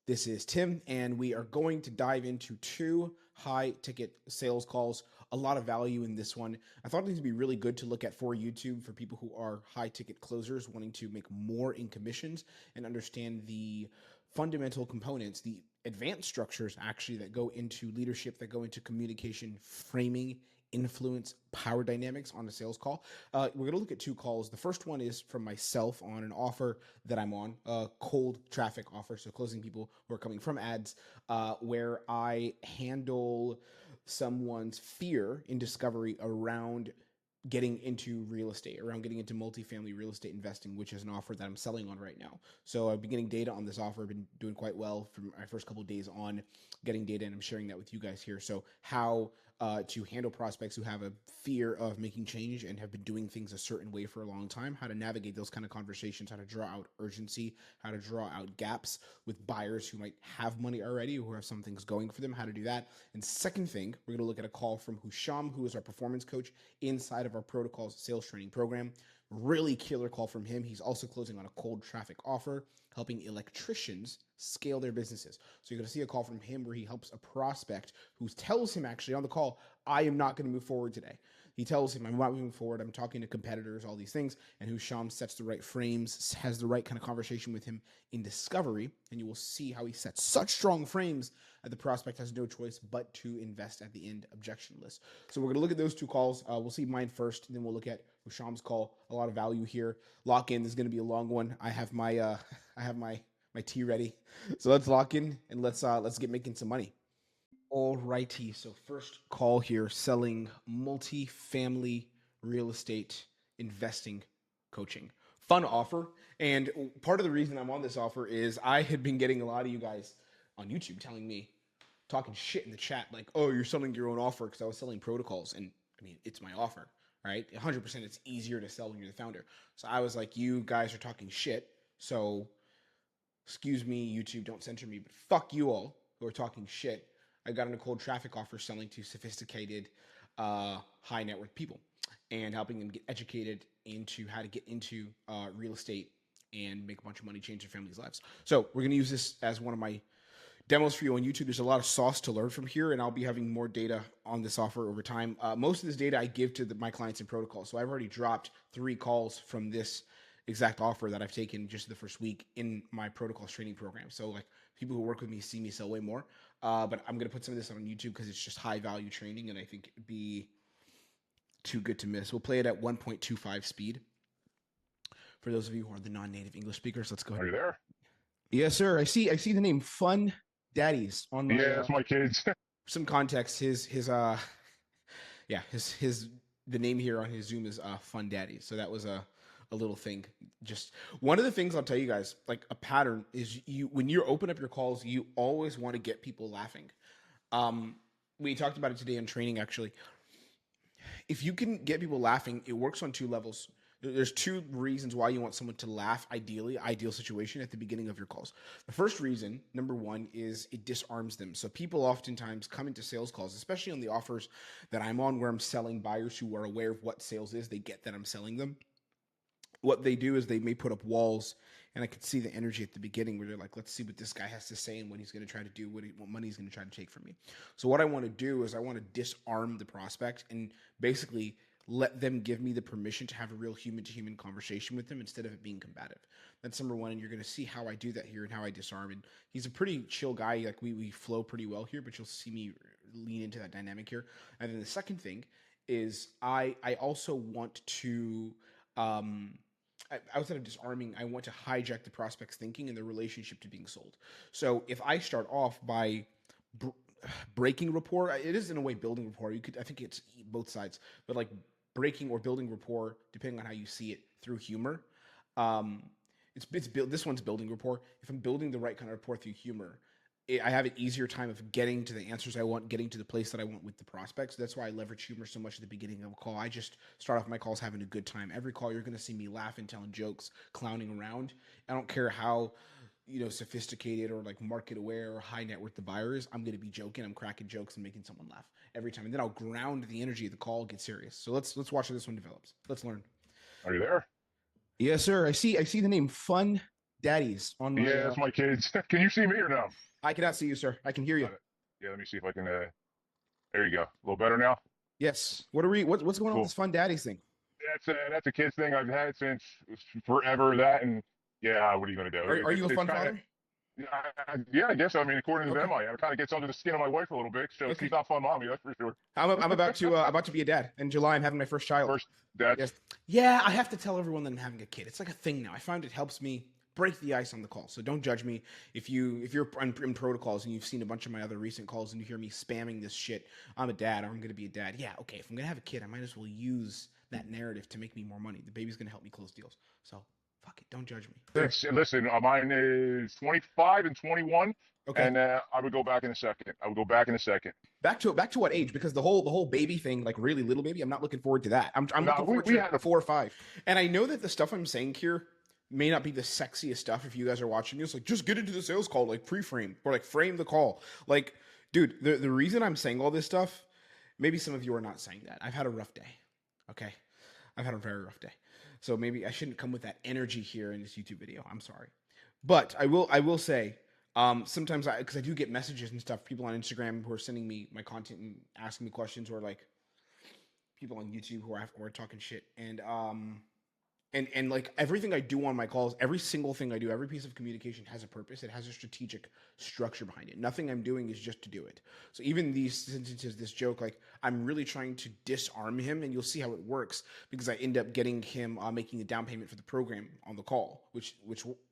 This is Tim, and we are going to dive into two high ticket sales calls. A lot of value in this one. I thought it would be really good to look at for YouTube for people who are high ticket closers wanting to make more in commissions and understand the fundamental components, the advanced structures actually that go into leadership, that go into communication, framing, influence, power dynamics on a sales call. We're going to look at two calls. The first one is from myself on an offer that I'm on, a cold traffic offer, so closing people who are coming from ads, where I handle someone's fear in discovery around getting into real estate, around getting into multifamily real estate investing, which is an offer that I'm selling on right now. So I've been getting data on this offer. I've been doing quite well from my first couple of days on getting data, and I'm sharing that with you guys here. So how to handle prospects who have a fear of making change and have been doing things a certain way for a long time, how to navigate those kind of conversations, how to draw out urgency, how to draw out gaps with buyers who might have money already, who have some things going for them, how to do that. And second thing, we're going to look at a call from Husham, who is our performance coach inside of our protocols sales training program. Really killer call from him. He's also closing on a cold traffic offer, helping electricians scale their businesses. So you're going to see a call from him where he helps a prospect who tells him actually on the call, I am not going to move forward today. He tells him, I'm not moving forward. I'm talking to competitors, all these things. And Husham sets the right frames, has the right kind of conversation with him in discovery. And you will see how he sets such strong frames that the prospect has no choice but to invest at the end objectionless. So we're going to look at those two calls. We'll see mine first, and then we'll look at Husham's call. A lot of value here. Lock in. This is going to be a long one. I have my my tea ready. So let's lock in and let's get making some money. Alrighty, so first call here, selling multi-family real estate investing coaching. Fun offer, and part of the reason I'm on this offer is I had been getting a lot of you guys on YouTube telling me, talking shit in the chat, like, oh, you're selling your own offer because I was selling protocols, and I mean, it's my offer, right? 100% it's easier to sell when you're the founder. So I was like, you guys are talking shit, so excuse me, YouTube, don't censor me, but fuck you all who are talking shit. I got on a cold traffic offer selling to sophisticated, high net worth people and helping them get educated into how to get into real estate and make a bunch of money, change their families' lives. So we're going to use this as one of my demos for you on YouTube. There's a lot of sauce to learn from here, and I'll be having more data on this offer over time. Most of this data I give to my clients in protocol. So I've already dropped 3 calls from this exact offer that I've taken just the first week in my protocols training program. So like people who work with me see me sell way more. But I'm going to put some of this on YouTube because it's just high value training, and I think it'd be too good to miss. We'll play it at 1.25 speed. For those of you who are the non-native English speakers, let's go ahead. Are you there? Yes, sir. I see the name Fun Daddies on my Yeah, it's my kids. some context. The name here on his Zoom is Fun Daddies. So that was a little thing. Just one of the things I'll tell you guys, like a pattern is when you open up your calls, you always want to get people laughing. We talked about it today in training, actually. If you can get people laughing, it works on 2 levels. There's 2 reasons why you want someone to laugh, ideal situation at the beginning of your calls. The first reason, number 1, is it disarms them. So people oftentimes come into sales calls, especially on the offers that I'm on where I'm selling buyers who are aware of what sales is. They get that I'm selling them. What they do is they may put up walls, and I could see the energy at the beginning where they're like, let's see what this guy has to say and what he's going to try to do, what money he's going to try to take from me. So what I want to do is I want to disarm the prospect and basically let them give me the permission to have a real human-to-human conversation with them instead of it being combative. That's number 1, and you're going to see how I do that here and how I disarm. And he's a pretty chill guy. Like we flow pretty well here, but you'll see me lean into that dynamic here. And then the second thing is I also want to outside of disarming, I want to hijack the prospect's thinking and the relationship to being sold. So if I start off by breaking rapport, it is in a way building rapport. I think it's both sides, but like breaking or building rapport, depending on how you see it, through humor. This one's building rapport. If I'm building the right kind of rapport through humor, I have an easier time of getting to the answers I want, getting to the place that I want with the prospects. That's why I leverage humor so much at the beginning of a call. I just start off my calls having a good time. Every call, you're going to see me laughing, telling jokes, clowning around. I don't care how sophisticated or like market aware or high net worth the buyer is. I'm going to be joking. I'm cracking jokes and making someone laugh every time. And then I'll ground the energy of the call, get serious. So let's watch how this one develops. Let's learn. Are you there? Yes, sir. I see the name Fun daddies on my. Yeah, that's my kids. Can you see me or no? I cannot see you, sir. I can hear you. Got it. Yeah, let me see if I can. There you go. A little better now. Yes. What are we? What's going on with Cool. this fun daddies thing? That's a kids thing I've had since forever. That and yeah, what are you gonna do? Are you a It's fun kind of father? yeah, I guess. I mean, according to Okay. them, I it kind of gets under the skin of my wife a little bit. So Okay. she's not fun, mommy. That's for sure. I'm about to be a dad in July. I'm having my first child. First, that's Yes. Yeah, I have to tell everyone that I'm having a kid. It's like a thing now. I find it helps me break the ice on the call. So don't judge me if you're in protocols and you've seen a bunch of my other recent calls and you hear me spamming this shit. I'm a dad, or I'm going to be a dad. Yeah, okay. If I'm going to have a kid, I might as well use that narrative to make me more money. The baby's going to help me close deals. So fuck it. Don't judge me. Sure. listen. Mine is 25 and 21, Okay. and I would go back in a second. I would go back in a second. Back to what age? Because the whole baby thing, like really little baby, I'm not looking forward to that. I'm No, looking forward we to had a 4 or 5. And I know that the stuff I'm saying here may not be the sexiest stuff if you guys are watching. It's like just get into the sales call, like pre-frame or like frame the call. Like, dude, the reason I'm saying all this stuff, maybe some of you are not saying that. I've had a rough day. Okay. I've had a very rough day. So maybe I shouldn't come with that energy here in this YouTube video. I'm sorry. But I will say, sometimes because I do get messages and stuff, people on Instagram who are sending me my content and asking me questions, or like people on YouTube who are talking shit, and like everything I do on my calls, every single thing I do, every piece of communication has a purpose. It has a strategic structure behind it. Nothing I'm doing is just to do it. So even these sentences, this joke, like I'm really trying to disarm him, and you'll see how it works because I end up getting him making a down payment for the program on the call, which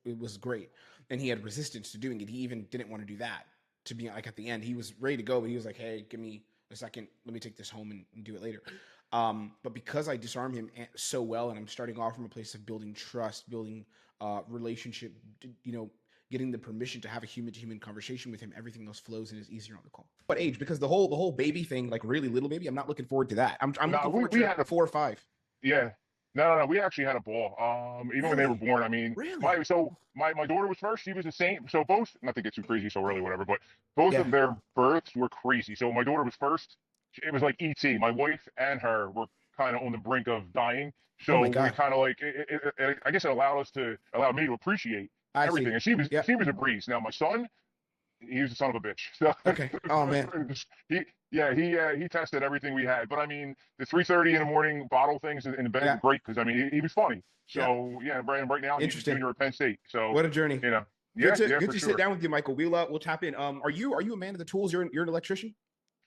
it was great, and he had resistance to doing it. He even didn't want to do that. To be like at the end, he was ready to go, but he was like, "Hey, give me a second. Let me take this home and do it later." But because I disarm him so well, and I'm starting off from a place of building trust, building relationship, getting the permission to have a human to human conversation with him, everything else flows and is easier on the call. What age? Because the whole baby thing, like really little baby, I'm not looking forward to that. I'm no, looking forward we to had a 4 or 5. yeah. No. We actually had a ball. Even when they were Really, born. I mean, really. my daughter was first. She was the same. So both, not to get too crazy so early, whatever, but both Yeah. of their births were crazy. So my daughter was first. It was like ET. My wife and her were kind of on the brink of dying. Oh So my we god. kind of like I guess it allowed me to appreciate I see. everything. And Yeah. she was a breeze. Now my son, he was a son of a bitch. So Okay. Oh man. he he tested everything we had. But I mean, the 3:30 in the morning bottle things in the bed Yeah. were great because I mean he was funny. Yeah. So yeah, right now he's a Interesting. junior at Penn State. So What a journey. you know, yeah, yeah, Good for to sit sure. down with you, Michael. We'll tap in. Are you a man of the tools? You're an electrician.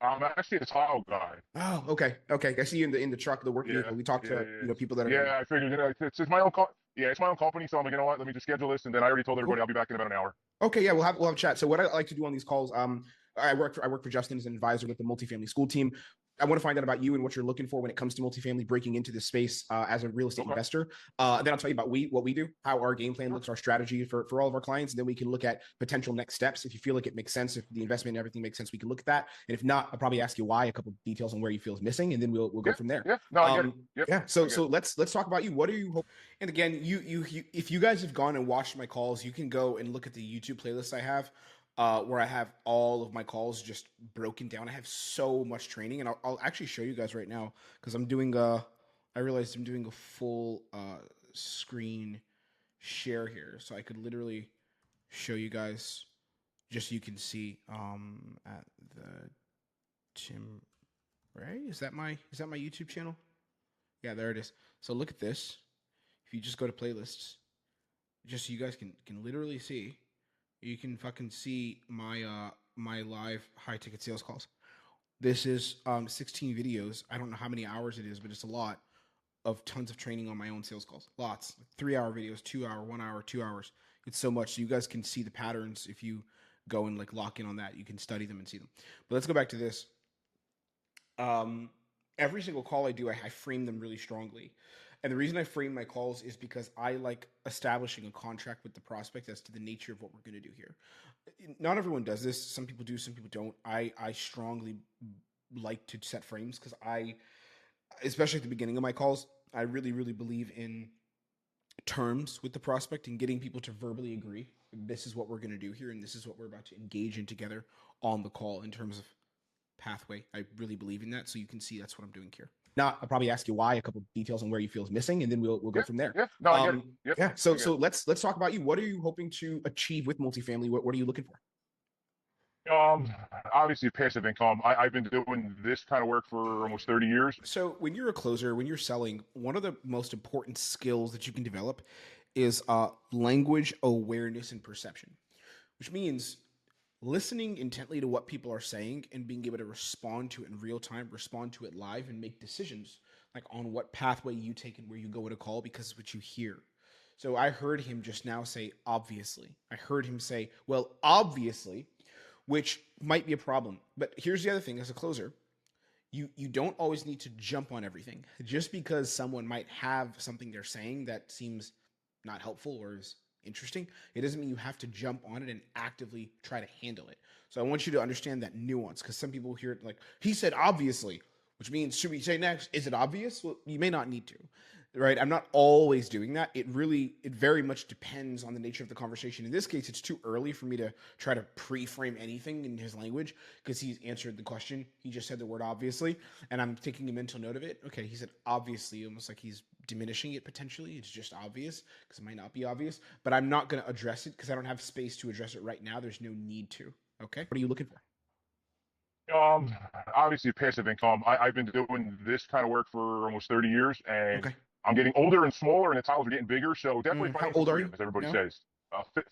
I'm actually a tile guy. Oh, okay, okay. I see you in the truck, the work Yeah, vehicle. We talked to yeah, people that are yeah. I figured it's my own yeah, it's my own company. So I'm like, you know what? Let me just schedule this, and then I already told everybody cool. I'll be back in about an hour. Okay, yeah, we'll have a chat. So what I like to do on these calls, I work for Justin as an advisor with the multifamily school team. I want to find out about you and what you're looking for when it comes to multifamily breaking into this space as a real estate Okay, investor. Then I'll tell you about what we do, how our game plan sure. looks, our strategy for all of our clients, and then we can look at potential next steps. If you feel like it makes sense, if the investment and everything makes sense, we can look at that. And if not, I'll probably ask you why, a couple of details on where you feel is missing, and then we'll go Yeah, from there. yeah. No, I get it. Yep, Yeah. I get So it. let's talk about you. What are you hoping? And again, you if you guys have gone and watched my calls, you can go and look at the YouTube playlist I have, where I have all of my calls just broken down. I have so much training, and I'll actually show you guys right now because I'm doing I realized I'm doing a full screen share here, so I could literally show you guys just so you can see at the Tim Ray. Is that my YouTube channel? Yeah, there it is. So look at this. If you just go to playlists, just so you guys can literally see, you can fucking see my live high ticket sales calls. This is 16 videos. I don't know how many hours it is, but it's a lot of tons of training on my own sales calls. Lots. Like 3 hour videos, 2 hour, 1 hour, 2 hours. It's so much. So you guys can see the patterns if you go and like lock in on that. You can study them and see them. But let's go back to this. Um, every single call I do, I frame them really strongly. And the reason I frame my calls is because I like establishing a contract with the prospect as to the nature of what we're going to do here. Not everyone does this. Some people do, some people don't. I strongly like to set frames because especially at the beginning of my calls, I really, really believe in terms with the prospect and getting people to verbally agree. This is what we're going to do here, and this is what we're about to engage in together on the call in terms of pathway. I really believe in that. So you can see that's what I'm doing here. Not, I'll probably ask you why, a couple details on where you feel is missing, and then we'll go Yeah, from there. yeah. No, I get it. Yep, Yeah. I So get it. let's talk about you. What are you hoping to achieve with multifamily? What are you looking for? Um, Obviously passive income. I've been doing this kind of work for almost 30 years. So when you're a closer, when you're selling, one of the most important skills that you can develop is language awareness and perception, which means listening intently to what people are saying and being able to respond to it in real time, respond to it live, and make decisions like on what pathway you take and where you go in a call because of what you hear. So I heard him just now say, obviously. I heard him say, well, obviously, which might be a problem. But here's the other thing as a closer, you don't always need to jump on everything. Just because someone might have something they're saying that seems not helpful or is interesting, it doesn't mean you have to jump on it and actively try to handle it. So I want you to understand that nuance because some people hear it like he said obviously, which means should we say next? Is it obvious? Well, you may not need to. Right? I'm not always doing that. It very much depends on the nature of the conversation. In this case, it's too early for me to try to pre-frame anything in his language because he's answered the question. He just said the word obviously, and I'm taking a mental note of it. Okay, he said obviously, almost like he's diminishing it potentially. It's just obvious because it might not be obvious, but I'm not going to address it because I don't have space to address it right now. There's no need to. Okay, what are you looking for? Um, Obviously passive income. I've been doing this kind of work for almost 30 years, and Okay. I'm getting older and smaller, and the tiles are getting bigger. So definitely How financial old are freedom, you as everybody now? says.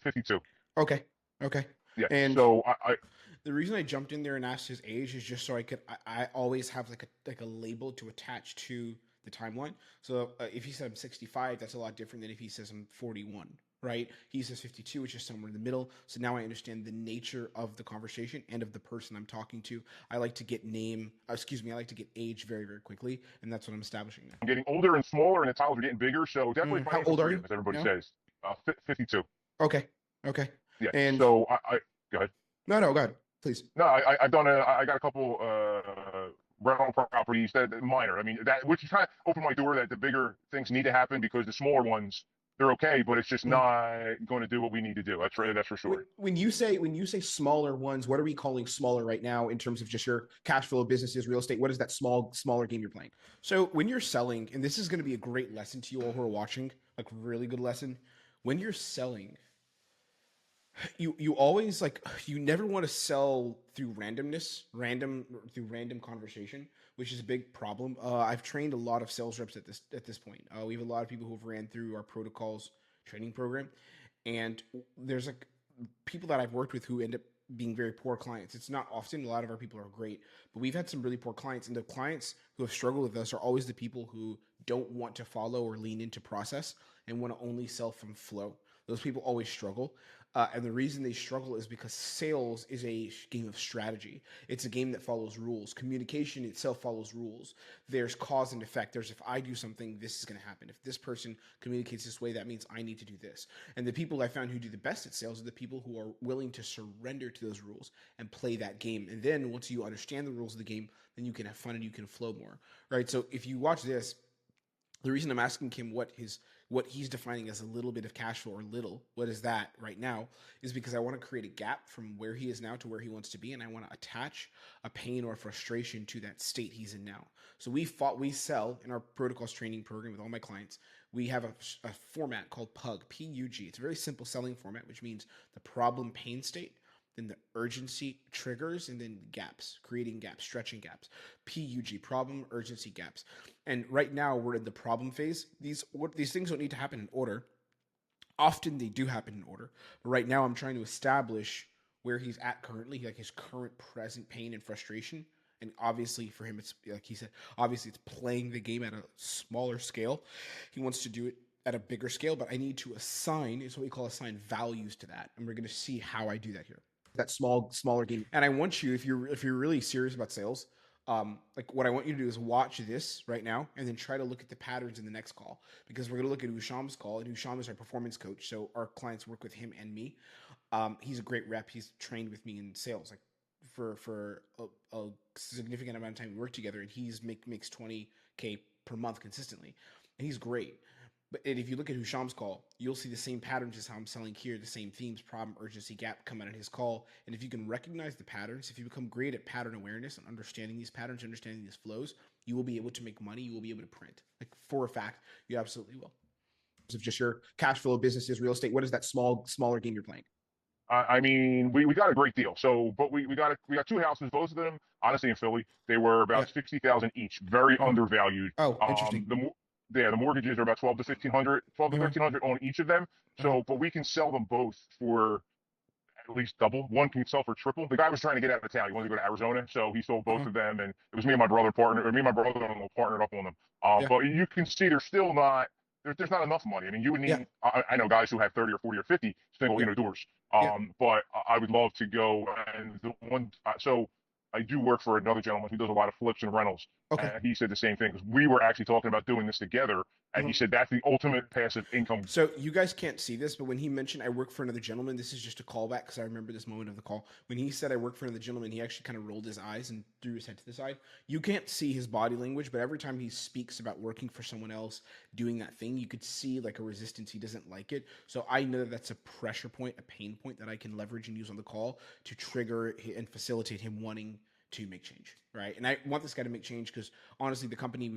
52. Okay. Okay. Yeah. And So I the reason I jumped in there and asked his age is just so I always have like a label to attach to the timeline. So if he said I'm 65, that's a lot different than if he says I'm 41, right? He says 52, which is somewhere in the middle. So now I understand the nature of the conversation and of the person I'm talking to. I like to get I like to get age very, very quickly, and that's what I'm establishing now. I'm getting older and smaller, and the tiles are getting bigger. So definitely How financial old are freedom, you as everybody now? says. 52. Okay. Okay. Yeah. And So I go ahead. no, go ahead, please. No, I got a couple rental properties that minor. I mean that which kind of opened my door that the bigger things need to happen because the smaller ones they're okay, but it's just Mm. not going to do what we need to do. That's right. That's for sure. When you say smaller ones, what are we calling smaller right now in terms of just your cash flow businesses, real estate? What is that smaller game you're playing? So when you're selling, and this is going to be a great lesson to you all who are watching, like really good lesson. When you're selling, you always like you never want to sell through random conversation, which is a big problem. I've trained a lot of sales reps at this point. We have a lot of people who've ran through our protocols training program, and there's like people that I've worked with who end up being very poor clients. It's not often. A lot of our people are great, but we've had some really poor clients, and the clients who have struggled with us are always the people who don't want to follow or lean into process and want to only sell from flow. Those people always struggle. And the reason they struggle is because sales is a game of strategy. It's a game that follows rules. Communication itself follows rules. There's cause and effect. There's if I do something, this is going to happen. If this person communicates this way, that means I need to do this. And the people I found who do the best at sales are the people who are willing to surrender to those rules and play that game. And then once you understand the rules of the game, then you can have fun and you can flow more. Right? So if you watch this, the reason I'm asking him what he's defining as a little bit of cash flow or little, what is that right now, is because I want to create a gap from where he is now to where he wants to be, and I want to attach a pain or frustration to that state he's in now. So we sell in our protocols training program with all my clients. We have a format called PUG, PUG. It's a very simple selling format, which means the problem pain state, then the urgency triggers, and then gaps, creating gaps, stretching gaps. PUG, problem, urgency, gaps. And right now we're in the problem phase. These things don't need to happen in order. Often they do happen in order, but right now I'm trying to establish where he's at currently, like his current present pain and frustration. And obviously for him, it's like he said, obviously it's playing the game at a smaller scale. He wants to do it at a bigger scale, but I need to assign, it's what we call assign values to that. And we're going to see how I do that here. That smaller game. And I want you, if you're really serious about sales, like what I want you to do is watch this right now and then try to look at the patterns in the next call because we're going to look at Husham's call, and Husham is our performance coach. So our clients work with him and me. He's a great rep. He's trained with me in sales, like for a significant amount of time we work together, and makes 20K per month consistently, and he's great. But if you look at Husham's call, you'll see the same patterns as how I'm selling here, the same themes, problem, urgency, gap come out in his call. And if you can recognize the patterns, if you become great at pattern awareness and understanding these patterns, understanding these flows, you will be able to make money. You will be able to print. Like for a fact, you absolutely will. Of just your cash flow, businesses, real estate. What is that smaller game you're playing? I mean, we got a great deal. So, but we got two houses, both of them, honestly, in Philly. They were Yeah. about 60,000 each, very Uh-huh. undervalued. Oh, interesting. The mortgages are about 12 to Uh-huh. 1300 on each of them. Uh-huh. So, but we can sell them both for at least double. One can sell for triple. The guy was trying to get out of town. He wanted to go to Arizona, so he sold both Uh-huh. of them, and it was me and my brother-in-law partnered up on them. Yeah. But you can see there's still not there's not enough money. I mean, you would Yeah. need. I know guys who have 30 or 40 or 50 single Yeah. doors. Yeah. But I would love to go and the one. So I do work for another gentleman who does a lot of flips and rentals, Okay. and he said the same thing because we were actually talking about doing this together, and he Uh-huh. said that's the ultimate passive income. So you guys can't see this, but when he mentioned I work for another gentleman, this is just a callback because I remember this moment of the call. When he said I work for another gentleman, he actually kind of rolled his eyes and threw his head to the side. You can't see his body language, but every time he speaks about working for someone else, doing that thing, you could see like a resistance. He doesn't like it. So I know that that's a pressure point, a pain point that I can leverage and use on the call to trigger and facilitate him wanting to make change, right? And I want this guy to make change because honestly, the company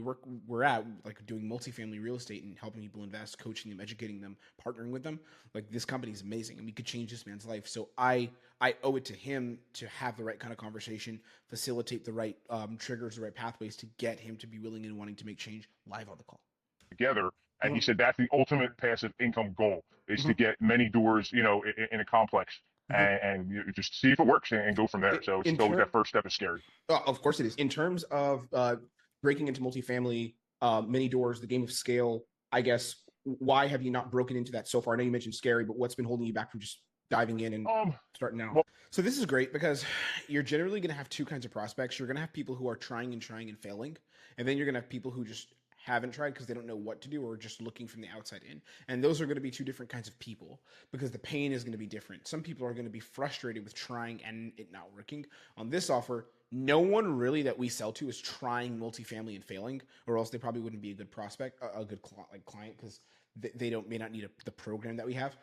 we're at, like doing multifamily real estate and helping people invest, coaching them, educating them, partnering with them. Like this company is amazing, and we could change this man's life. So I owe it to him to have the right kind of conversation, facilitate the right triggers, the right pathways to get him to be willing and wanting to make change live on the call. Together. And he Mm-hmm. said that's the ultimate passive income goal is Mm-hmm. to get many doors, in a complex Mm-hmm. and you just see if it works and go from there. So it's In always turn, that first step is scary. of course it is. In terms of breaking into multifamily, many doors, the game of scale, I guess, why have you not broken into that so far? I know you mentioned scary, but what's been holding you back from just diving in and Um, starting now? well, So this is great because you're generally going to have two kinds of prospects. You're going to have people who are trying and failing, and then you're going to have people who just haven't tried because they don't know what to do or just looking from the outside in. And those are going to be two different kinds of people because the pain is going to be different. Some people are going to be frustrated with trying and it not working. On this offer, no one really that we sell to is trying multifamily and failing, or else they probably wouldn't be a good prospect, a good client because they don't may not need the program that we have.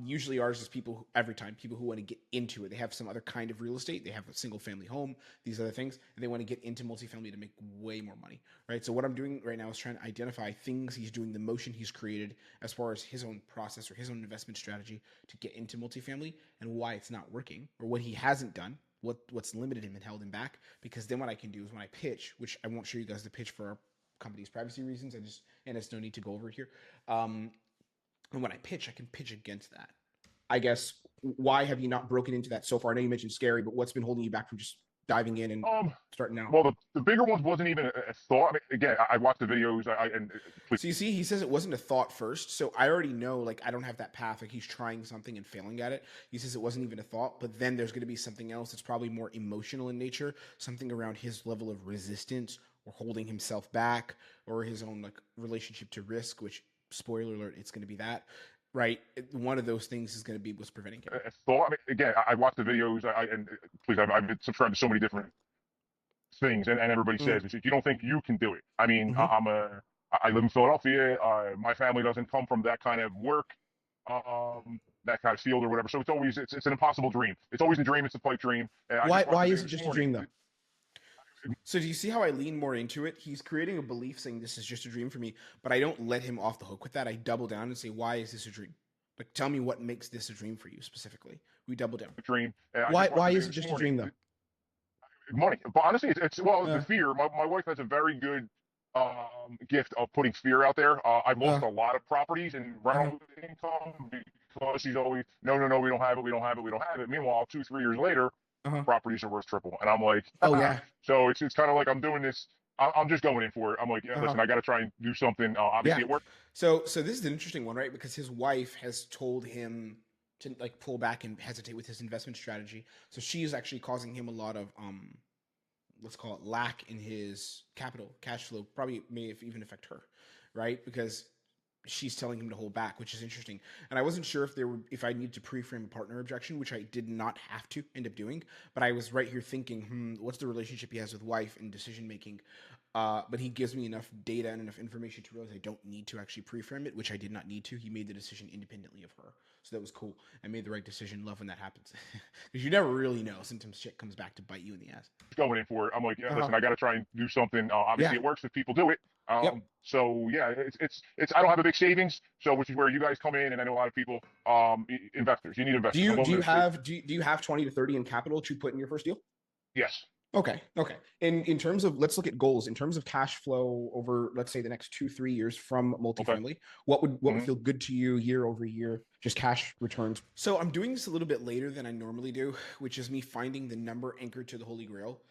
Usually ours is every time people who want to get into it. They have some other kind of real estate. They have a single family home, these other things, and they want to get into multifamily to make way more money, right? So what I'm doing right now is trying to identify things he's doing, the motion he's created as far as his own process or his own investment strategy to get into multifamily and why it's not working or what he hasn't done, what's limited him and held him back. Because then what I can do is when I pitch, which I won't show you guys the pitch for our company's privacy reasons, and it's no need to go over here. And when I can pitch against that. I guess, why have you not broken into that so far? I know you mentioned scary, but what's been holding you back from just diving in and um, starting now? well, the bigger ones wasn't even a thought. I mean, again, I watched the videos. Please. So you see, he says it wasn't a thought first. So I already know, like, I don't have that path. Like, he's trying something and failing at it. He says it wasn't even a thought, but then there's going to be something else that's probably more emotional in nature, something around his level of resistance or holding himself back or his own, like, relationship to risk, which, spoiler alert, it's going to be that. Right, one of those things is going to be what's preventing him. A thought. I mean, again, I watched the videos. Please, I've been subscribed to so many different things, and everybody Mm-hmm. says, "You don't think you can do it?" I mean, Mm-hmm. I live in Philadelphia. My family doesn't come from that kind of work, that kind of field or whatever. So it's an impossible dream. It's always a dream. It's a pipe dream. And I just watched Why the is video it this just a morning. dream though? So do you see how I lean more into it? He's creating a belief saying this is just a dream for me, but I don't let him off the hook with that. I double down and say, why is this a dream? Like, tell me what makes this a dream for you specifically. We double down. Dream. And I Why just watched the is video it this just a morning. dream though? Money, but honestly, it's well, the Uh, fear. My wife has a very good gift of putting fear out there. I've lost uh, a lot of properties and uh, rental income because she's always no, we don't have it, we don't have it, we don't have it. Meanwhile, 2, 3 years later, uh-huh. properties are worth triple, and I'm like, Oh yeah. so it's kind of like I'm doing this. I'm just going in for it. I'm like, yeah, Uh-huh. listen, I got to try and do something. Yeah. Obviously, it worked. So this is an interesting one, right? Because his wife has told him to like pull back and hesitate with his investment strategy. So she is actually causing him a lot of let's call it lack in his cash flow, probably may even affect her, right? Because she's telling him to hold back, which is interesting. And I wasn't sure if I needed to pre-frame a partner objection, which I did not have to end up doing. But I was right here thinking, what's the relationship he has with wife and decision making? But he gives me enough data and enough information to realize I don't need to actually pre-frame it, which I did not need to. He made the decision independently of her. So that was cool. I made the right decision. Love when that happens. Because you never really know. Sometimes shit comes back to bite you in the ass. Going in for it. I'm like, yeah, Uh-huh. listen, I got to try and do something. Obviously, Yeah. it works if people do it. Yep. So yeah, it's. I don't have a big savings, so which is where you guys come in, and I know a lot of people, investors. You need Do investors. I'm you one do of you those too. have do you have 20 to 30 in capital to put in your first deal? Yes. Okay. Okay. In terms of, let's look at goals. In terms of cash flow over, let's say, the next 2-3 years from Okay. multifamily, what would Hmm. feel good to you year over year? Just cash returns. So I'm doing this a little bit later than I normally do, which is me finding the number anchored to the Holy Grail.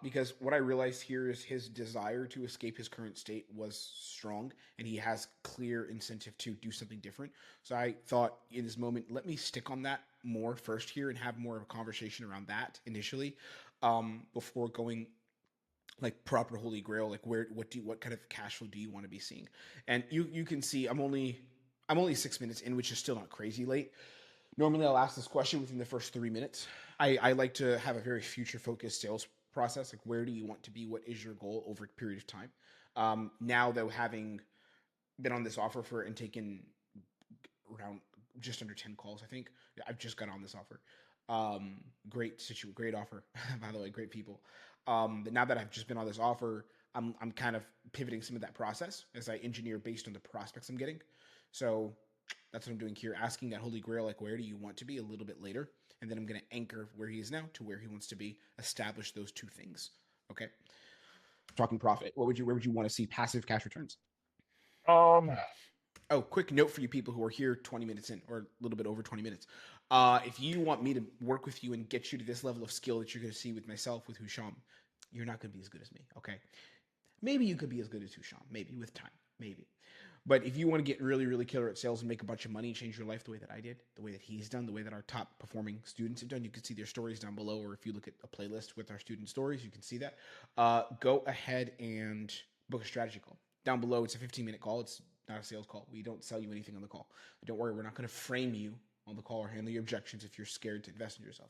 Because what I realized here is his desire to escape his current state was strong, and he has clear incentive to do something different. So I thought in this moment, let me stick on that more first here and have more of a conversation around that initially, before going like proper Holy Grail. Like what kind of cash flow do you want to be seeing? And you can see I'm only 6 minutes in, which is still not crazy late. Normally, I'll ask this question within the first 3 minutes. I like to have a very future focused sales process. Like, where do you want to be? What is your goal over a period of time? Now, though, having been on this offer for and taken around just under 10 calls, I think I've just got on this offer. Great offer, by the way, great people. But now that I've just been on this offer, I'm kind of pivoting some of that process as I engineer based on the prospects I'm getting. So that's what I'm doing here, asking that Holy Grail, like, where do you want to be a little bit later? And then I'm going to anchor where he is now to where he wants to be, establish those two things. Okay. Talking profit. Where would you want to see passive cash returns? Um. Oh, quick note for you people who are here 20 minutes in, or a little bit over 20 minutes. If you want me to work with you and get you to this level of skill that you're going to see with myself, with Husham, you're not going to be as good as me. Okay. Maybe you could be as good as Husham. Maybe with time. Maybe. But if you want to get really, really killer at sales and make a bunch of money and change your life the way that I did, the way that he's done, the way that our top performing students have done, you can see their stories down below. Or if you look at a playlist with our student stories, you can see that. Go ahead and book a strategy call. Down below, it's a 15-minute call. It's not a sales call. We don't sell you anything on the call. Don't worry, we're not going to frame you on the call or handle your objections if you're scared to invest in yourself.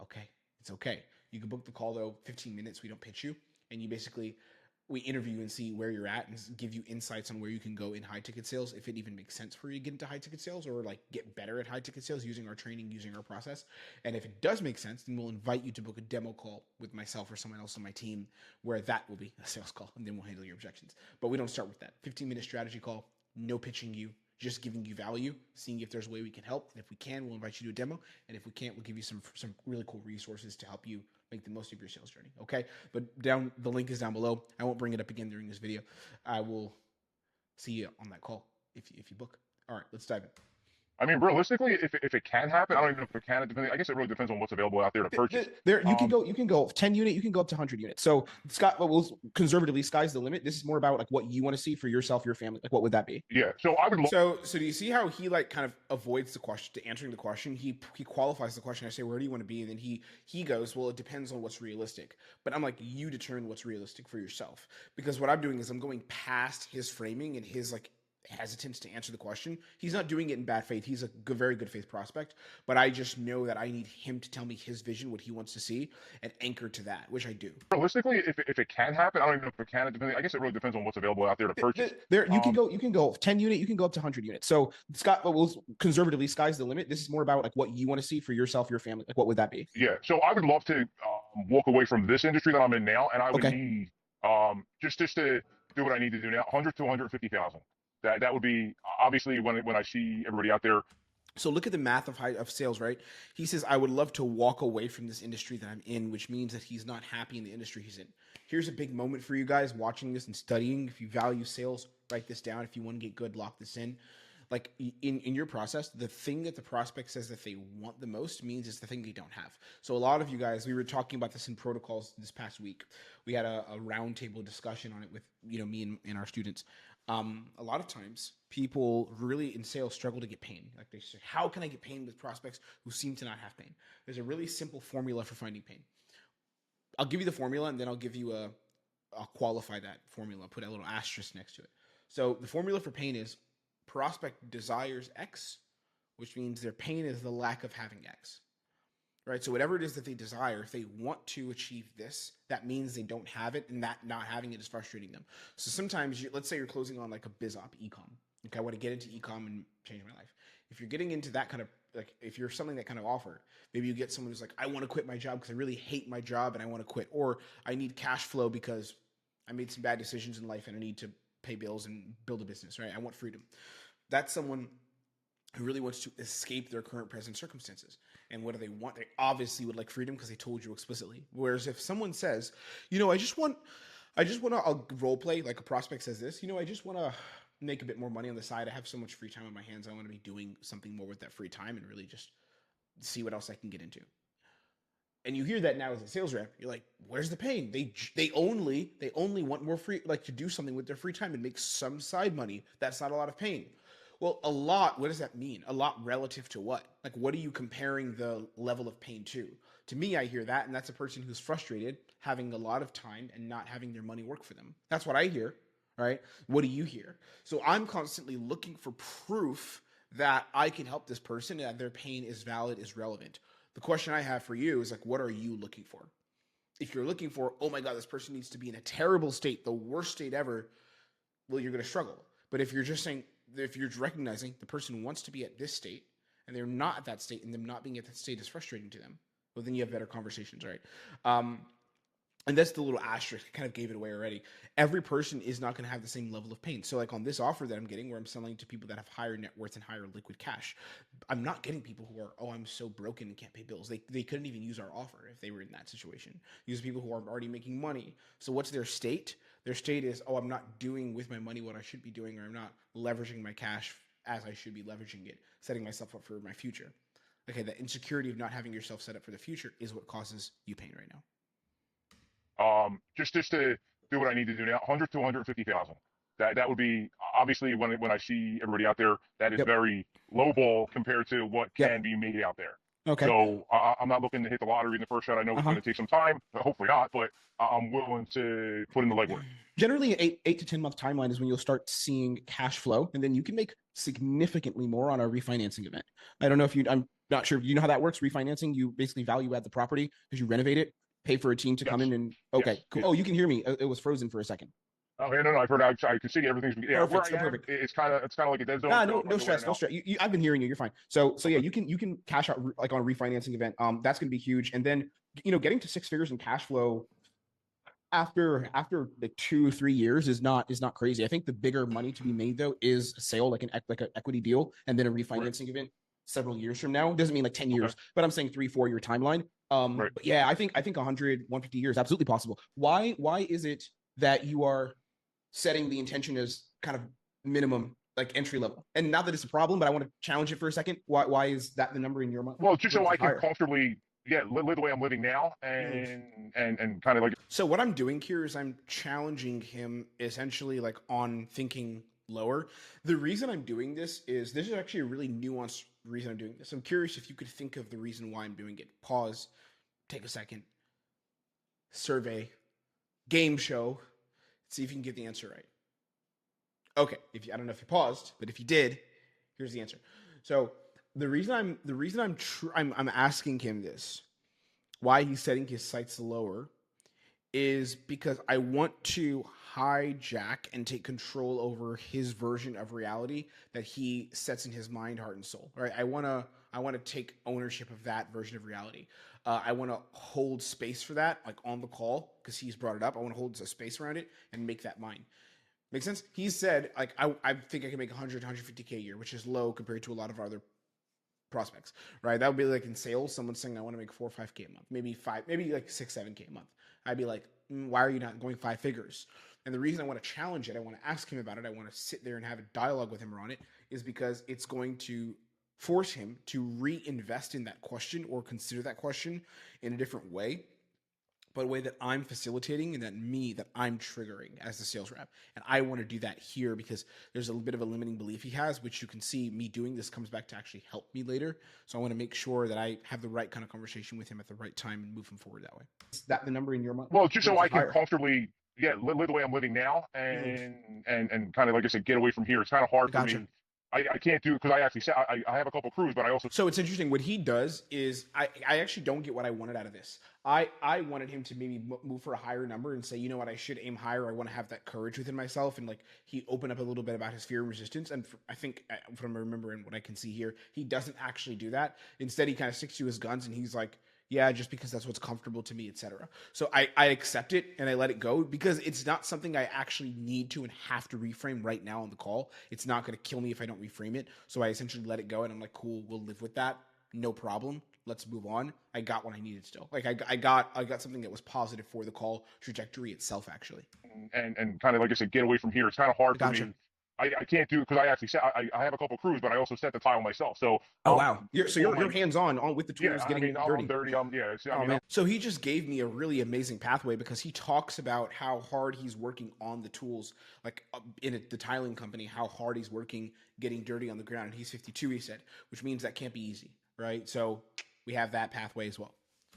Okay, it's okay. You can book the call though, 15 minutes. We don't pitch you, and you basically we interview and see where you're at and give you insights on where you can go in high ticket sales, if it even makes sense for you to get into high ticket sales or like get better at high ticket sales using our training, using our process. And if it does make sense, then we'll invite you to book a demo call with myself or someone else on my team where that will be a sales call, and then we'll handle your objections. But we don't start with that. 15-minute strategy call, no pitching you, just giving you value, seeing if there's a way we can help. And if we can, we'll invite you to a demo. And if we can't, we'll give you some really cool resources to help you make the most of your sales journey. Okay. But the link is down below. I won't bring it up again during this video. I will see you on that call if you book. All right, let's dive in. I mean, realistically, if it can happen, I don't even know if it can. I guess it really depends on what's available out there to purchase. There you can go 10 unit, you can go up to 100 units. So Scott, well, conservatively, sky's the limit. This is more about like what you want to see for yourself, your family. Like, what would that be? Yeah. So I would. So do you see how he like kind of avoids the question to answering the question? He qualifies the question. I say, where do you want to be? And then he goes, well, it depends on what's realistic. But I'm like, you determine what's realistic for yourself, because what I'm doing is I'm going past his framing and his like hesitance to answer the question. He's not doing it in bad faith. He's a very good faith prospect, but I just know that I need him to tell me his vision, what he wants to see, and anchor to that, which I do. Realistically, if it can happen, I don't even know if it can. I guess it really depends on what's available out there to purchase. There you can go 10 unit, you can go up to 100 units. So Scott, well, conservatively, sky's the limit. This is more about like what you want to see for yourself, your family. Like, what would that be? Yeah. So I would love to walk away from this industry that I'm in now, and I would Okay. need just to do what I need to do now, 100 to 150,000. That would be obviously when I see everybody out there. So look at the math of sales, right? He says, I would love to walk away from this industry that I'm in, which means that he's not happy in the industry he's in. Here's a big moment for you guys watching this and studying. If you value sales, write this down. If you want to get good, lock this in. Like in your process, the thing that the prospect says that they want the most means it's the thing they don't have. So a lot of you guys, we were talking about this in protocols this past week. We had a roundtable discussion on it with me and our students. A lot of times people really in sales struggle to get pain. Like they say, how can I get pain with prospects who seem to not have pain? There's a really simple formula for finding pain. I'll give you the formula and then I'll qualify that formula, put a little asterisk next to it. So the formula for pain is prospect desires X, which means their pain is the lack of having X, right? So whatever it is that they desire, if they want to achieve this, that means they don't have it, and that not having it is frustrating them. So sometimes, let's say you're closing on like a biz op ecom. Okay, I want to get into ecom and change my life. If you're getting into that kind of, like, if you're selling that kind of offer, maybe you get someone who's like, I want to quit my job because I really hate my job and I want to quit, or I need cash flow because I made some bad decisions in life and I need to pay bills and build a business, right? I want freedom. That's someone who really wants to escape their current present circumstances. And what do they want? They obviously would like freedom because they told you explicitly. Whereas if someone says, I just want to, I'll role play, like a prospect says this, I just want to make a bit more money on the side. I have so much free time on my hands. I want to be doing something more with that free time and really just see what else I can get into. And you hear that now as a sales rep, you're like, where's the pain? They only want more free, like, to do something with their free time and make some side money. That's not a lot of pain. Well, a lot, what does that mean? A lot relative to what? Like, what are you comparing the level of pain to? To me, I hear that, and that's a person who's frustrated, having a lot of time and not having their money work for them. That's what I hear, right? What do you hear? So I'm constantly looking for proof that I can help this person, that their pain is valid, is relevant. The question I have for you is, like, what are you looking for? If you're looking for, oh my God, this person needs to be in a terrible state, the worst state ever, well, you're going to struggle. But if you're just saying, if you're recognizing the person wants to be at this state and they're not at that state, and them not being at that state is frustrating to them, well, then you have better conversations, right? And that's the little asterisk. I kind of gave it away already. Every person is not going to have the same level of pain. So like on this offer that I'm getting, where I'm selling to people that have higher net worth and higher liquid cash, I'm not getting people who are, oh, I'm so broken and can't pay bills. They couldn't even use our offer if they were in that situation. These are people who are already making money. So what's their state? Their state is, oh, I'm not doing with my money what I should be doing, or I'm not leveraging my cash as I should be leveraging it, setting myself up for my future. Okay, the insecurity of not having yourself set up for the future is what causes you pain right now. Just to do what I need to do now, 100 to 150,000. That would be, obviously, when I see everybody out there, that is very low ball compared to what can be made out there. Okay. So I'm not looking to hit the lottery in the first shot. I know it's going to take some time, hopefully not, but I'm willing to put in the legwork. Generally, an 8 to 10 month timeline is when you'll start seeing cash flow, and then you can make significantly more on a refinancing event. I don't know if I'm not sure. You know how that works? Refinancing, you basically value add the property because you renovate it, pay for a team to come in and, okay, cool. Oh, you can hear me. It was frozen for a second. Okay, no, I've heard. I can see everything's. Yeah, perfect. Where I am, it's kind of like a dead zone. No stress, no stress. I've been hearing you. You're fine. So yeah, you can cash out like on a refinancing event. That's going to be huge. And then getting to 6 figures in cash flow after like 2-3 years is not crazy. I think the bigger money to be made though is a sale, like an equity deal, and then a refinancing event several years from now. It doesn't mean like 10 years, but I'm saying 3-4 year timeline. But yeah, I think 100, 150 years absolutely possible. Why is it that you are setting the intention as kind of minimum, like entry level? And not that it's a problem, but I want to challenge it for a second. Why is that the number in your mind? Well, just so I can comfortably live the way I'm living now, and kind of like. So what I'm doing here is I'm challenging him essentially like on thinking lower. The reason I'm doing this is actually a really nuanced reason I'm doing this. I'm curious if you could think of the reason why I'm doing it. Pause, take a second, survey, game show, see if you can get the answer right. Okay, I don't know if you paused, but if you did, here's the answer. So the reason I'm asking him this, why he's setting his sights lower, is because I want to hijack and take control over his version of reality that he sets in his mind, heart, and soul. Right? I want to take ownership of that version of reality. I want to hold space for that, like on the call, because he's brought it up. I want to hold a space around it and make that mine. Make sense? He said, like, I think I can make 100, 150K a year, which is low compared to a lot of our other prospects, right? That would be like in sales, someone saying, I want to make 4 or 5K a month, maybe like 6, 7K a month. I'd be like, why are you not going 5 figures? And the reason I want to challenge it, I want to ask him about it, I want to sit there and have a dialogue with him on it, is because it's going to force him to reinvest in that question or consider that question in a different way, but a way that I'm facilitating and that I'm triggering as the sales rep. And I want to do that here because there's a bit of a limiting belief he has, which you can see me doing this comes back to actually help me later. So I want to make sure that I have the right kind of conversation with him at the right time and move him forward that way. Is that the number in your mind? Well, just so I can comfortably live the way I'm living now, and kind of, like I said, get away from here. It's kind of hard for me I can't do it because I actually said I have a couple crews, but I also. So it's interesting. What he does is I actually don't get what I wanted out of this. I wanted him to maybe move for a higher number and say, you know what, I should aim higher. I want to have that courage within myself. And like he opened up a little bit about his fear and resistance. And I think from remembering what I can see here, he doesn't actually do that. Instead, he kind of sticks to his guns and he's like, yeah, just because that's what's comfortable to me, etc. So I accept it and I let it go because it's not something I actually need to and have to reframe right now on the call. It's not going to kill me if I don't reframe it. So I essentially let it go and I'm like, cool, we'll live with that. No problem. Let's move on. I got what I needed still. Like I got something that was positive for the call trajectory itself, actually. And kind of like I said, get away from here. It's kind of hard for Gotcha. me. I can't do it because I actually set I have a couple crews, but I also set the tile myself. So oh wow, you're hands on with the tools, yeah, getting I mean, dirty. I'm dirty. Yeah. Oh man. So he just gave me a really amazing pathway because he talks about how hard he's working on the tools, like in the tiling company, how hard he's working getting dirty on the ground. And he's 52, he said, which means that can't be easy, right? So we have that pathway as well.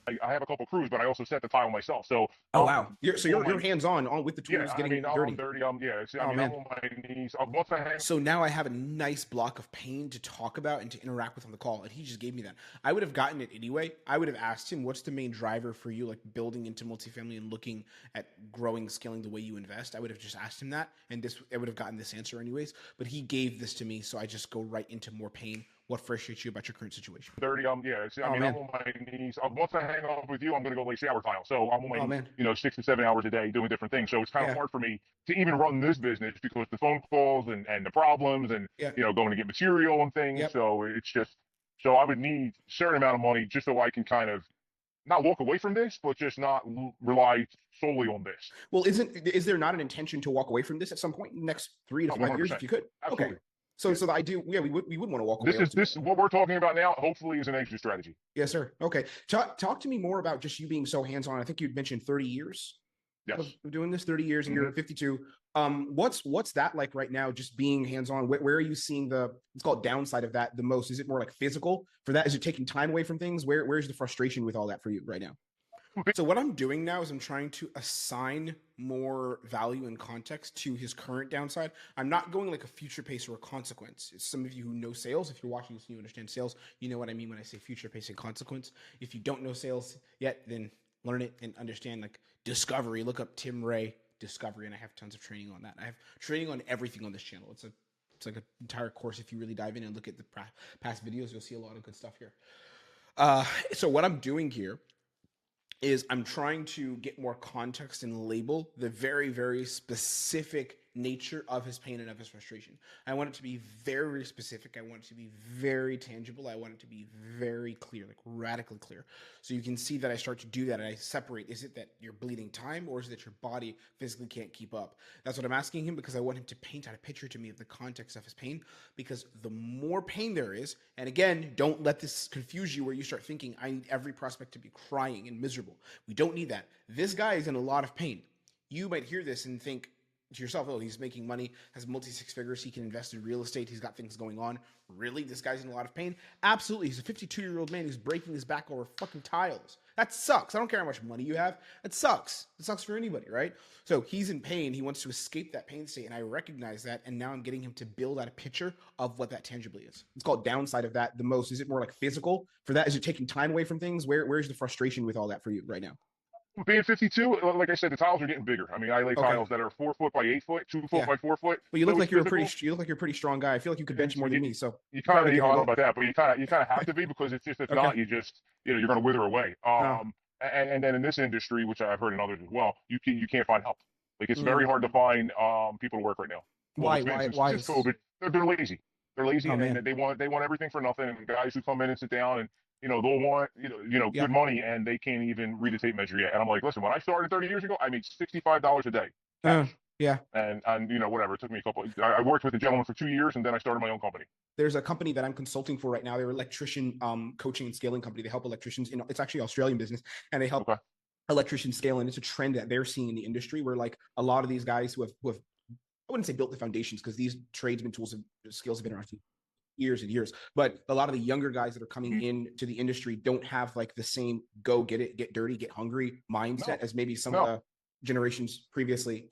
I have a couple crews, but I also set the tile myself. So oh wow, you're hands on with the tools, yeah, getting I mean, dirty. I'm dirty. Yeah, oh I'm man. on my knees. Once I hang. So now I have a nice block of pain to talk about and to interact with on the call, and he just gave me that. I would have gotten it anyway. I would have asked him, what's the main driver for you, like building into multifamily and looking at growing, scaling the way you invest? I would have just asked him that, and I would have gotten this answer anyways. But he gave this to me, so I just go right into more pain. What frustrates you about your current situation? Dirty. Yeah, I mean, I'm on my knees. Once I hang up with you, I'm going to go lay shower tile. So I'm on my knees, 6 to 7 hours a day doing different things. So it's kind of hard for me to even run this business because the phone calls and the problems and going to get material and things. So it's just so I would need a certain amount of money just so I can kind of not walk away from this, but just not rely solely on this. Well, is there not an intention to walk away from this at some point in the next 3 to 5 years if you could? Absolutely. Okay. So the idea, we would want to walk away. This what we're talking about now. Hopefully, is an exit strategy. Yes, sir. Okay. Talk to me more about just you being so hands on. I think you'd mentioned 30 years. Yes. Of doing this, 30 years, and you're 52. What's that like right now? Just being hands on. Where are you seeing let's call it downside of that the most? Is it more like physical for that? Is it taking time away from things? Where's the frustration with all that for you right now? So what I'm doing now is I'm trying to assign more value and context to his current downside. I'm not going like a future pace or a consequence. Some of you who know sales, if you're watching this and you understand sales, you know what I mean when I say future pace and consequence. If you don't know sales yet, then learn it and understand like discovery. Look up Tim Ray discovery, and I have tons of training on that. I have training on everything on this channel. It's like an entire course. If you really dive in and look at the past videos, you'll see a lot of good stuff here. So what I'm doing here is I'm trying to get more context and label the very, very specific nature of his pain and of his frustration. I want it to be very specific. I want it to be very tangible. I want it to be very clear, like radically clear. So you can see that I start to do that and I separate. Is it that you're bleeding time or is it that your body physically can't keep up? That's what I'm asking him because I want him to paint out a picture to me of the context of his pain, because the more pain there is, and again, don't let this confuse you where you start thinking I need every prospect to be crying and miserable. We don't need that. This guy is in a lot of pain. You might hear this and think to yourself, oh, he's making money, has multi-six figures, he can invest in real estate, he's got things going on. Really? This guy's in a lot of pain? Absolutely. He's a 52-year-old man who's breaking his back over fucking tiles. That sucks. I don't care how much money you have. It sucks. It sucks for anybody, right? So he's in pain. He wants to escape that pain state, and I recognize that, and now I'm getting him to build out a picture of what that tangibly is. It's called downside of that the most. Is it more like physical for that? Is it taking time away from things? Where's the frustration with all that for you right now? Being 52, like I said, the tiles are getting bigger. I mean, I lay tiles that are 4 foot by 8 foot, 2 foot by 4 foot. Well, you look like you're you look like you're a pretty strong guy. I feel like you could bench more than me. So you kind of, I don't know about that, but you kind of have to be, because it's just, if not, you just, you're going to wither away. And then in this industry, which I've heard in others as well, you can't find help. Like, it's very hard to find people to work right now. Why? Since COVID, they're lazy. They're lazy, and they want everything for nothing. And guys who come in and sit down and they'll want good money, and they can't even read a tape measure yet. And I'm like, listen, when I started 30 years ago, I made $65 a day. Yeah. And whatever. It took me a couple. I worked with a gentleman for 2 years, and then I started my own company. There's a company that I'm consulting for right now. They're an electrician coaching and scaling company. They help electricians. It's actually Australian business, and they help electricians scale. And it's a trend that they're seeing in the industry where like a lot of these guys who have I wouldn't say built the foundations, because these tradesmen tools and skills have been around for years and years, but a lot of the younger guys that are coming into the industry don't have like the same go get it, get dirty, get hungry mindset as maybe some of the generations previously,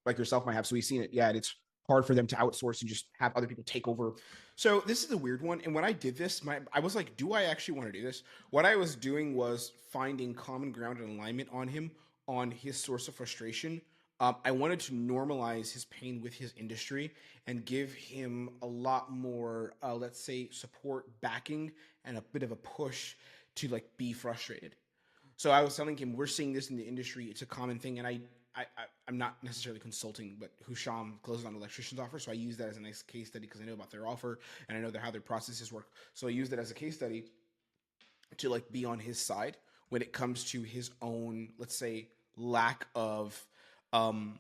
like yourself might have. So we've seen it. Yeah, it's hard for them to outsource and just have other people take over. So this is a weird one. And when I did this, I was like, do I actually want to do this? What I was doing was finding common ground and alignment on him, on his source of frustration. I wanted to normalize his pain with his industry and give him a lot more, let's say, support, backing, and a bit of a push to like be frustrated. So I was telling him, we're seeing this in the industry. It's a common thing, and I'm not necessarily consulting, but Husham closes on electricians offer, so I use that as a nice case study because I know about their offer and I know how their processes work. So I use that as a case study to like be on his side when it comes to his own, let's say, lack of um,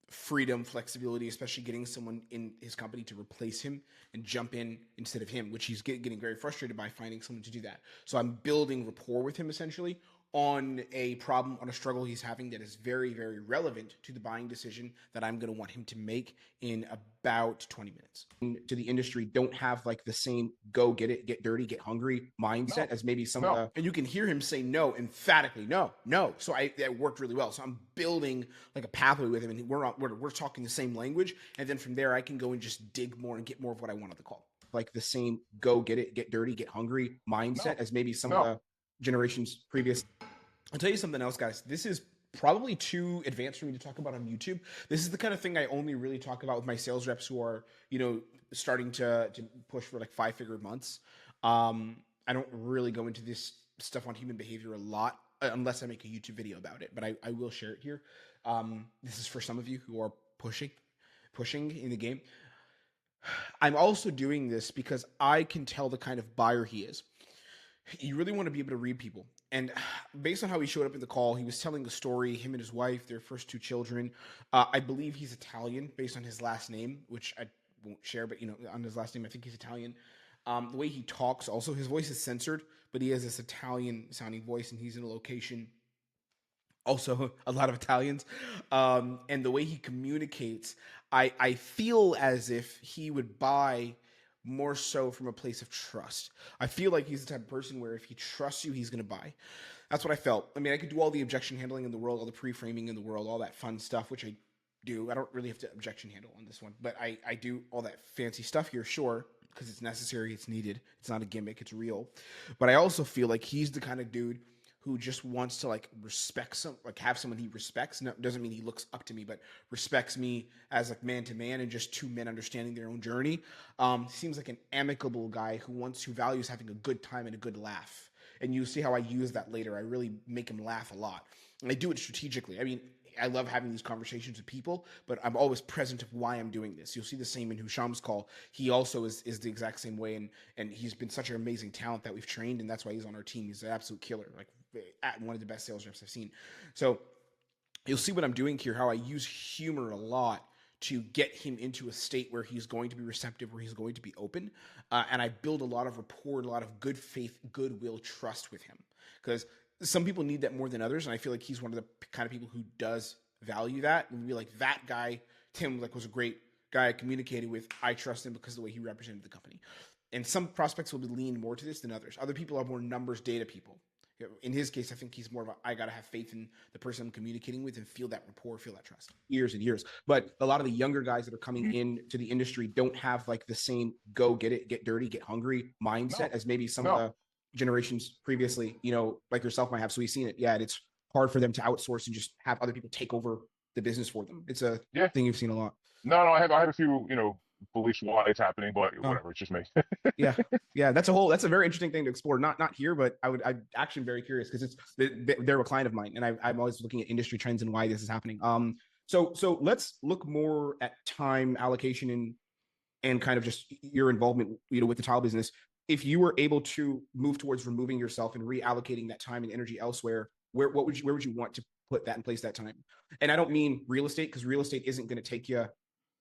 freedom, flexibility, especially getting someone in his company to replace him and jump in instead of him, which he's getting very frustrated by finding someone to do that. So I'm building rapport with him essentially on a problem, on a struggle he's having that is very, very relevant to the buying decision that I'm going to want him to make in about 20 minutes. To the industry, don't have like the same go get it, get dirty, get hungry mindset as maybe some of the, and you can hear him say no emphatically, no. So that worked really well. So I'm building like a pathway with him, and we're talking the same language, and then from there I can go and just dig more and get more of what I want on the call. Like the same go get it, get dirty, get hungry mindset as maybe some of the generations previous. I'll tell you something else, guys. This is probably too advanced for me to talk about on YouTube. This is the kind of thing I only really talk about with my sales reps who are, starting to push for like 5-figure months. I don't really go into this stuff on human behavior a lot unless I make a YouTube video about it, but I will share it here. This is for some of you who are pushing in the game. I'm also doing this because I can tell the kind of buyer he is. You really want to be able to read people. And based on how he showed up in the call, he was telling the story, him and his wife, their first 2 children. I believe he's Italian based on his last name, which I won't share, but on his last name, I think he's Italian. The way he talks, also, his voice is censored, but he has this Italian sounding voice, and he's in a location, also a lot of Italians. And the way he communicates, I feel as if he would buy more so from a place of trust. I feel like he's the type of person where if he trusts you, he's going to buy. That's what I felt. I mean, I could do all the objection handling in the world, all the pre-framing in the world, all that fun stuff, which I do. I don't really have to objection handle on this one, but I do all that fancy stuff here, sure, because it's necessary, it's needed. It's not a gimmick, it's real. But I also feel like he's the kind of dude who just wants to like respect have someone he respects. No, doesn't mean he looks up to me, but respects me as like man to man and just 2 men understanding their own journey. Seems like an amicable guy who values having a good time and a good laugh. And you see how I use that later. I really make him laugh a lot. And I do it strategically. I mean, I love having these conversations with people, but I'm always present of why I'm doing this. You'll see the same in Husham's call. He also is the exact same way, and he's been such an amazing talent that we've trained, and that's why he's on our team. He's an absolute killer, like one of the best sales reps I've seen. So you'll see what I'm doing here, how I use humor a lot to get him into a state where he's going to be receptive, where he's going to be open. And I build a lot of rapport, a lot of good faith, goodwill, trust with him. Because some people need that more than others, and I feel like he's one of the kind of people who does value that. And be like, that guy, Tim, like was a great guy I communicated with. I trust him because of the way he represented the company. And some prospects will be lean more to this than others. Other people are more numbers, data people. In his case, I think he's more of I got to have faith in the person I'm communicating with and feel that rapport, feel that trust. Years and years. But a lot of the younger guys that are coming into the industry don't have like the same go get it, get dirty, get hungry mindset as maybe some of the generations previously, like yourself might have. So we've seen it. Yeah, and it's hard for them to outsource and just have other people take over the business for them. It's a thing you've seen a lot. No, I have a few, beliefs why it's happening, but whatever, it's just me. yeah, that's a very interesting thing to explore. Not here, but I'm actually very curious because they're a client of mine, and I'm always looking at industry trends and why this is happening. So let's look more at time allocation and kind of just your involvement, with the tile business. If you were able to move towards removing yourself and reallocating that time and energy elsewhere, where would you want to put that and place that time? And I don't mean real estate, because real estate isn't going to take you.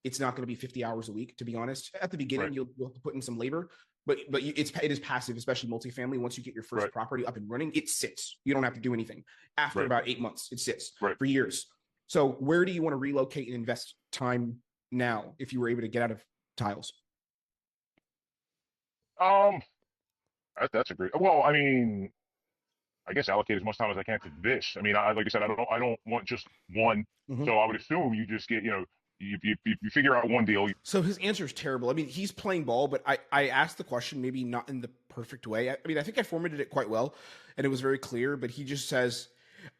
It's not going to be 50 hours a week, to be honest. At the beginning, you'll have to put in some labor, but it is passive, especially multifamily. Once you get your first property up and running, it sits. You don't have to do anything. After about 8 months, it sits for years. So where do you want to relocate and invest time now if you were able to get out of tiles? That's a great. Well, I mean, I guess allocate as much time as I can to this. I mean, like I said, I don't want just one. So I would assume you just get, you figure out one deal. So his answer is terrible. I mean, he's playing ball, but I asked the question maybe not in the perfect way. I mean, I think I formatted it quite well, and it was very clear. But he just says,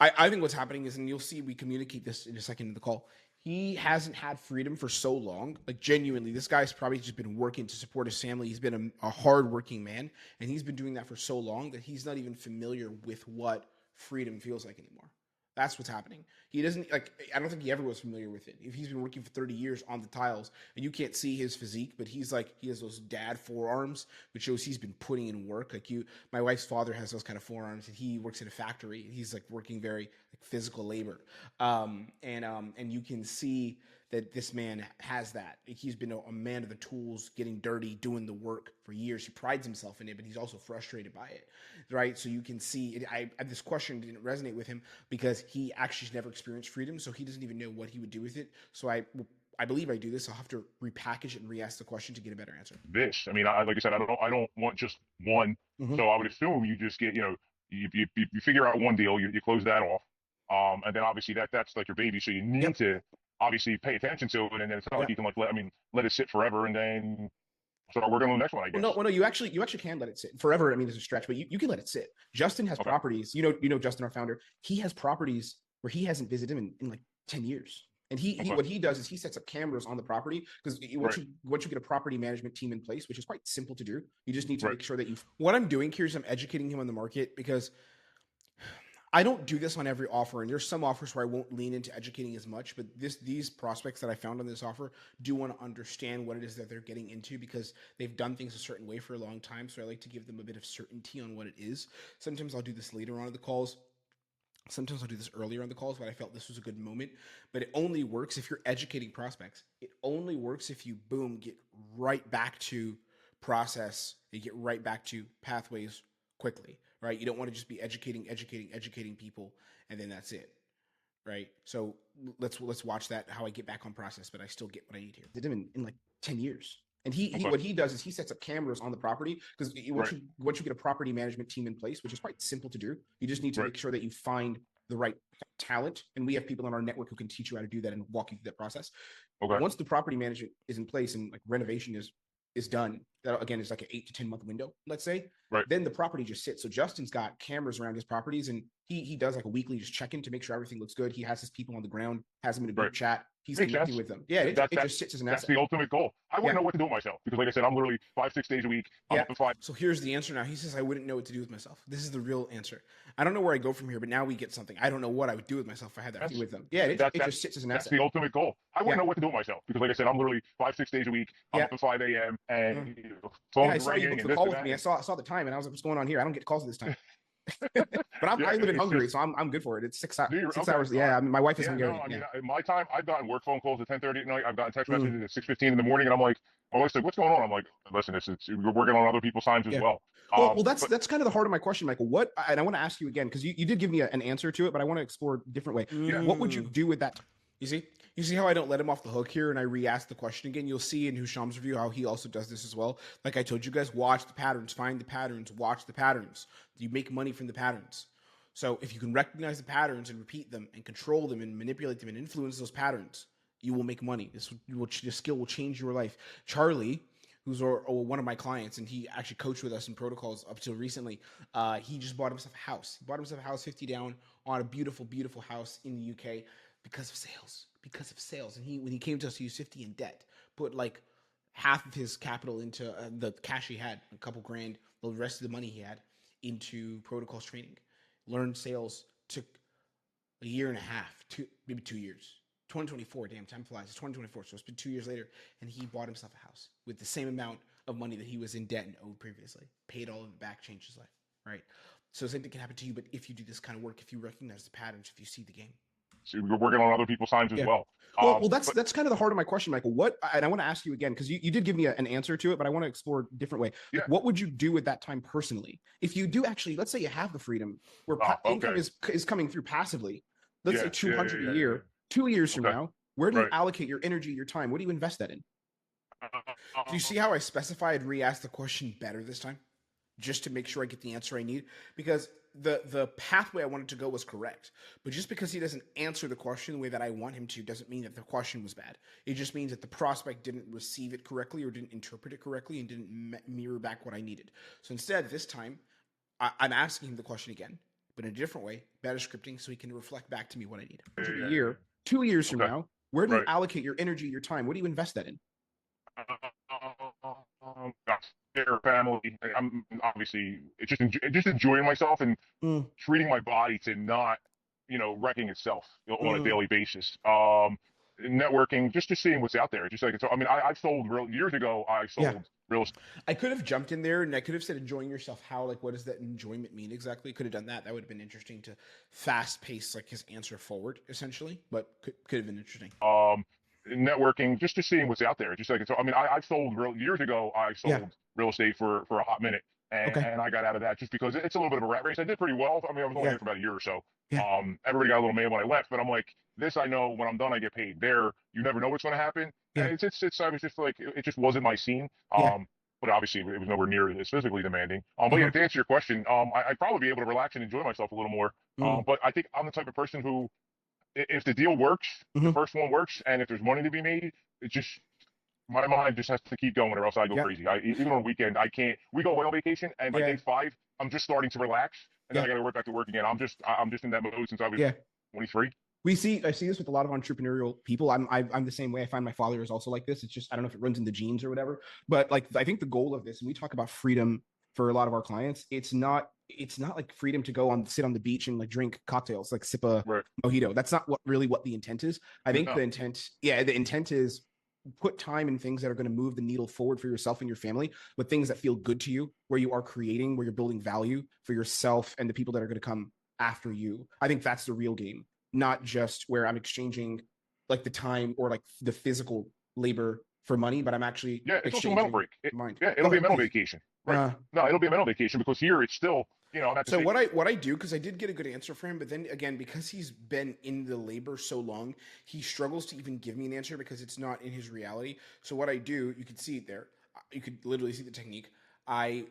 I think what's happening is, and you'll see, we communicate this in a second in the call. He hasn't had freedom for so long. Like, genuinely, this guy's probably just been working to support his family. He's been a hardworking man, and he's been doing that for so long that he's not even familiar with what freedom feels like anymore. That's what's happening. He doesn't like. I don't think he ever was familiar with it. If he's been working for 30 years on the tiles, and you can't see his physique, but he's like, he has those dad forearms, which shows he's been putting in work. Like my wife's father has those kind of forearms, and he works in a factory. He's like working very like physical labor, and you can see that this man has that. He's been a man of the tools, getting dirty, doing the work for years. He prides himself in it, but he's also frustrated by it, right? So you can see it. This question didn't resonate with him because he actually never experienced freedom, so he doesn't even know what he would do with it. So I believe I do this. I'll have to repackage it and re-ask the question to get a better answer. I mean, like I said, I don't want just one. Mm-hmm. So I would assume you just get, you figure out one deal, you close that off, and then obviously that's like your baby, so you need to obviously pay attention to it, and then it's not like you can let it sit forever and then start working on the next one, I guess. Well, no, you actually can let it sit forever. I mean, there's a stretch, but you can let it sit. Justin has properties. You know, Justin, our founder, he has properties where he hasn't visited them in like 10 years. And he what he does is he sets up cameras on the property, because once you get a property management team in place, which is quite simple to do, you just need to make sure that what I'm doing here is I'm educating him on the market, because I don't do this on every offer, and there's some offers where I won't lean into educating as much, but these prospects that I found on this offer do want to understand what it is that they're getting into, because they've done things a certain way for a long time. So I like to give them a bit of certainty on what it is. Sometimes I'll do this later on in the calls. Sometimes I'll do this earlier on the calls, but I felt this was a good moment. But it only works if you're educating prospects. It only works if you, boom, get right back to process. You get right back to pathways quickly, right? You don't want to just be educating people, and then that's it, right? So let's watch that, how I get back on process, but I still get what I need here. Did him in like 10 years. And what he does is he sets up cameras on the property, because once you get a property management team in place, which is quite simple to do, you just need to make sure that you find the right talent. And we have people on our network who can teach you how to do that and walk you through that process. Once the property management is in place and like renovation is done, that again is like an 8 to 10 month window, let's say. Then the property just sits. So Justin's got cameras around his properties, and he does like a weekly just check-in to make sure everything looks good. He has his people on the ground, has them in a group chat. He's connecting with them. Yeah, it just sits as an asset. That's the ultimate goal. I wouldn't know what to do with myself, because like I said, I'm literally 5-6 days a week. So here's the answer now. He says, I wouldn't know what to do with myself. This is the real answer. I don't know where I go from here, but now we get something. I don't know what I would do with myself if I had that with them. Yeah, it just sits as an asset. That's the ultimate goal. I wouldn't know what to do with myself, because like I said, I'm literally 5-6 days a week. I'm up at 5 a.m. and I saw you booked the call with me. I saw the time, and I was like, what's going on here? I don't get calls at this time. But I live in Hungary, so I'm good for it. It's 6 hours. 6 hours. Yeah, I mean, my wife is Hungarian. No, I mean, my time, I've gotten work phone calls at 10:30 at night. I've gotten text messages at 6:15 in the morning, and I'm like, my wife's like, what's going on? I'm like, listen, we're working on other people's times as well. Well, that's kind of the heart of my question, Michael. And I want to ask you again, because you did give me an answer to it, but I want to explore a different way. What would you do with that? You see how I don't let him off the hook here, and I re-ask the question again? You'll see in Husham's review how he also does this as well. Like I told you guys, watch the patterns, find the patterns, watch the patterns. You make money from the patterns. So if you can recognize the patterns and repeat them and control them and manipulate them and influence those patterns, you will make money. This skill will change your life. Charlie, who's one of my clients, and he actually coached with us in protocols up till recently, he just bought himself a house. He bought himself a house 50 down on a beautiful, beautiful house in the UK because of sales. And when he came to us, he was 50 in debt, put like half of his capital into the cash he had, a couple grand, the rest of the money he had into protocols training. Learned sales, took a year and a half, maybe 2 years. 2024, damn, time flies. It's 2024, so it's been 2 years later, and he bought himself a house with the same amount of money that he was in debt and owed previously. Paid all of it back, changed his life, right? So the same thing can happen to you, but if you do this kind of work, if you recognize the patterns, if you see the game. So we're working on other people's times as well. Well, that's kind of the heart of my question, Michael. And I want to ask you again, because you did give me an answer to it, but I want to explore a different way. What would you do with that time personally? If you do actually, let's say you have the freedom where income is coming through passively, let's say 200 a year, 2 years from now, where do you allocate your energy, your time? What do you invest that in? Do you see how I specified and re-asked the question better this time? Just to make sure I get the answer I need? Because the pathway I wanted to go was correct. But just because he doesn't answer the question the way that I want him to doesn't mean that the question was bad. It just means that the prospect didn't receive it correctly or didn't interpret it correctly and didn't mirror back what I needed. So instead, this time, I'm asking him the question again, but in a different way, better scripting, so he can reflect back to me what I need. A year, 2 years from now, where do you allocate your energy, your time? What do you invest that in? Their family. I'm obviously just enjoying myself and treating my body to not, wrecking itself on a daily basis. Networking, just seeing what's out there. Just like I mean, I've sold years ago. I sold real estate. I could have jumped in there and I could have said enjoying yourself. How, like, what does that enjoyment mean exactly? Could have done that. That would have been interesting to fast pace like his answer forward, essentially. But could have been interesting. Networking, just seeing what's out there. Just like I mean, I've sold years ago. I sold real estate for a hot minute, and I got out of that just because it's a little bit of a rat race. I did pretty well. I mean, I was only here for about a year or so. Everybody got a little mad when I left, but I'm like, this I know when I'm done, I get paid. There, you never know what's going to happen. And it's I was just like, it just wasn't my scene. But obviously, it was nowhere near as physically demanding. But yeah, to answer your question, I'd probably be able to relax and enjoy myself a little more. But I think I'm the type of person who, if the deal works, the first one works, and if there's money to be made, it just, my mind just has to keep going, or else I go crazy. Even on a weekend, I can't. We go away on vacation, and by day 5, I'm just starting to relax, and then I got to work back to work again. I'm just in that mode since I was 23. I see this with a lot of entrepreneurial people. I'm the same way. I find my father is also like this. It's just, I don't know if it runs in the genes or whatever, but like, I think the goal of this, and we talk about freedom for a lot of our clients, it's not like freedom to sit on the beach and like drink cocktails, like sip a mojito. That's not what the intent is. I think the intent is put time in things that are going to move the needle forward for yourself and your family, with things that feel good to you, where you are creating, where you're building value for yourself and the people that are going to come after you. I think that's the real game, not just where I'm exchanging like the time or like the physical labor for money, but I'm actually it's also a mental break. It'll be a mental vacation. Right. No, it'll be a mental vacation, because here it's still, so what I do, because I did get a good answer for him, but then again, because he's been in the labor so long, he struggles to even give me an answer because it's not in his reality. So what I do, you could see it there. You could literally see the technique. I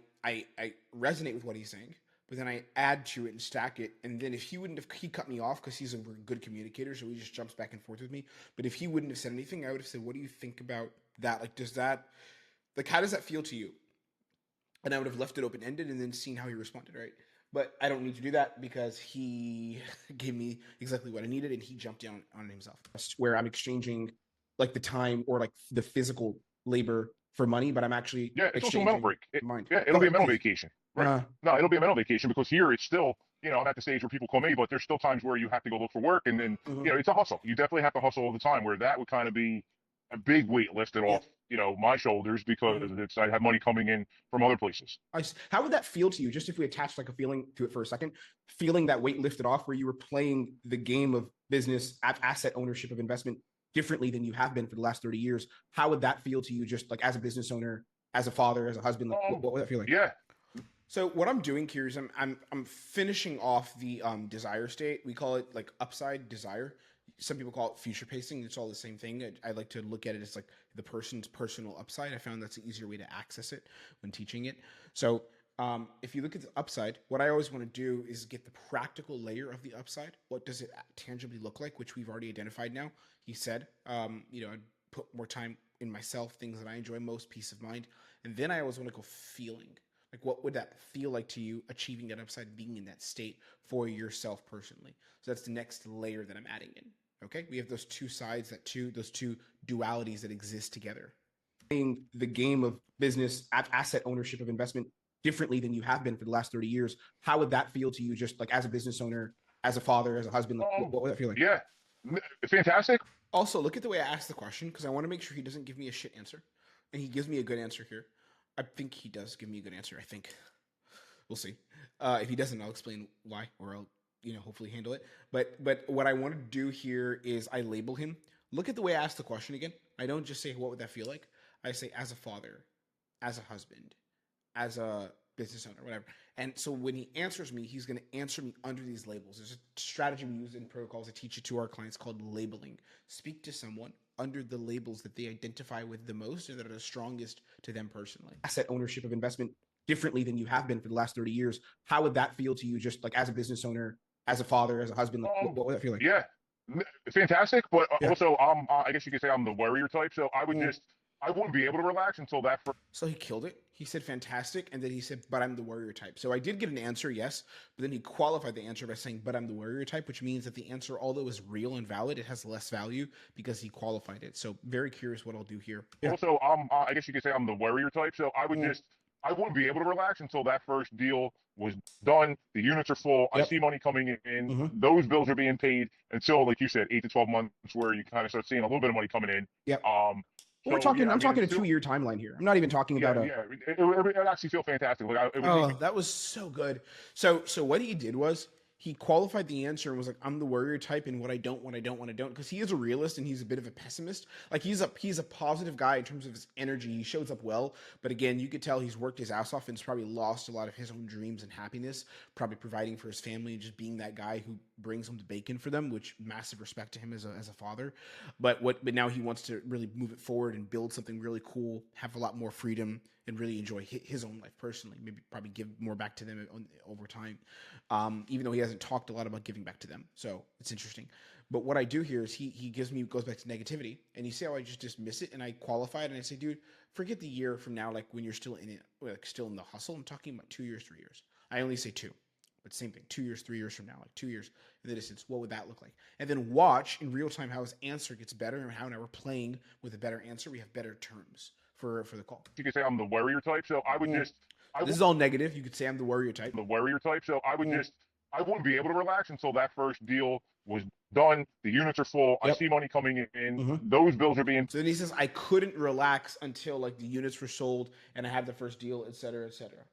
resonate with what he's saying, but then I add to it and stack it. And then if he cut me off because he's a good communicator, so he just jumps back and forth with me. But if he wouldn't have said anything, I would have said, what do you think about that? Like, how does that feel to you? And I would have left it open-ended and then seen how he responded, right? But I don't need to do that because he gave me exactly what I needed and he jumped down on himself. Where I'm exchanging like the time or like the physical labor for money, but I'm actually it's also a mental break. It'll be a mental vacation. Right. No, it'll be a mental vacation, because here it's still, I'm at the stage where people call me, but there's still times where you have to go look for work, and then it's a hustle. You definitely have to hustle all the time, where that would kind of be a big weight lifted off, my shoulders, because I have money coming in from other places. How would that feel to you? Just if we attach like a feeling to it for a second, feeling that weight lifted off, where you were playing the game of business, asset ownership, of investment differently than you have been for the last 30 years. How would that feel to you, just like as a business owner, as a father, as a husband? Like, what would that feel like? Yeah. So what I'm doing here is I'm finishing off the desire state. We call it like upside desire. Some people call it future pacing. It's all the same thing. I like to look at it as like the person's personal upside. I found that's an easier way to access it when teaching it. So if you look at the upside, what I always want to do is get the practical layer of the upside. What does it tangibly look like, which we've already identified now. He said, I'd put more time in myself, things that I enjoy most, peace of mind. And then I always want to go feeling. Like, what would that feel like to you, achieving that upside, being in that state for yourself personally? So that's the next layer that I'm adding in. Okay, we have those two sides, those two dualities that exist together. Playing the game of business, asset ownership, of investment differently than you have been for the last 30 years. How would that feel to you, just like as a business owner, as a father, as a husband? Like, what would that feel like? Yeah, fantastic. Also, look at the way I asked the question, because I want to make sure he doesn't give me a shit answer, and he gives me a good answer here. I think he does give me a good answer. I think we'll see. If he doesn't, I'll explain why, or I'll hopefully handle it. But what I want to do here is I label him. Look at the way I asked the question again. I don't just say, what would that feel like? I say, as a father, as a husband, as a business owner, whatever. And so when he answers me, he's going to answer me under these labels. There's a strategy we use in protocols to teach it to our clients called labeling. Speak to someone under the labels that they identify with the most and that are the strongest to them personally. Asset ownership, of investment differently than you have been for the last 30 years. How would that feel to you, just like as a business owner, as a father, as a husband? Like, what would that feel like? Yeah, fantastic. But Yeah. also, I guess you could say I'm the worrier type. So I wouldn't be able to relax until that. So he killed it. He said fantastic, and then he said, "But I'm the warrior type." So I did get an answer, yes, but then he qualified the answer by saying, "But I'm the warrior type," which means that the answer, although is real and valid, it has less value because he qualified it. So very curious what I'll do here. Yeah. Also, I guess you could say I'm the worrier type. So I wouldn't be able to relax until that first deal was done. The units are full. Yep. I see money coming in. Mm-hmm. Those bills are being paid until, like you said, 8 to 12 months, where you kind of start seeing a little bit of money coming in. Yep. So, we're talking. yeah, I'm talking a still, 2-year timeline here. I'm not even talking about a. Yeah. It actually feel fantastic. Like, that was so good. So what he did was he qualified the answer and was like, "I'm the warrior type, and what I don't, because he is a realist and he's a bit of a pessimist. Like he's a positive guy in terms of his energy. He shows up well, but again, you could tell he's worked his ass off and has probably lost a lot of his own dreams and happiness, probably providing for his family and just being that guy who brings home the bacon for them, which massive respect to him as a father. But now he wants to really move it forward and build something really cool, have a lot more freedom, and really enjoy his own life personally. Maybe probably give more back to them over time, even though he hasn't talked a lot about giving back to them. So it's interesting. But what I do here is he goes back to negativity, and you see how I just dismiss it, and I qualify it, and I say, dude, forget the year from now, like when you're still in it, like still in the hustle. I'm talking about 2 years, 3 years. I only say 2. But same thing, 2 years, 3 years from now, like 2 years in the distance, what would that look like? And then watch in real time how his answer gets better, and how now we're playing with a better answer. We have better terms for the call. You could say I'm the worrier type. So this is all negative. You could say I'm the warrior type. The warrior type. So I wouldn't be able to relax until that first deal was done. The units are full. Yep. I see money coming in. Those bills are being. So then he says, I couldn't relax until like the units were sold and I had the first deal, et cetera, et cetera.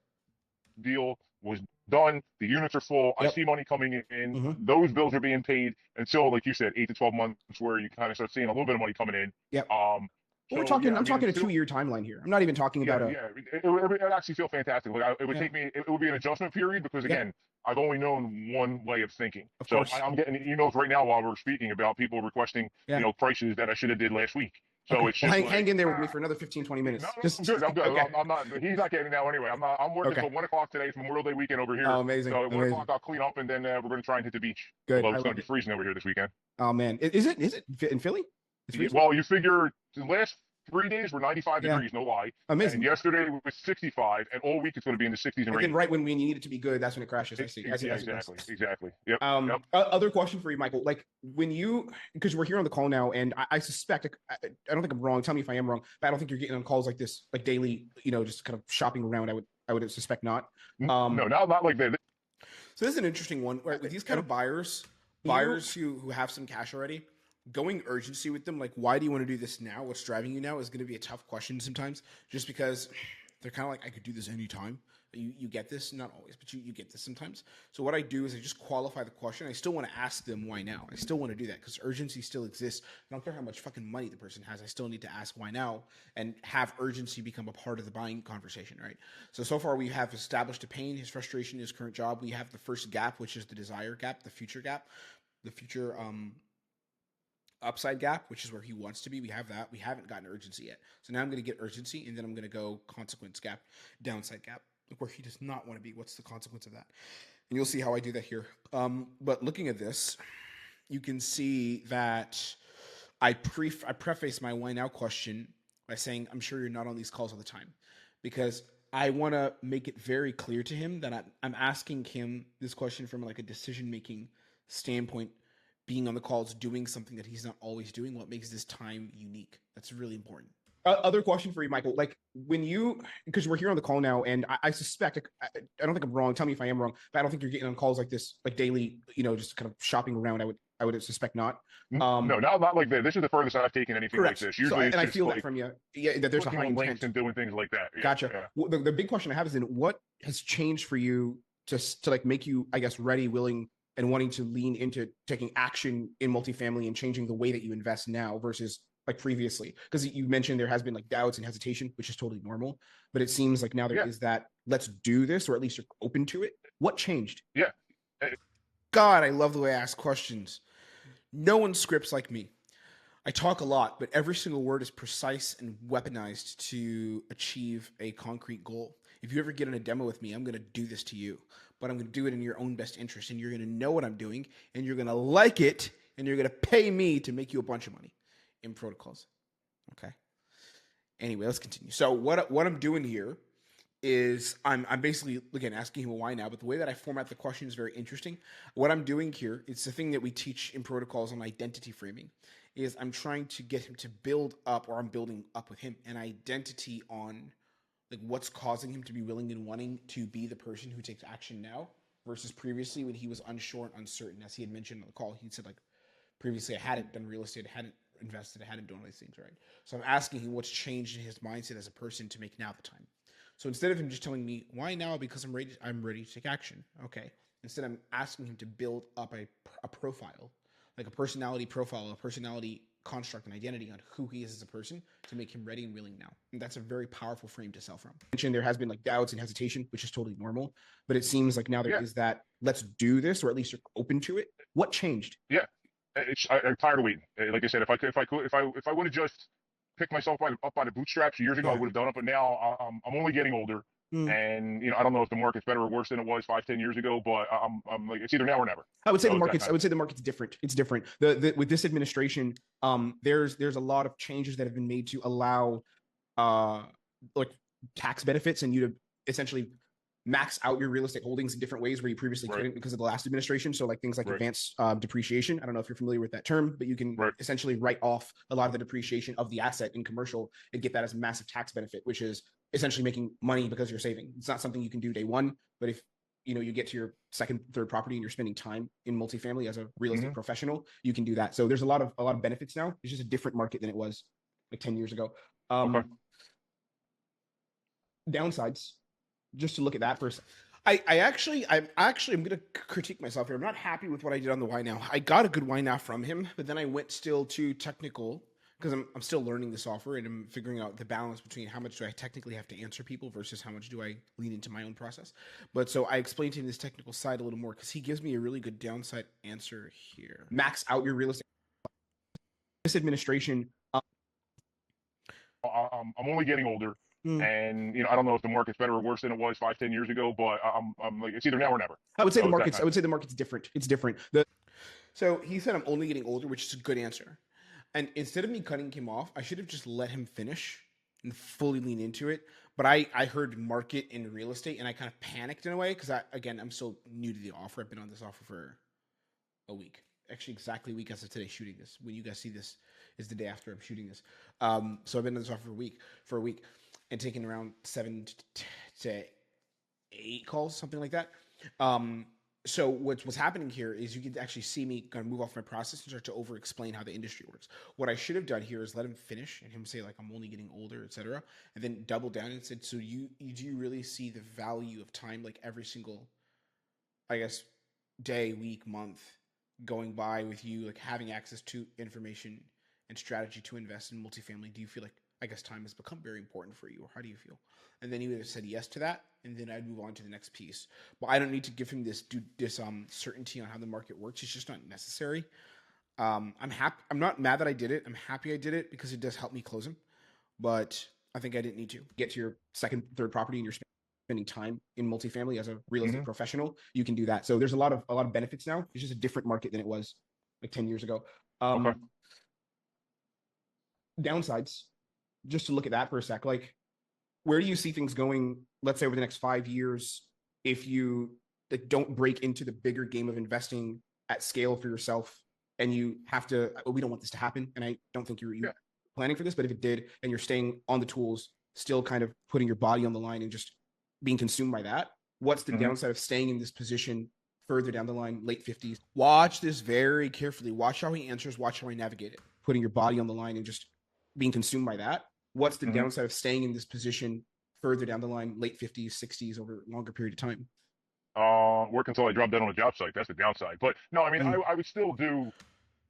Deal was done. The units are full. Yep. I see money coming in. Those bills are being paid until, like you said, 8 to 12 months, where you kind of start seeing a little bit of money coming in. Yep. So, I'm talking a 2-year timeline here. I'm not even talking about it would actually feel fantastic. Like it would take me. It would be an adjustment period because again, I've only known one way of thinking. So I'm getting emails right now while we're speaking about people requesting prices that I should have did last week. So it's just hang in there with me for another 15-20 minutes. I'm good. Okay. I'm not. He's not getting now anyway. I'm working till 1 o'clock today. It's Memorial Day weekend over here. Oh, amazing. So at 1 o'clock I'll clean up and then we're going to try and hit the beach. Good. Although it's going to be freezing over here this weekend. Oh man, is it in Philly? Well, you figure the last 3 days were 95 degrees, no lie. Amazing. And yesterday was 65, and all week it's going to be in the 60s and rain. Then right when we need it to be good, that's when it crashes. I see. Exactly. Yep. Other question for you, Michael. Like when you, because we're here on the call now, and I suspect, I don't think I'm wrong. Tell me if I am wrong, but I don't think you're getting on calls like this, like daily, just kind of shopping around. I would suspect not. No, not like that. So this is an interesting one, right? With these kind of buyers who have some cash already, going urgency with them, like, why do you want to do this now? What's driving you now is going to be a tough question sometimes, just because they're kind of like, I could do this anytime. You get this, not always, but you get this sometimes. So what I do is I just qualify the question. I still want to ask them why now. I still want to do that because urgency still exists. I don't care how much fucking money the person has. I still need to ask why now and have urgency become a part of the buying conversation, right? So far we have established a pain, his frustration, his current job. We have the first gap, which is the desire gap, the future gap, the future upside gap, which is where he wants to be. We have that. We haven't gotten urgency yet. So now I'm going to get urgency, and then I'm going to go consequence gap, downside gap, where he does not want to be. What's the consequence of that? And you'll see how I do that here. But looking at this, you can see that I preface my why now question by saying, I'm sure you're not on these calls all the time, because I want to make it very clear to him that I'm asking him this question from like a decision-making standpoint, being on the calls, doing something that he's not always doing, what makes this time unique. That's really important. Other question for you, Michael. Like when you, because we're here on the call now, and I suspect, I don't think I'm wrong. Tell me if I am wrong, but I don't think you're getting on calls like this, like daily, just kind of shopping around. I would suspect not. No, not like that. This is the furthest I've taken anything like this. Usually, and I feel that from you. Yeah, that there's a high intent and doing things like that. Gotcha. Yeah. Well, the big question I have is then what has changed for you to like make you, I guess, ready, willing, and wanting to lean into taking action in multifamily and changing the way that you invest now versus like previously? Because you mentioned there has been like doubts and hesitation, which is totally normal, but it seems like now there is that, let's do this, or at least you're open to it. What changed? Yeah. God, I love the way I ask questions. No one scripts like me. I talk a lot, but every single word is precise and weaponized to achieve a concrete goal. if you ever get in a demo with me, I'm going to do this to you, but I'm going to do it in your own best interest, and you're going to know what I'm doing, and you're going to like it, and you're going to pay me to make you a bunch of money in protocols. Okay. Anyway, let's continue. So what I'm doing here is I'm basically, again, asking him why now, but the way that I format the question is very interesting. What I'm doing here, it's the thing that we teach in protocols on identity framing, is I'm trying to get him to build up, or I'm building up with him, an identity on like what's causing him to be willing and wanting to be the person who takes action now versus previously when he was unsure and uncertain. As he had mentioned on the call, he said like previously I hadn't done real estate, I hadn't invested, I hadn't done all these things, right? So I'm asking him what's changed in his mindset as a person to make now the time. So instead of him just telling me why now, because I'm ready to take action. Okay. Instead, I'm asking him to build up a profile, like a personality profile, a personality construct, and identity on who he is as a person to make him ready and willing now. And that's a very powerful frame to sell from. There has been like doubts and hesitation, which is totally normal, but it seems like now there is that let's do this, or at least you're open to it. What changed? Yeah, I'm tired of waiting. Like I said, if I would have just picked myself up by the bootstraps years ago, I would have done it. But now I'm only getting older, and I don't know if the market's better or worse than it was 5-10 years ago. But I'm like, it's either now or never. I would say the market's. I would say the market's different. It's different. With this administration, there's a lot of changes that have been made to allow, like tax benefits and you to essentially max out your real estate holdings in different ways where you previously couldn't because of the last administration. So like things like advanced depreciation. I don't know if you're familiar with that term, but you can essentially write off a lot of the depreciation of the asset in commercial and get that as a massive tax benefit, which is essentially making money because you're saving. It's not something you can do day one, but if you get to your second, third property and you're spending time in multifamily as a real estate professional, you can do that. So there's a lot of benefits now. It's just a different market than it was like 10 years ago. Downsides, just to look at that first. I'm going to critique myself here. I'm not happy with what I did on the why now. I got a good why now from him, but then I went still too technical because I'm still learning this offer and I'm figuring out the balance between how much do I technically have to answer people versus how much do I lean into my own process. But so I explained to him this technical side a little more because he gives me a really good downside answer here. Max out your real estate. This administration. I'm only getting older. And I don't know if the market's better or worse than it was 5-10 years ago, but I'm like, it's either now or never. I would say the market's different. It's different. So he said I'm only getting older, which is a good answer. And instead of me cutting him off, I should have just let him finish and fully lean into it. But I heard market in real estate and I kind of panicked in a way because I'm still new to the offer. I've been on this offer for a week. Actually, exactly a week as of today shooting this. When you guys see this is the day after I'm shooting this. So I've been on this offer for a week. And taking around 7 to 8 calls, something like that. So what's happening here is you can actually see me kind of move off my process and start to over-explain how the industry works. What I should have done here is let him finish and him say like I'm only getting older, etc., and then double down and said, so do you really see the value of time, like every single, I guess, day, week, month going by with you, like having access to information and strategy to invest in multifamily? Do you feel like, I guess, time has become very important for you, or how do you feel? And then he would have said yes to that, and then I'd move on to the next piece. But I don't need to give him this certainty on how the market works. It's just not necessary. I'm happy. I'm not mad that I did it. I'm happy I did it because it does help me close him. But I think I didn't need to get to your second, third property, and you're spending time in multifamily as a real estate professional. You can do that. So there's a lot of benefits now. It's just a different market than it was like 10 years ago. Downsides. Just to look at that for a sec, like where do you see things going, let's say over the next 5 years, if you don't break into the bigger game of investing at scale for yourself and you have to, we don't want this to happen. And I don't think you're planning for this, but if it did, and you're staying on the tools, still kind of putting your body on the line and just being consumed by that, what's the downside of staying in this position further down the line, late 50s? Watch this very carefully. Watch how he answers, watch how I navigate it. Putting your body on the line and just being consumed by that. What's the downside of staying in this position further down the line, late 50s, 60s, over a longer period of time? Work until I drop dead on a job site. That's the downside. But no, I mean, I would still do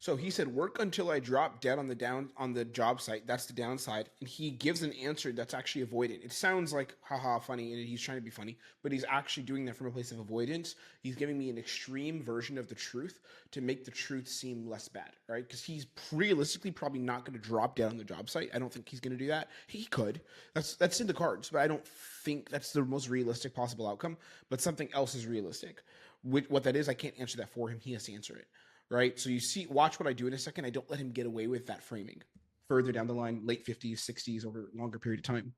So he said, work until I drop dead on the job site. That's the downside. And he gives an answer that's actually avoidant. It sounds like haha funny, and he's trying to be funny, but he's actually doing that from a place of avoidance. He's giving me an extreme version of the truth to make the truth seem less bad, right? Because he's realistically probably not going to drop dead on the job site. I don't think he's going to do that. He could. That's in the cards, but I don't think that's the most realistic possible outcome. But something else is realistic. What that is, I can't answer that for him. He has to answer it. Right. So watch what I do in a second. I don't let him get away with that framing further down the line, late 50s, 60s, over a longer period of time.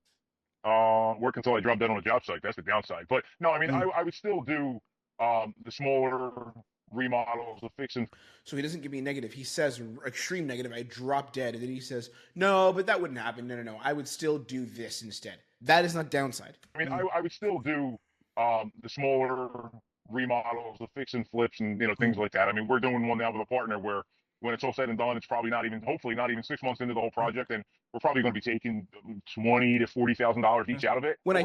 Work until I drop dead on a job site. That's the downside. But no, I mean, I would still do the smaller remodels, the fixing. So he doesn't give me a negative. He says extreme negative. I drop dead. And then he says, no, but that wouldn't happen. No. I would still do this instead. That is not downside. I mean, I would still do the smaller remodels, the fix and flips, and things like that. I mean, we're doing one now with a partner where when it's all said and done, it's probably hopefully not even 6 months into the whole project, and we're probably going to be taking $20,000 to $40,000 each out of it. When I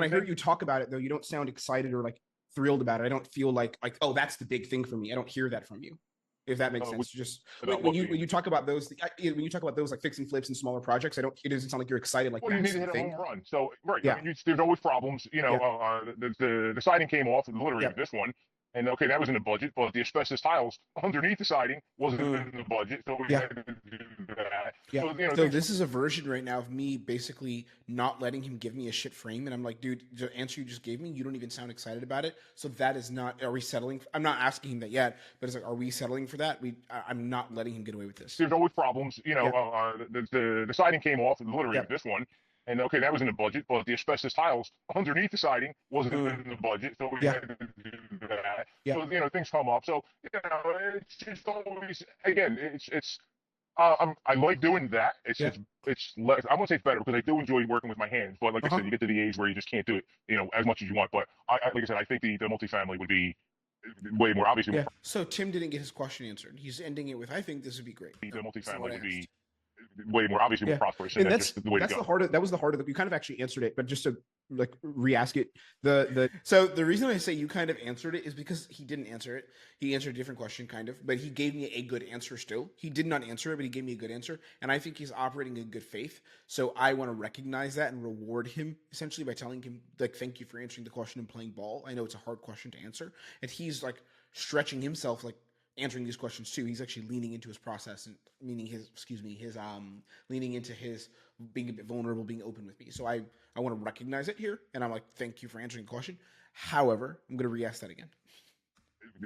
hear you talk about it, though, you don't sound excited or like thrilled about it. I don't feel like oh, that's the big thing for me. I don't hear that from you. If that makes sense. Just when you talk about those, like fix and flips and smaller projects, it doesn't sound like you're excited. Like, well, you need to hit a home run. So right, yeah. I mean, there's always problems. The siding came off, literally this one. And okay, that was in the budget, but the asbestos tiles underneath the siding wasn't in the budget, so we had to do that. Yeah. So this is a version right now of me basically not letting him give me a shit frame, and I'm like, dude, the answer you just gave me, you don't even sound excited about it. So that is not. Are we settling? I'm not asking him that yet, but it's like, are we settling for that? I'm not letting him get away with this. There's always problems. The siding came off, literally this one. And okay, that was in the budget, but the asbestos tiles underneath the siding wasn't in the budget, so we had to do that. So things come up. So it's just always I like doing that. It's less. I won't say it's better because I do enjoy working with my hands, but like I said, you get to the age where you just can't do it, as much as you want. But like I said, I think the multifamily would be way more obviously. Yeah. So Tim didn't get his question answered. He's ending it with, "I think this would be great." The multifamily would be way more obviously more prosperous, and that's the way to go. That was the heart of it. You kind of actually answered it, but just to like re-ask it. So the reason I say you kind of answered it is because he didn't answer it. He answered a different question, kind of, but he gave me a good answer still. He did not answer it, but he gave me a good answer, and I think he's operating in good faith. So I want to recognize that and reward him essentially by telling him, like, thank you for answering the question and playing ball. I know it's a hard question to answer, and he's like stretching himself, like answering these questions too. He's actually leaning into his process and leaning into his being a bit vulnerable, being open with me. So I want to recognize it here, and I'm like, thank you for answering the question. However, I'm going to re-ask that again.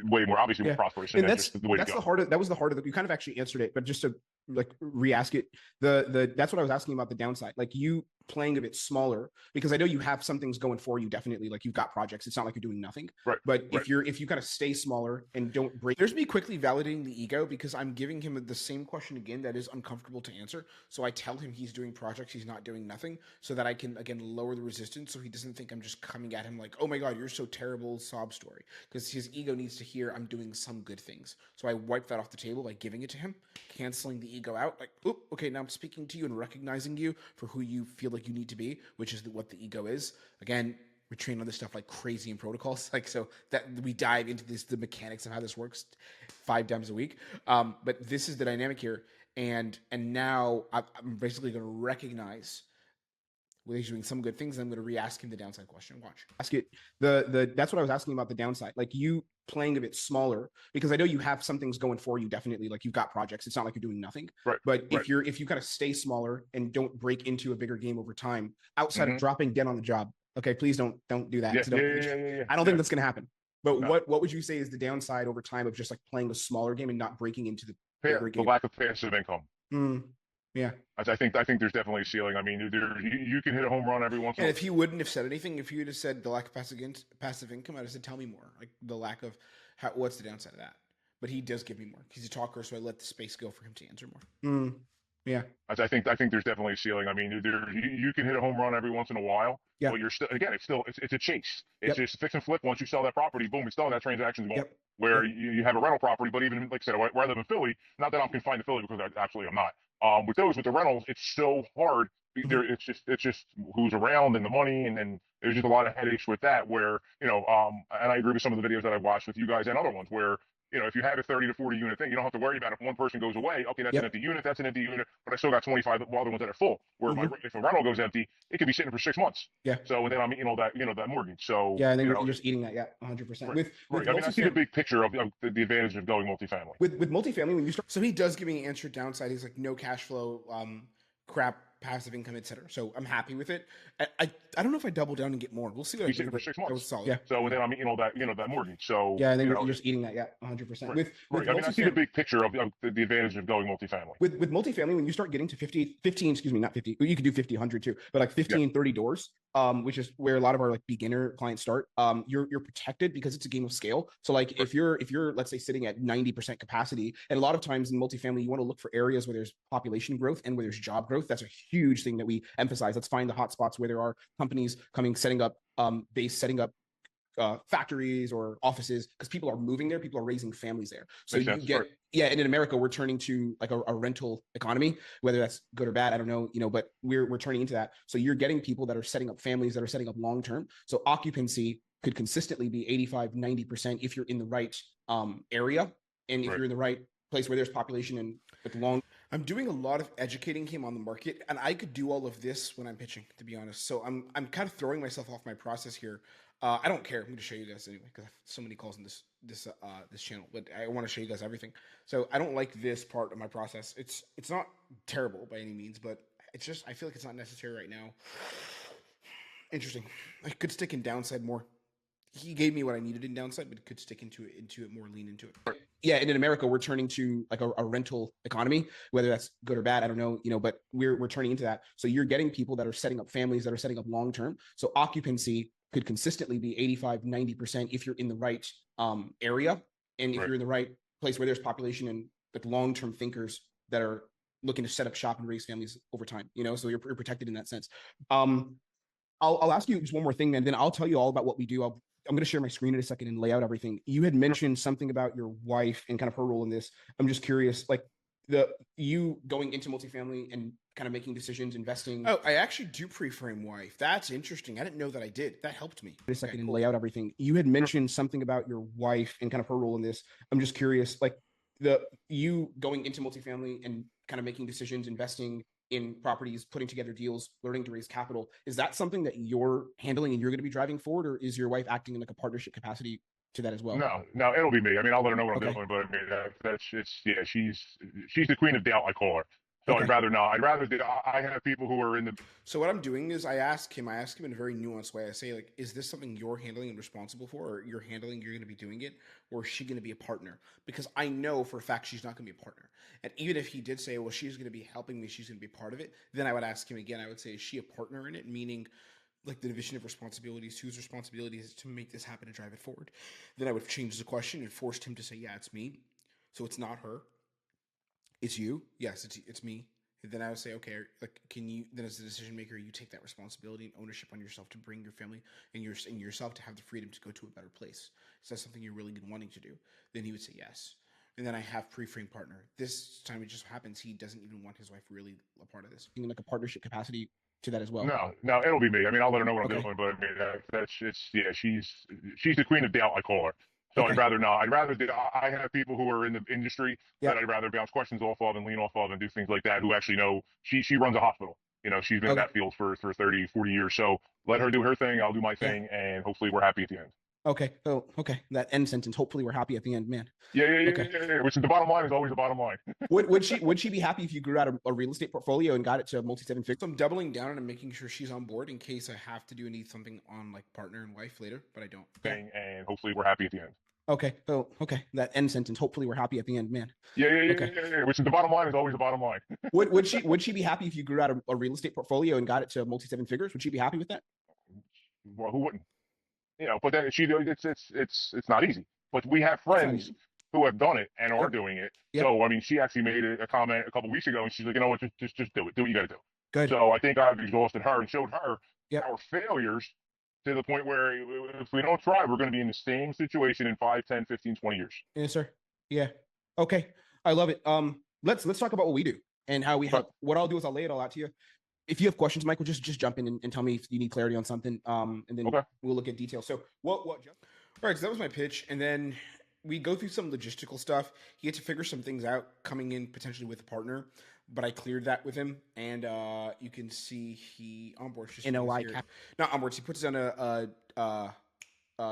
Way more obviously more prosperous, and that's the way to go. That was the heart of it. You kind of actually answered it, but just to like re-ask it, that's what I was asking about the downside. Like you playing a bit smaller, because I know you have some things going for you, definitely. Like you've got projects. It's not like you're doing nothing. Right. But if you kind of stay smaller and don't break, there's me quickly validating the ego, because I'm giving him the same question again that is uncomfortable to answer. So I tell him he's doing projects, he's not doing nothing, so that I can again lower the resistance, so he doesn't think I'm just coming at him like, oh my god, you're so terrible, sob story. Because his ego needs to hear I'm doing some good things. So I wipe that off the table by giving it to him, canceling the ego out. Like, oh, okay, now I'm speaking to you and recognizing you for who you feel like you need to be, which is what the ego is. Again, we train on this stuff like crazy in protocols, like, so that we dive into the mechanics of how this works 5 times a week. But this is the dynamic here, and now I'm basically going to recognize when he's doing some good things. I'm going to re-ask him the downside question. Watch. Ask it. That's what I was asking about the downside. Like you playing a bit smaller, because I know you have some things going for you, definitely. Like you've got projects. It's not like you're doing nothing. Right. But if you kind of stay smaller and don't break into a bigger game over time, outside of dropping dead on the job, okay, please don't do that. I don't think that's going to happen. But what would you say is the downside over time of just like playing a smaller game and not breaking into the bigger game? The lack of passive income. Yeah, I think there's definitely a ceiling. I mean, you can hit a home run every once in a while. And if he wouldn't have said anything, if he would have said the lack of passive income, I'd have said, tell me more. Like the lack of what's the downside of that? But he does give me more. He's a talker, so I let the space go for him to answer more. Yeah, I think there's definitely a ceiling. I mean, you can hit a home run every once in a while. Yeah. But you're still, again, it's a chase. It's just fix and flip. Once you sell that property, boom, it's done. That transaction's going. Where you have a rental property, but even like I said, where I live in Philly, not that I'm confined to Philly, because absolutely I'm not. With the rentals, it's so hard. It's just who's around and the money, and there's just a lot of headaches with that. Where and I agree with some of the videos that I've watched with you guys and other ones where if you have a 30 to 40 unit thing, you don't have to worry about if one person goes away. Okay, that's an empty unit. That's an empty unit, but I still got 25 other ones that are full. Where if a rental goes empty, it could be sitting for 6 months. Yeah. So and then I'm eating all that, that mortgage. So yeah, and then you're just eating that. Yeah, 100%. Right. Right. I mean, I see the big picture of the advantage of going multifamily. With multifamily, when you start, so he does give me an answer downside. He's like no cash flow, crap, passive income, etc. So I'm happy with it. I don't know if I double down and get more. We'll see what I do. For 6 months. That was solid. Yeah. So and then I'm eating all that, that mortgage. So yeah, and then you're just eating that. Yeah, 100%. Right. Right. I mean, I see the big picture of the advantage of going multifamily. With multifamily, when you start getting to 15, excuse me, not 50, you could do 50, 100 too, but like 15, 30 doors, which is where a lot of our like beginner clients start. You're protected because it's a game of scale. So like if you're let's say sitting at 90% capacity, and a lot of times in multifamily, you want to look for areas where there's population growth and where there's job growth. That's a huge thing that we emphasize. Let's find the hot spots where there are companies coming, setting up factories or offices, because people are moving there, people are raising families there. So you get and in America we're turning to like a rental economy, whether that's good or bad, I don't know, but we're turning into that. So you're getting people that are setting up families, that are setting up long term. So occupancy could consistently be 85-90% if you're in the right area, and if you're in the right place where there's population and with long. I'm doing a lot of educating him on the market, and I could do all of this when I'm pitching, to be honest. So I'm kind of throwing myself off my process here. I don't care. I'm going to show you guys anyway because I have so many calls in this channel, but I want to show you guys everything. So I don't like this part of my process. It's not terrible by any means, but it's just I feel like it's not necessary right now. Interesting. I could stick in downside more. He gave me what I needed in downside, but could stick into it more, lean into it. Yeah, and in America, we're turning to like a rental economy, whether that's good or bad, I don't know, but we're turning into that. So you're getting people that are setting up families, that are setting up long term. So occupancy could consistently be 85-90% if you're in the right area, and if you're in the right place where there's population and like long term thinkers that are looking to set up shop and raise families over time. So you're protected in that sense. I'll ask you just one more thing, and then I'll tell you all about what we do. I'm going to share my screen in a second and lay out everything. You had mentioned something about your wife and kind of her role in this. I'm just curious, like you going into multifamily and kind of making decisions, investing. Oh, I actually do pre-frame wife. That's interesting. I didn't know that I did. That helped me. In a second and lay out everything. You had mentioned something about your wife and kind of her role in this. I'm just curious, like you going into multifamily and kind of making decisions, investing in properties, putting together deals, learning to raise capital. Is that something that you're handling and you're going to be driving forward, or is your wife acting in like a partnership capacity to that as well? No, it'll be me. I mean, I'll let her know what I'm doing, but I mean, she's the queen of doubt, I call her. So I'd rather not. I'd rather that I have people who are in the. So what I'm doing is I ask him in a very nuanced way. I say, like, is this something you're handling and responsible for, or you're going to be doing it, or is she going to be a partner? Because I know for a fact she's not going to be a partner. And even if he did say, well, she's going to be helping me, she's going to be part of it, then I would ask him again. I would say, is she a partner in it? Meaning, like the division of responsibilities, whose responsibility is to make this happen and drive it forward? Then I would change the question and forced him to say, yeah, it's me. So it's not her. It's you. Yes, it's me. And then I would say, okay, like, can you, then as the decision maker, you take that responsibility and ownership on yourself to bring your family and yourself to have the freedom to go to a better place. Is that something you're really wanting to do? Then he would say yes. And then I have pre-frame partner. This time it just happens he doesn't even want his wife really a part of this. In like a partnership capacity to that as well. No, it'll be me. I mean, I'll let her know what I'm doing, but I mean, she's the queen of doubt, I call her. So I'd rather not. I'd rather that I have people who are in the industry that I'd rather bounce questions off of and lean off of and do things like that, who actually know. She runs a hospital. She's been in that field for 30, 40 years. So let her do her thing. I'll do my thing. And hopefully we're happy at the end. Okay. Oh, okay. That end sentence. Hopefully we're happy at the end, man. Yeah. Which is the bottom line is always the bottom line. would she be happy if you grew out a real estate portfolio and got it to multi-seven figures? So I'm doubling down and I'm making sure she's on board in case I have to need something on like partner and wife later, but I don't. And hopefully we're happy at the end. Okay. Oh, okay. That end sentence. Hopefully we're happy at the end, man. Yeah. Which is the bottom line is always the bottom line. would she be happy if you grew out a real estate portfolio and got it to multi-seven figures? Would she be happy with that? Well, who wouldn't? But then it's not easy. But we have friends who have done it and are doing it. So I mean, she actually made a comment a couple weeks ago, and she's like, you know what, just do it. Do what you got to do. Good. So I think I've exhausted her and showed her our failures to the point where if we don't try, we're going to be in the same situation in 5, 10, 15, 20 years. Yes, sir. Yeah. Okay. I love it. Let's talk about what we do and how we help. What I'll do is I'll lay it all out to you. If you have questions, Michael, just jump in and tell me if you need clarity on something. And then we'll look at details. So what all right, so that was my pitch. And then we go through some logistical stuff. He had to figure some things out coming in potentially with a partner, but I cleared that with him, and you can see he onboards just not onboards. He puts down a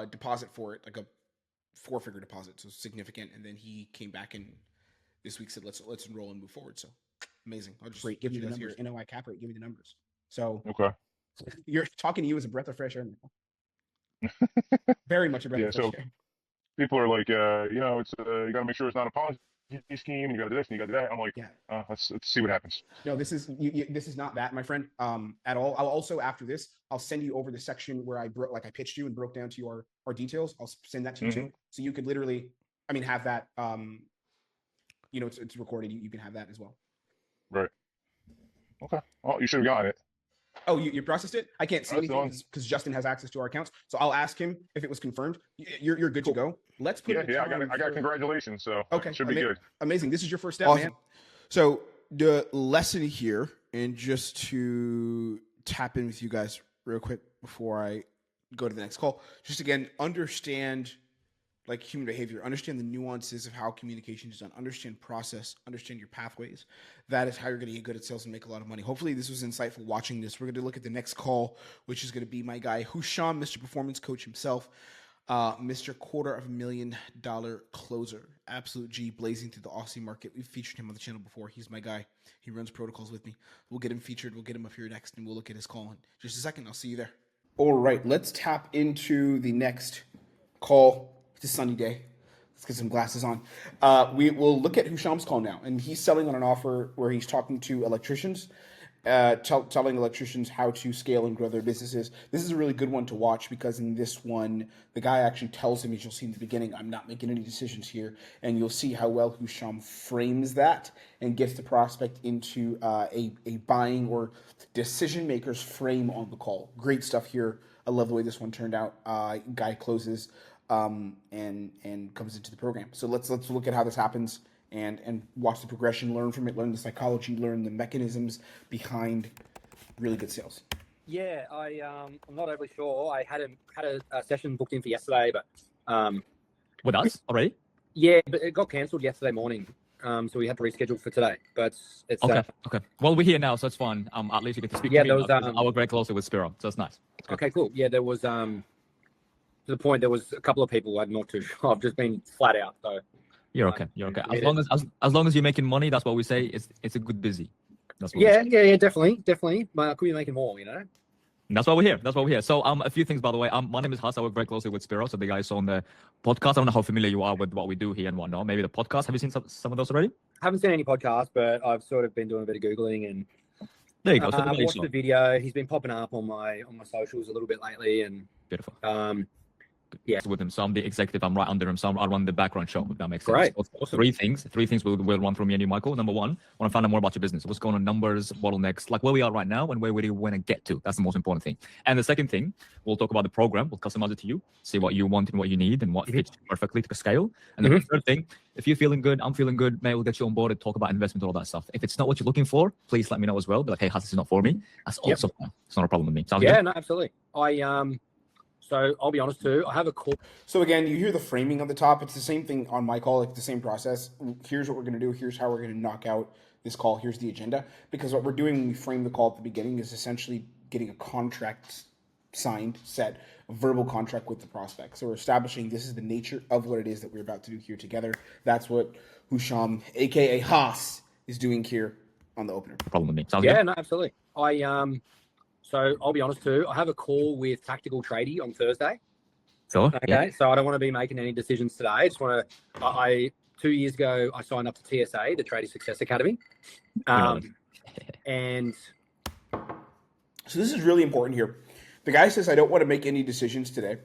deposit for it, like a 4-figure deposit, so significant. And then he came back and this week said, "Let's enroll and move forward." So amazing. I'll just give you the numbers. NOI cap rate. Give me the numbers. So okay, you're talking to you as a breath of fresh air. Very much a breath of fresh air. People are like, it's you got to make sure it's not a Ponzi scheme, and you got to do this and you got to do that. I'm like, let's see what happens. No, this is this is not that, my friend, at all. I'll also, after this, I'll send you over the section where I I pitched you and broke down to you our details. I'll send that to you too, so you could literally, have that. It's recorded. You can have that as well. Right. Okay. Well, you should have gotten it. Oh, you processed it? I can't see anything because Justin has access to our accounts. So I'll ask him if it was confirmed. You're good to go. Let's put it. Yeah, I got congratulations. So okay, should be good. Amazing. This is your first step, man. So the lesson here, and just to tap in with you guys real quick before I go to the next call, just again, understand like human behavior, understand the nuances of how communication is done, understand process, understand your pathways. That is how you're going to get good at sales and make a lot of money. Hopefully this was insightful watching this. We're going to look at the next call, which is going to be my guy, Husham, Mr. Performance Coach himself, Mr. $250,000 closer, absolute G, blazing through the Aussie market. We've featured him on the channel before. He's my guy. He runs protocols with me. We'll get him featured. We'll get him up here next, and we'll look at his call in just a second. I'll see you there. All right, let's tap into the next call. It's a sunny day. Let's get some glasses on. We will look at Husham's call now, and he's selling on an offer where he's talking to electricians, telling electricians how to scale and grow their businesses. This is a really good one to watch because in this one, the guy actually tells him, as you'll see in the beginning, I'm not making any decisions here, and you'll see how well Husham frames that and gets the prospect into a buying or decision maker's frame on the call. Great stuff here. I love the way this one turned out. Guy closes. And comes into the program. So let's look at how this happens and watch the progression, learn from it, learn the psychology, learn the mechanisms behind really good sales. Yeah, I'm not overly sure. I had a session booked in for yesterday, but with us already? Yeah, but it got cancelled yesterday morning. So we had to reschedule for today. But it's okay. Well, we're here now, so it's fine. At least you get to speak to me. There was, I work very closely with Spiro, so it's nice. Okay, cool. Yeah, there was to the point there was a couple of people I'm not too sure. I've just been flat out. So you're okay. As long as you're making money, that's what we say. It's a good busy. That's what yeah, definitely. But I could be making more, And that's why we're here. So a few things, by the way. My name is Hush. I work very closely with Spiro. So the guys on the podcast. I don't know how familiar you are with what we do here and whatnot. Maybe the podcast. Have you seen some of those already? I haven't seen any podcasts, but I've sort of been doing a bit of Googling and there you go. So I've watched the video. He's been popping up on my socials a little bit lately, and beautiful. Yeah, with him. So I'm the executive. I'm right under him. So I run the background show. If that makes sense. Great. Awesome. Three things we'll run through me and you, Michael. Number one, I want to find out more about your business. What's going on, numbers, bottlenecks, like where we are right now and where we want to get to. That's the most important thing. And the second thing, we'll talk about the program. We'll customize it to you, see what you want and what you need and what fits perfectly to scale. And then the third thing, if you're feeling good, I'm feeling good, mate, we'll get you on board and talk about investment, all that stuff. If it's not what you're looking for, please let me know as well. Be like, hey, this is not for me. That's also fine. It's not a problem with me. Sounds good? No, absolutely. So I'll be honest too. I have a call. So again, you hear the framing on the top. It's the same thing on my call. It's the same process. Here's what we're going to do. Here's how we're going to knock out this call. Here's the agenda. Because what we're doing when we frame the call at the beginning is essentially getting a contract signed, set, a verbal contract with the prospect. So we're establishing this is the nature of what it is that we're about to do here together. That's what Husham, aka Haas, is doing here on the opener. Problem with me. Sounds good? No, absolutely. So I'll be honest too. I have a call with Tactical Tradie on Thursday. So So I don't want to be making any decisions today. I just want to. 2 years ago, I signed up to TSA, the Trading Success Academy, and so this is really important here. The guy says, "I don't want to make any decisions today,"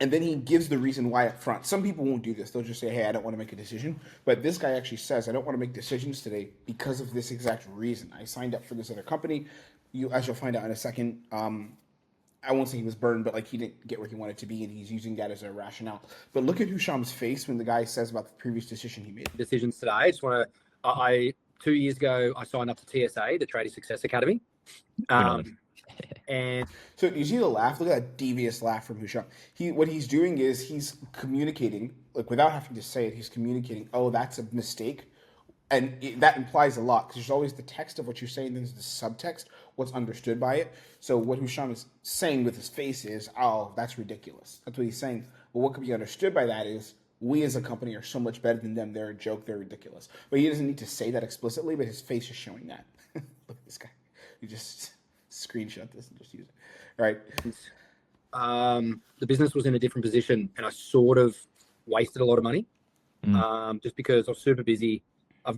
and then he gives the reason why up front. Some people won't do this; they'll just say, "Hey, I don't want to make a decision." But this guy actually says, "I don't want to make decisions today because of this exact reason. I signed up for this other company." As you'll find out in a second, I won't say he was burned, but like he didn't get where he wanted to be, and he's using that as a rationale. But look at Husham's face when the guy says about the previous decision he made. Decisions today. I just want to. 2 years ago, I signed up to TSA, the Trading Success Academy, and so you see the laugh. Look at that devious laugh from Husham. What he's doing is he's communicating like without having to say it, he's communicating, oh, that's a mistake. And that implies a lot because there's always the text of what you're saying, then there's the subtext, what's understood by it. So what Husham is saying with his face is, oh, that's ridiculous. That's what he's saying. But what could be understood by that is, we as a company are so much better than them. They're a joke. They're ridiculous. But he doesn't need to say that explicitly, but his face is showing that. Look at this guy. You just screenshot this and just use it. All right. The business was in a different position and I sort of wasted a lot of money just because I was super busy.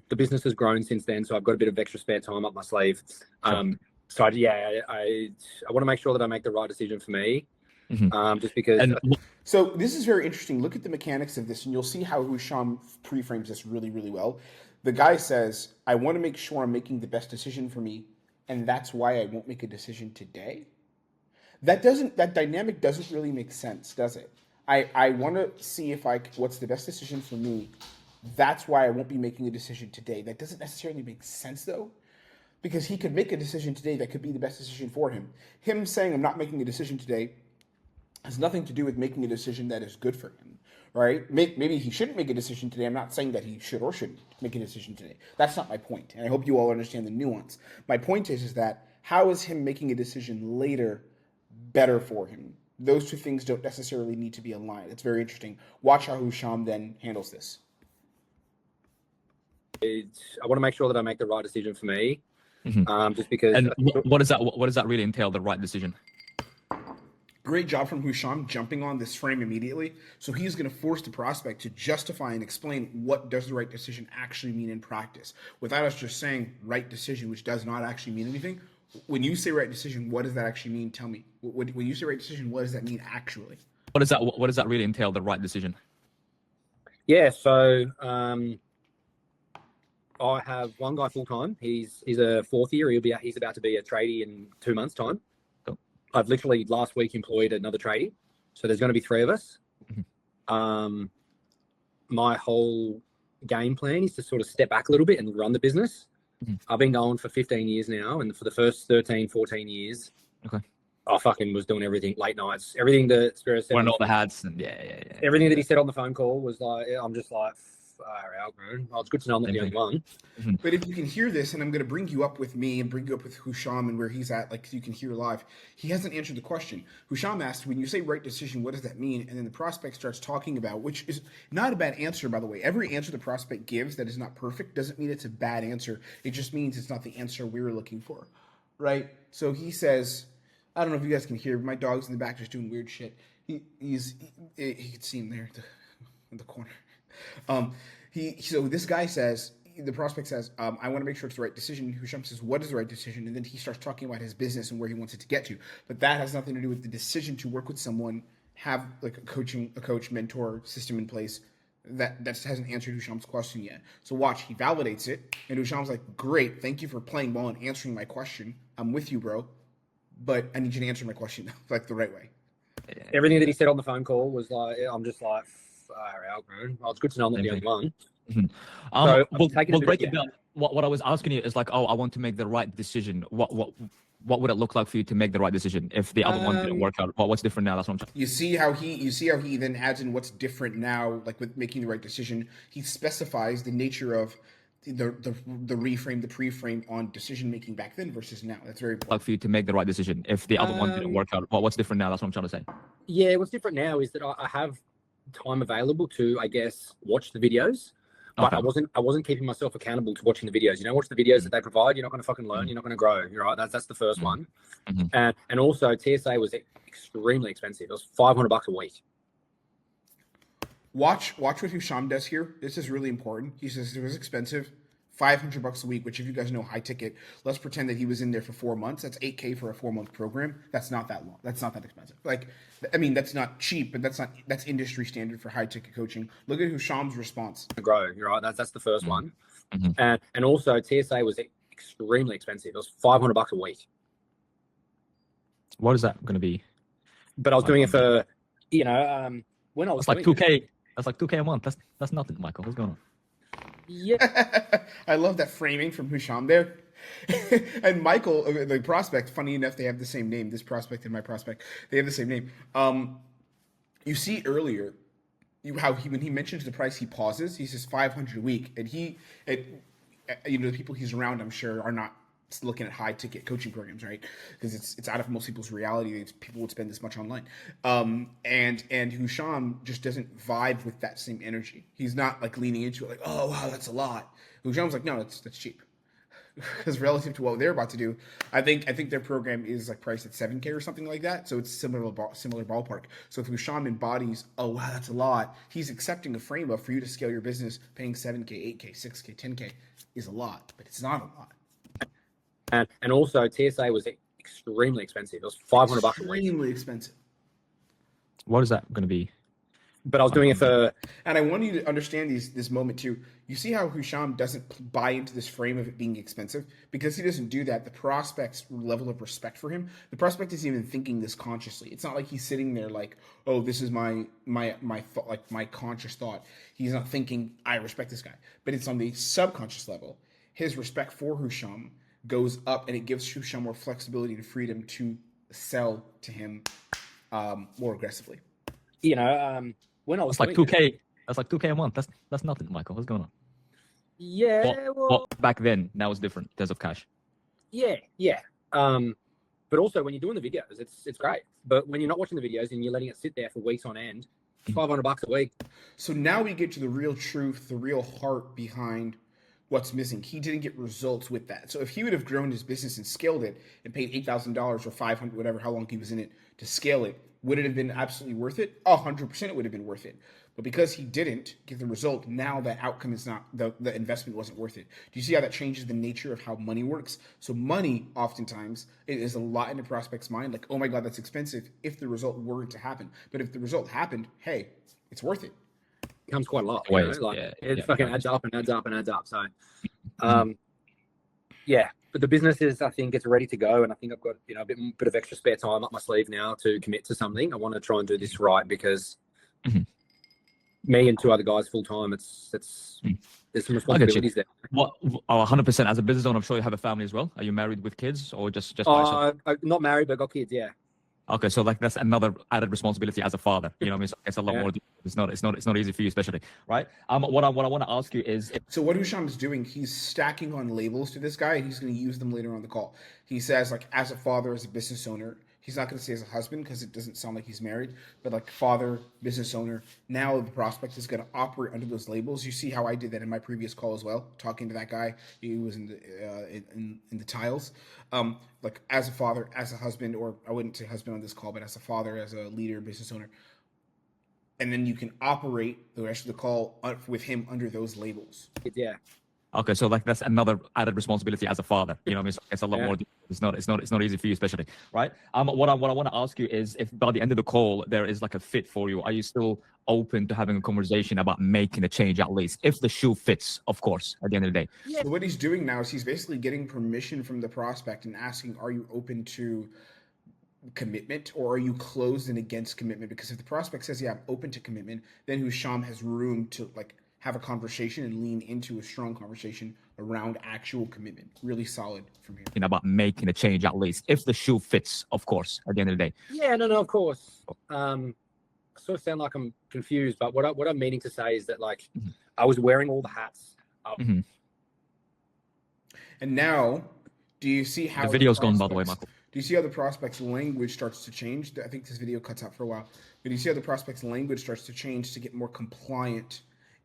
The business has grown since then, so I've got a bit of extra spare time up my sleeve. So I want to make sure that I make the right decision for me. Just because. So this is very interesting. Look at the mechanics of this, and you'll see how Husham pre-frames this really, really well. The guy says, I want to make sure I'm making the best decision for me, and that's why I won't make a decision today. That dynamic doesn't really make sense, does it? I want to see what's the best decision for me. That's why I won't be making a decision today. That doesn't necessarily make sense, though, because he could make a decision today that could be the best decision for him. Him saying I'm not making a decision today has nothing to do with making a decision that is good for him, right? Maybe he shouldn't make a decision today. I'm not saying that he should or shouldn't make a decision today. That's not my point, and I hope you all understand the nuance. My point is that how is him making a decision later better for him? Those two things don't necessarily need to be aligned. It's very interesting. Watch how Husham then handles this. I want to make sure that I make the right decision for me, just because. And what does that really entail? The right decision. Great job from Husham jumping on this frame immediately. So he's going to force the prospect to justify and explain what does the right decision actually mean in practice, without us just saying right decision, which does not actually mean anything. When you say right decision, what does that actually mean? Tell me. When you say right decision, what does that mean actually? What does that really entail? The right decision. Yeah. So I have one guy full time. He's a fourth year. He's about to be a tradie in 2 months' time. Cool. I've literally last week employed another tradie, so there's going to be 3 of us. My whole game plan is to sort of step back a little bit and run the business. I've been going for 15 years now, and for the first 13, 14 years, I fucking was doing everything, late nights, everything that Spirit said. Wearing all the hats and everything that he said on the phone call was like, I'm just like, far out, man. Well, it's good to know I'm not the only one. But if you can hear this, and I'm going to bring you up with me and bring you up with Husham and where he's at, like you can hear live, he hasn't answered the question. Husham asked, when you say right decision, what does that mean? And then the prospect starts talking about, which is not a bad answer, by the way. Every answer the prospect gives that is not perfect doesn't mean it's a bad answer. It just means it's not the answer we were looking for, right? So he says, I don't know if you guys can hear, but my dog's in the back just doing weird shit. He can see him there in the corner. So this guy says, the prospect says, I want to make sure it's the right decision. Husham says, what is the right decision? And then he starts talking about his business and where he wants it to get to. But that has nothing to do with the decision to work with someone, have like a coach, mentor system in place. That hasn't answered Husham's question yet. So watch, he validates it. And Husham's like, great, thank you for playing ball and answering my question. I'm with you, bro. But I need you to answer my question like the right way. Everything that he said on the phone call was like, I'm just like, far out, man. Well, it's good to know I'm not the only one. So we'll break it down. What I was asking you is like, I want to make the right decision. What would it look like for you to make the right decision if the other one didn't work out? What's different now? That's what I'm trying. You see how he then adds in what's different now, like with making the right decision. He specifies the nature of the reframe, the pre-frame on decision making back then versus now. That's very important. Like for you to make the right decision if the other one didn't work out. What's different now? That's what I'm trying to say. Yeah, what's different now is that I have time available to, I guess, watch the videos. But I wasn't keeping myself accountable to watching the videos. Watch the videos that they provide. You're not going to fucking learn. You're not going to grow. You're right. That's the first one. And also TSA was extremely expensive. It was $500 a week. Watch what Husham does here. This is really important. He says it was expensive. $500 a week, which if you guys know high ticket, let's pretend that he was in there for 4 months. That's $8K for a 4-month program. That's not that long. That's not that expensive. That's not cheap, but that's industry standard for high ticket coaching. Look at Husham's response. Grow. You're right. That's the first one. And also TSA was extremely expensive. It was $500 a week. What is that going to be? But I was doing it for, when I was like 2K. That's like 2K a month. That's nothing, Michael. What's going on? Yeah, I love that framing from Husham there. And Michael, the prospect, funny enough, they have the same name. This prospect and my prospect, they have the same name. You see earlier, when he mentions the price, he pauses. He says 500 a week, and the people he's around, I'm sure, are not looking at high ticket coaching programs, right? Because it's out of most people's reality. People would spend this much online, and Husham just doesn't vibe with that same energy. He's not like leaning into it, like, oh wow, that's a lot. Husham's like, no, that's cheap. Because relative to what they're about to do, I think their program is like priced at 7K or something like that. So it's similar ballpark. So if Husham embodies, oh wow, that's a lot, he's accepting a frame up for you to scale your business. Paying 7K, 8K, 6K, 10K is a lot, but it's not a lot. And also TSA was extremely expensive. It was $500 a week. Extremely expensive. What is that going to be? But I was doing it for. And I want you to understand this moment too. You see how Husham doesn't buy into this frame of it being expensive? Because he doesn't do that, the prospect's level of respect for him, the prospect isn't even thinking this consciously. It's not like he's sitting there like, oh, this is my thought, like my conscious thought. He's not thinking, I respect this guy. But it's on the subconscious level. His respect for Husham goes up, and it gives Husham more flexibility and freedom to sell to him more aggressively. When I was That's like 2K. That's like 2K a month. That's nothing, Michael. What's going on? Yeah, well, back then, now it's different in terms of cash. Yeah. But also when you're doing the videos, it's great. But when you're not watching the videos and you're letting it sit there for weeks on end, $500 a week. So now we get to the real truth, the real heart behind what's missing. He didn't get results with that. So if he would have grown his business and scaled it and paid $8,000 or $500, whatever, how long he was in it to scale it, would it have been absolutely worth it? 100% it would have been worth it. But because he didn't get the result, now that outcome is not, the investment wasn't worth it. Do you see how that changes the nature of how money works? So money, oftentimes, it is a lot in the prospect's mind, like, oh my God, that's expensive if the result were to happen. But if the result happened, hey, it's worth it. Becomes quite a lot. It fucking adds up and adds up and adds up. So, but the business is, I think it's ready to go, and I think I've got a bit of extra spare time up my sleeve now to commit to something. I want to try and do this right because me and two other guys full time. There's some responsibilities there. What? 100%. As a business owner, I'm sure you have a family as well. Are you married with kids or just by yourself? I'm not married, but got kids. Yeah. Okay, so like that's another added responsibility as a father. You know, what I mean, it's a lot more. It's not easy for you, especially, right? What I want to ask you is, so what Husham is doing, he's stacking on labels to this guy, and he's going to use them later on the call. He says, like, as a father, as a business owner. He's not going to say as a husband because it doesn't sound like he's married, but like father, business owner. Now the prospect is going to operate under those labels. You see how I did that in my previous call as well, talking to that guy. He was in the tiles. Like as a father, as a husband, or I wouldn't say husband on this call, but as a father, as a leader, business owner. And then you can operate the rest of the call with him under those labels. Yeah. Okay, so like that's another added responsibility as a father. You know, what I mean, it's a lot more. It's not easy for you, especially, right? What I want to ask you is, if by the end of the call there is like a fit for you, are you still open to having a conversation about making a change, at least if the shoe fits, of course, at the end of the day? Yeah. So what he's doing now is he's basically getting permission from the prospect and asking, are you open to commitment, or are you closed and against commitment? Because if the prospect says, yeah, I'm open to commitment, then Husham has room to like have a conversation and lean into a strong conversation around actual commitment. Really solid from here. About making a change, at least if the shoe fits, of course, at the end of the day. Yeah, no, of course. I sort of sound like I'm confused, but what I'm meaning to say is that like I was wearing all the hats. And now, do you see how the video's gone, by the way, Michael? Do you see how the prospect's language starts to change? I think this video cuts out for a while, but do you see how the prospect's language starts to change to get more compliant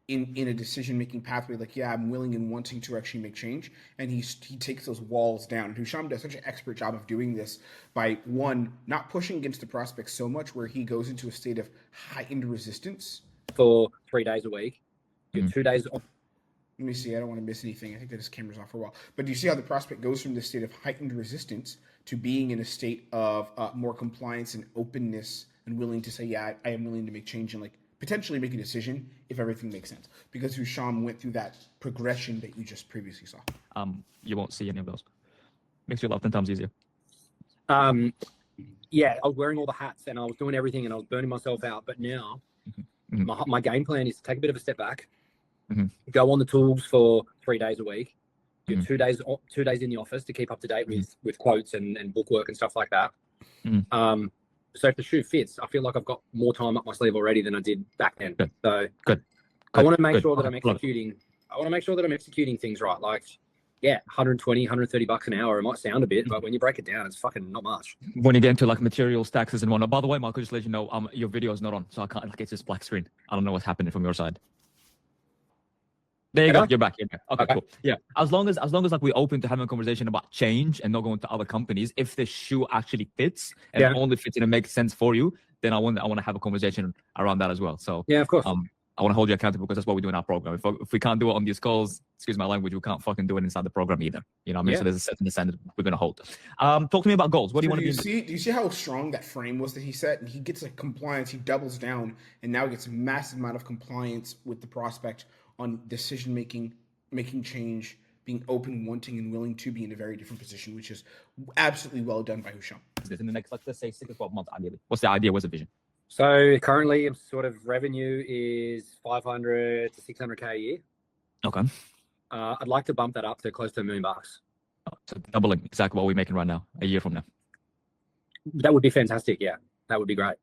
in a decision-making pathway? Like, yeah, I'm willing and wanting to actually make change. And he takes those walls down. And Husham does such an expert job of doing this by, one, not pushing against the prospect so much where he goes into a state of heightened resistance. For 3 days a week. 2 days off. Let me see. I don't want to miss anything. I think that his camera's off for a while. But do you see how the prospect goes from this state of heightened resistance to being in a state of more compliance and openness and willing to say, yeah, I am willing to make change and like potentially make a decision if everything makes sense, because Husham went through that progression that you just previously saw. You won't see any of those. Makes your life 10 times easier. Yeah, I was wearing all the hats and I was doing everything and I was burning myself out. But now my game plan is to take a bit of a step back, go on the tools for 3 days a week, do 2 days in the office to keep up to date with quotes and book work and stuff like that. So if the shoe fits, I feel like I've got more time up my sleeve already than I did back then. Good. So Good. I want to make Good. sure that Okay, I'm love it. executing. I want to make sure that I'm executing things right. Like, yeah, 120, 130 bucks an hour. It might sound a bit, but when you break it down, it's fucking not much. When you get into like materials, taxes, and whatnot. By the way, Michael, just let you know, your video is not on, so I can't. Like, it's just black screen. I don't know what's happening from your side. There you go. You're back. You're back. Okay, cool. Yeah. As long as like we're open to having a conversation about change and not going to other companies, if the shoe actually fits and only fits and it makes sense for you, then I want to have a conversation around that as well. So yeah, of course. I want to hold you accountable because that's what we do in our program. If we can't do it on these calls, excuse my language, we can't fucking do it inside the program either. You know what I mean? So there's a certain standard we're going to hold. Talk to me about goals. What do you want to be? Do you see how strong that frame was that he set? And he gets like compliance, he doubles down, and now gets a massive amount of compliance with the prospect on decision making change, being open, wanting, and willing to be in a very different position, which is absolutely well done by Husham. In the next, let's say 6 to 12 months, ideally. What's the idea? What's the vision? So currently, sort of revenue is 500 to 600K a year. Okay. I'd like to bump that up to close to $1 million. So doubling exactly what we're making right now, a year from now. That would be fantastic. Yeah, that would be great.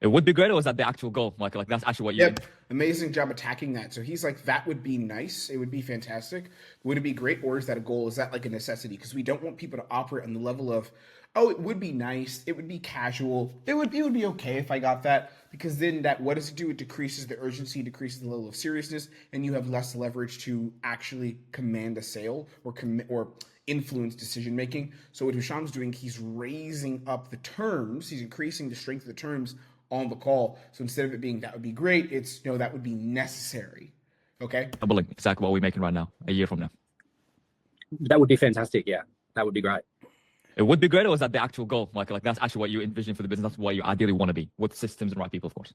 It would be great, or is that the actual goal, Michael? Like that's actually what you. Yep, amazing job attacking that. So he's like, that would be nice. It would be fantastic. Would it be great, or is that a goal? Is that like a necessity? Because we don't want people to operate on the level of, oh, it would be nice. It would be casual. It would be okay if I got that. Because then what does it do? It decreases the urgency, decreases the level of seriousness, and you have less leverage to actually command a sale or influence decision making. So what Husham's doing, he's raising up the terms. He's increasing the strength of the terms on the call. So instead of it being that would be great, it's that would be necessary. Okay. Doubling exactly what we're making right now, a year from now. That would be fantastic. Yeah, that would be great. It would be great, or is that the actual goal, Michael? Like that's actually what you envision for the business. That's what you ideally want to be with systems and right people, of course.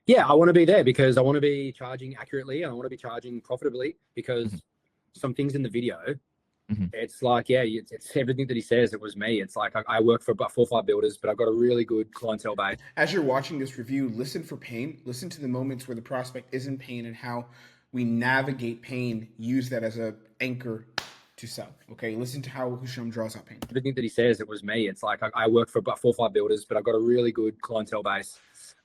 Yeah, I want to be there because I want to be charging accurately. I want to be charging profitably because some things in the video, it's like, yeah, it's everything that he says. It was me. It's like I work for about 4 or 5 builders, but I've got a really good clientele base. As you're watching this review, listen for pain. Listen to the moments where the prospect is in pain and how we navigate pain. Use that as an anchor to sell. Okay, listen to how Husham draws out pain. Everything that he says, it was me. It's like I work for about 4 or 5 builders, but I've got a really good clientele base.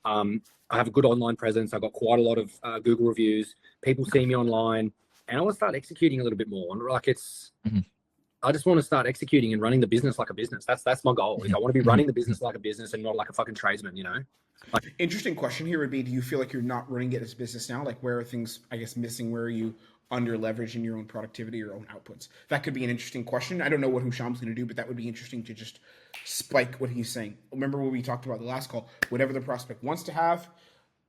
I have a good online presence. I've got quite a lot of Google reviews. People see me online, and I want to start executing a little bit more. Like it's, I just want to start executing and running the business like a business. That's my goal. Is I want to be running the business like a business and not like a fucking tradesman. Like, interesting question here would be: do you feel like you're not running it as a business now? Like, where are things, I guess, missing? Where are you under leveraging your own productivity, your own outputs? That could be an interesting question. I don't know what Husham's going to do, but that would be interesting to just spike what he's saying. Remember what we talked about the last call? Whatever the prospect wants to have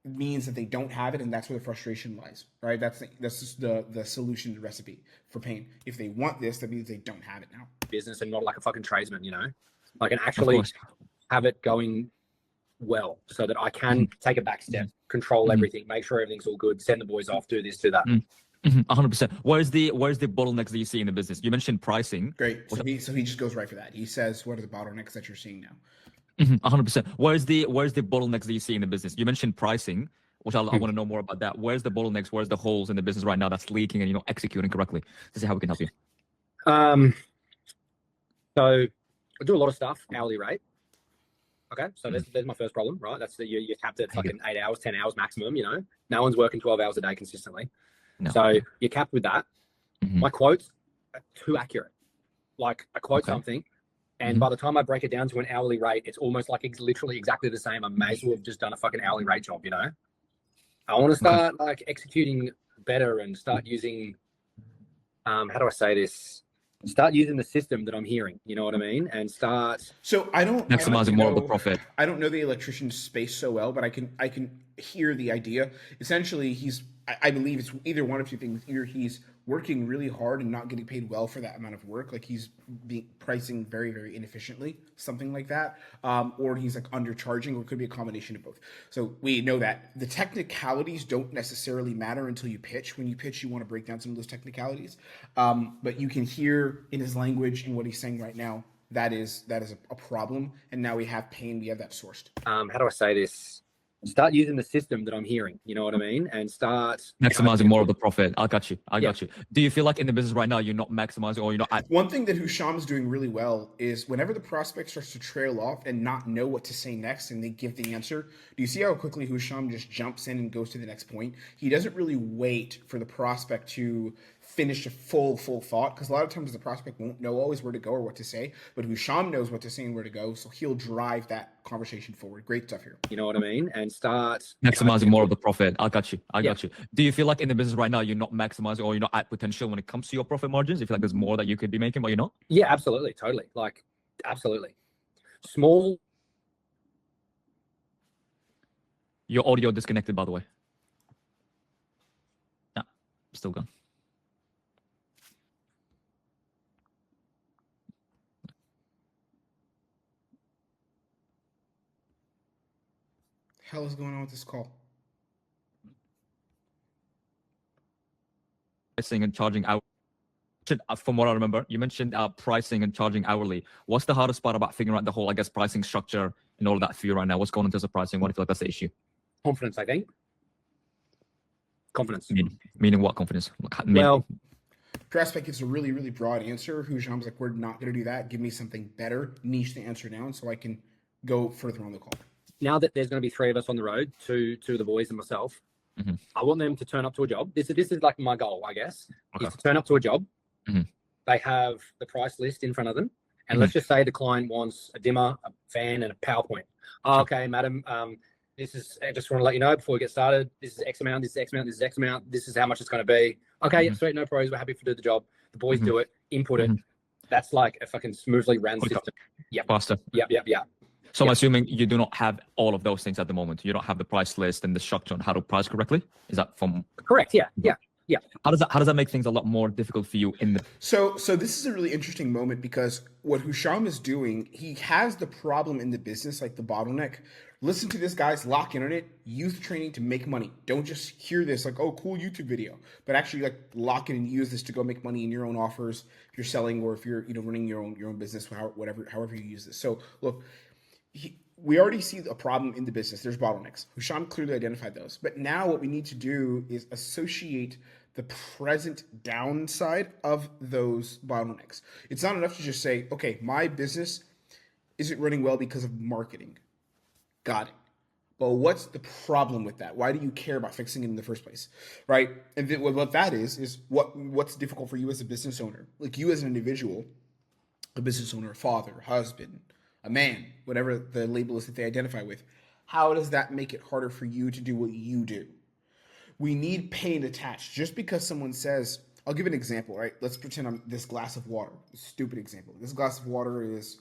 means that they don't have it, and that's where the frustration lies, right? That's just the solution, the recipe for pain. If they want this, that means they don't have it now. Business and not like a fucking tradesman, like, and actually have it going well so that I can take a back step, control everything, make sure everything's all good, send the boys off, do this, do that. 100%. Where's the bottlenecks that you see in the business? You mentioned pricing. Great. So he just goes right for that. He says, what are the bottlenecks that you're seeing now? 100%. Where's the bottlenecks that you see in the business? You mentioned pricing, which I want to know more about that. Where's the bottlenecks? Where's the holes in the business right now that's leaking and executing correctly? To see how we can help you. So I do a lot of stuff hourly rate. Okay, so there's my first problem, right? That's that you're capped at fucking 8 hours, 10 hours maximum. No one's working 12 hours a day consistently. No. So you're capped with that. My quotes are too accurate. Like I quote something, and by the time I break it down to an hourly rate, it's almost like it's literally exactly the same. I may as well have just done a fucking hourly rate job, I want to start like executing better and start using, how do I say this? Start using the system that I'm hearing, you know what I mean? And start. So I don't maximizing more of the profit. I don't know the electrician space so well, but I can hear the idea. Essentially, I believe it's either one of two things. Either he's working really hard and not getting paid well for that amount of work, like he's pricing very, very inefficiently, something like that, or he's like undercharging, or it could be a combination of both. So we know that the technicalities don't necessarily matter until you pitch. When you pitch, you want to break down some of those technicalities, but you can hear in his language and what he's saying right now that is a problem. And now we have pain. We have that sourced. How do I say this? Start using the system that I'm hearing, you know what I mean? And start maximizing more of the profit. I got you. I got you. Do you feel like in the business right now you're not maximizing, or you're not? One thing that Husham is doing really well is whenever the prospect starts to trail off and not know what to say next and they give the answer, do you see how quickly Husham just jumps in and goes to the next point? He doesn't really wait for the prospect to finish a full thought, because a lot of times the prospect won't know always where to go or what to say, but Husham knows what to say and where to go, so he'll drive that conversation forward. Great stuff here. You know what I mean? And start maximizing more of the profit. I got you. I got you. Do you feel like in the business right now you're not maximizing, or you're not at potential when it comes to your profit margins? You feel like there's more that you could be making, but you're not? Yeah, absolutely. Totally. Like, absolutely. Small. Your audio disconnected, by the way. Yeah, still gone. Hell is going on with this call? Pricing and charging hourly. From what I remember, you mentioned pricing and charging hourly. What's the hardest part about figuring out the whole, I guess, pricing structure and all of that for you right now? What's going on in terms of pricing? What do you feel like that's the issue? Confidence, I think. Confidence. Meaning what confidence? Well, prospect gives a really, really broad answer. Husham's like, we're not going to do that. Give me something better, niche the answer down so I can go further on the call. Now that there's going to be 3 of us on the road, two of the boys and myself, I want them to turn up to a job. This is like my goal, I guess, is to turn up to a job. They have the price list in front of them. And let's just say the client wants a dimmer, a fan, and a PowerPoint. Oh, okay, madam, this is, I just want to let you know before we get started, this is X amount, this is X amount, this is X amount, this is how much it's going to be. Okay, yeah, sweet, no pros, we're happy to do the job. The boys do it, input it. That's like a fucking smoothly ran system. Yeah. Faster. Yep. So I'm assuming you do not have all of those things at the moment. You don't have the price list and the structure on how to price correctly. Is that from? Correct. Yeah. How does that make things a lot more difficult for you in the? So this is a really interesting moment, because what Husham is doing, he has the problem in the business, like the bottleneck. Listen to this, guys. Lock in on it. Use the training to make money. Don't just hear this like, oh, cool YouTube video, but actually like lock in and use this to go make money in your own offers if you're selling, or if you're running your own business, however you use this. So look. We already see a problem in the business. There's bottlenecks. Husham clearly identified those. But now what we need to do is associate the present downside of those bottlenecks. It's not enough to just say, okay, my business isn't running well because of marketing. Got it. But what's the problem with that? Why do you care about fixing it in the first place, right? And then what that is what's difficult for you as a business owner. Like you as an individual, a business owner, a father, husband, a man, whatever the label is that they identify with. How does that make it harder for you to do what you do? We need pain attached. Just because someone says, I'll give an example, right? Let's pretend I'm this glass of water. Stupid example. This glass of water is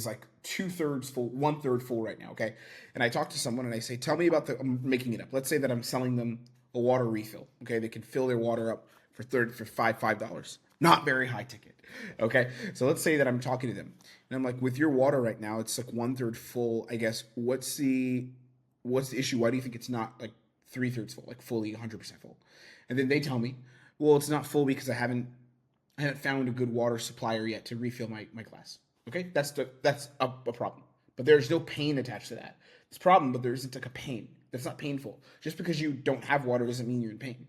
like 2/3 full, 1/3 full right now, okay? And I talk to someone and I say, tell me about I'm making it up. Let's say that I'm selling them a water refill, okay? They can fill their water up for $5. Not very high ticket. Okay. So let's say that I'm talking to them and I'm like, with your water right now, it's like 1/3 full. I guess what's the issue? Why do you think it's not like 3/3 full, like fully 100% full? And then they tell me, well, it's not full because I haven't found a good water supplier yet to refill my glass. Okay. That's a problem, but there's no pain attached to that. It's a problem, but there isn't like a pain. That's not painful. Just because you don't have water doesn't mean you're in pain.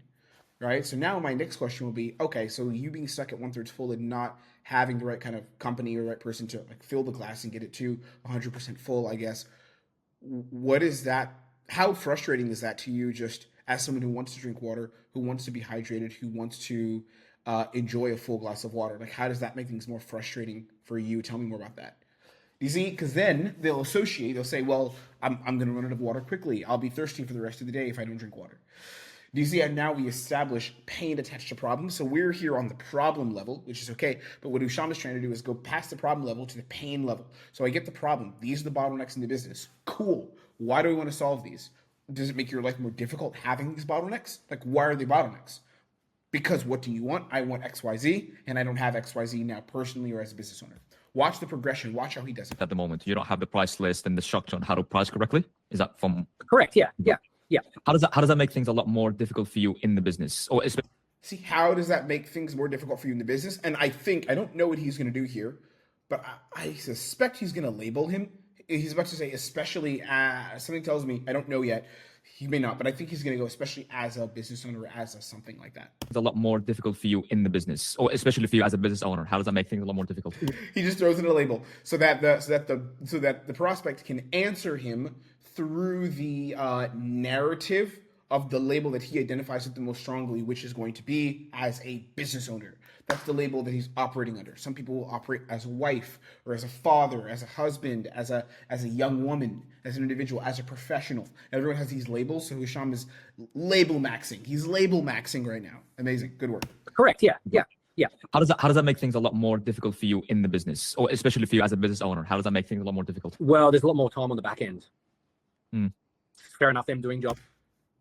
Right. So now my next question will be, okay, so you being stuck at 1/3 full and not having the right kind of company or right person to like fill the glass and get it to 100% full, I guess. What is that? How frustrating is that to you, just as someone who wants to drink water, who wants to be hydrated, who wants to enjoy a full glass of water? Like, how does that make things more frustrating for you? Tell me more about that. You see, because then they'll say, well, I'm going to run out of water quickly. I'll be thirsty for the rest of the day if I don't drink water. Do you see how now we establish pain attached to problems? So we're here on the problem level, which is okay. But what Husham is trying to do is go past the problem level to the pain level. So I get the problem. These are the bottlenecks in the business. Cool. Why do we want to solve these? Does it make your life more difficult having these bottlenecks? Like, why are they bottlenecks? Because what do you want? I want XYZ, and I don't have XYZ now personally or as a business owner. Watch the progression. Watch how he does it. At the moment, you don't have the price list and the structure on how to price correctly. Is that from? Correct. Yeah. How does that make things a lot more difficult for you in the business? Or see, how does that make things more difficult for you in the business? And I don't know what he's going to do here, but I suspect he's going to label He's about to say, especially something tells me, I don't know yet. He may not, but I think he's going to go, especially as a business owner, or as a something like that. It's a lot more difficult for you in the business, or especially for you as a business owner. How does that make things a lot more difficult? He just throws in a label so that the prospect can answer him through the narrative of the label that he identifies with the most strongly, which is going to be as a business owner. That's the label that he's operating under. Some people will operate as a wife, or as a father, as a husband, as a young woman, as an individual, as a professional. Everyone has these labels. So Husham is label maxing. He's label maxing right now. Amazing. Good work. Correct. Yeah. How does that make things a lot more difficult for you in the business, or especially for you as a business owner? How does that make things a lot more difficult? Well, there's a lot more time on the back end. Fair enough. Them doing job.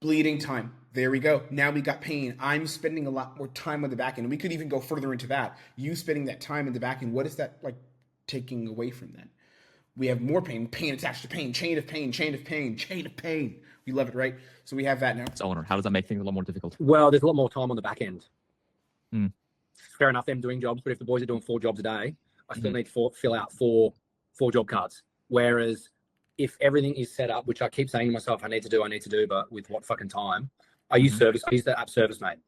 Bleeding time. There we go. Now we got pain. I'm spending a lot more time on the back end. And we could even go further into that. You spending that time in the back end, what is that like taking away from that? We have more pain, pain attached to pain, chain of pain, chain of pain, chain of pain. We love it, right? So we have that now. Owner, how does that make things a lot more difficult? Well, there's a lot more time on the back end. Fair enough, them doing jobs, but if the boys are doing 4 jobs a day, I still need to fill out four job cards. Whereas if everything is set up, which I keep saying to myself, I need to do, but with what fucking time? I use I use the app Service Mate.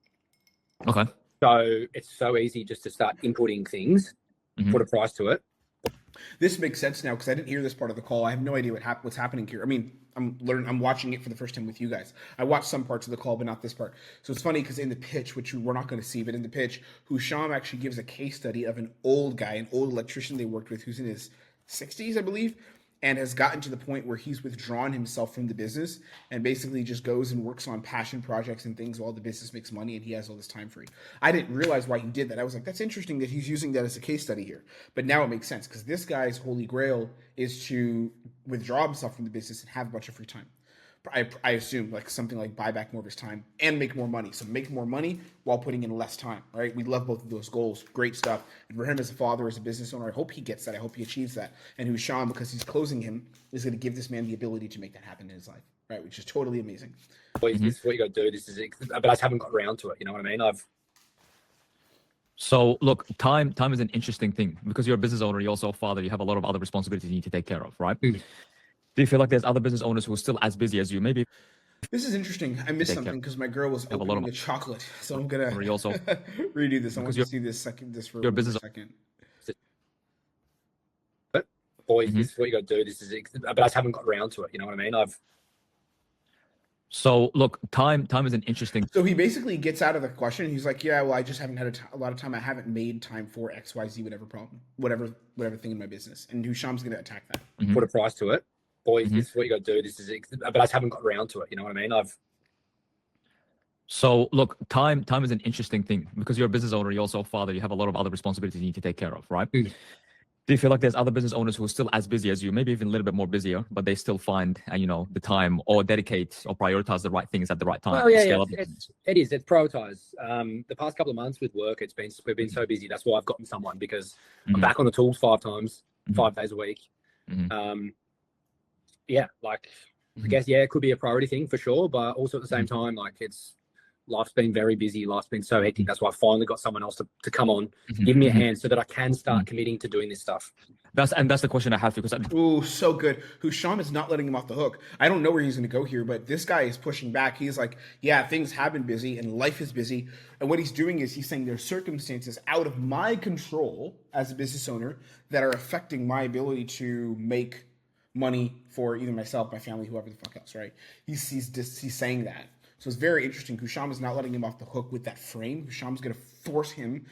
Okay. So it's so easy just to start inputting things, put a price to it. This makes sense now because I didn't hear this part of the call. I have no idea what's happening here. I mean, I'm watching it for the first time with you guys. I watched some parts of the call, but not this part. So it's funny because in the pitch, which we're not going to see, but in the pitch, Husham actually gives a case study of an old guy, an old electrician they worked with who's in his 60s, I believe, and has gotten to the point where he's withdrawn himself from the business and basically just goes and works on passion projects and things while the business makes money and he has all this time free. I didn't realize why he did that. I was like, that's interesting that he's using that as a case study here. But now it makes sense because this guy's holy grail is to withdraw himself from the business and have a bunch of free time. I assume like something like buy back more of his time and make more money. So make more money while putting in less time, right? We love both of those goals. Great stuff. And for him as a father, as a business owner, I hope he gets that. I hope he achieves that. And Husham, because he's closing him, is going to give this man the ability to make that happen in his life, right? Which is totally amazing. This is what you got to do. This is, but I just haven't got around to it. You know what I mean? So look, time is an interesting thing because you're a business owner. You're also a father. You have a lot of other responsibilities you need to take care of, right? Do you feel like there's other business owners who are still as busy as you? Maybe. This is interesting. I missed something because my girl was opening a chocolate, so I'm gonna also redo this. I want to see this for your a business second. But boys, this is what you got to do. This is, but I just haven't got around to it. You know what I mean? So look, time is an interesting. So he basically gets out of the question. He's like, yeah, well, I just haven't had a lot of time. I haven't made time for X, Y, Z, whatever problem, whatever thing in my business. And Husham's gonna attack that. Put a price to it. Boys, this is what you got to do. This is, but I just haven't got around to it. You know what I mean? So look, time is an interesting thing because you're a business owner. You're also a father. You have a lot of other responsibilities you need to take care of, right? Do you feel like there's other business owners who are still as busy as you, maybe even a little bit more busier, but they still find, the time or dedicate or prioritize the right things at the right time? Well, yeah, it is. It's prioritized. The past couple of months with work, we've been so busy. That's why I've gotten someone because I'm back on the tools 5 days a week. Yeah, like I guess, it could be a priority thing for sure, but also at the same time, like life's been very busy. Life's been so hectic. That's why I finally got someone else to come on, give me a hand so that I can start committing to doing this stuff. That's the question I have because so good. Husham is not letting him off the hook. I don't know where he's going to go here, but this guy is pushing back. He's like, yeah, things have been busy and life is busy. And what he's doing is he's saying there's circumstances out of my control as a business owner that are affecting my ability to make money for either myself, my family, whoever the fuck else, right? He's saying that. So it's very interesting. Husham is not letting him off the hook with that frame. Husham's going to force him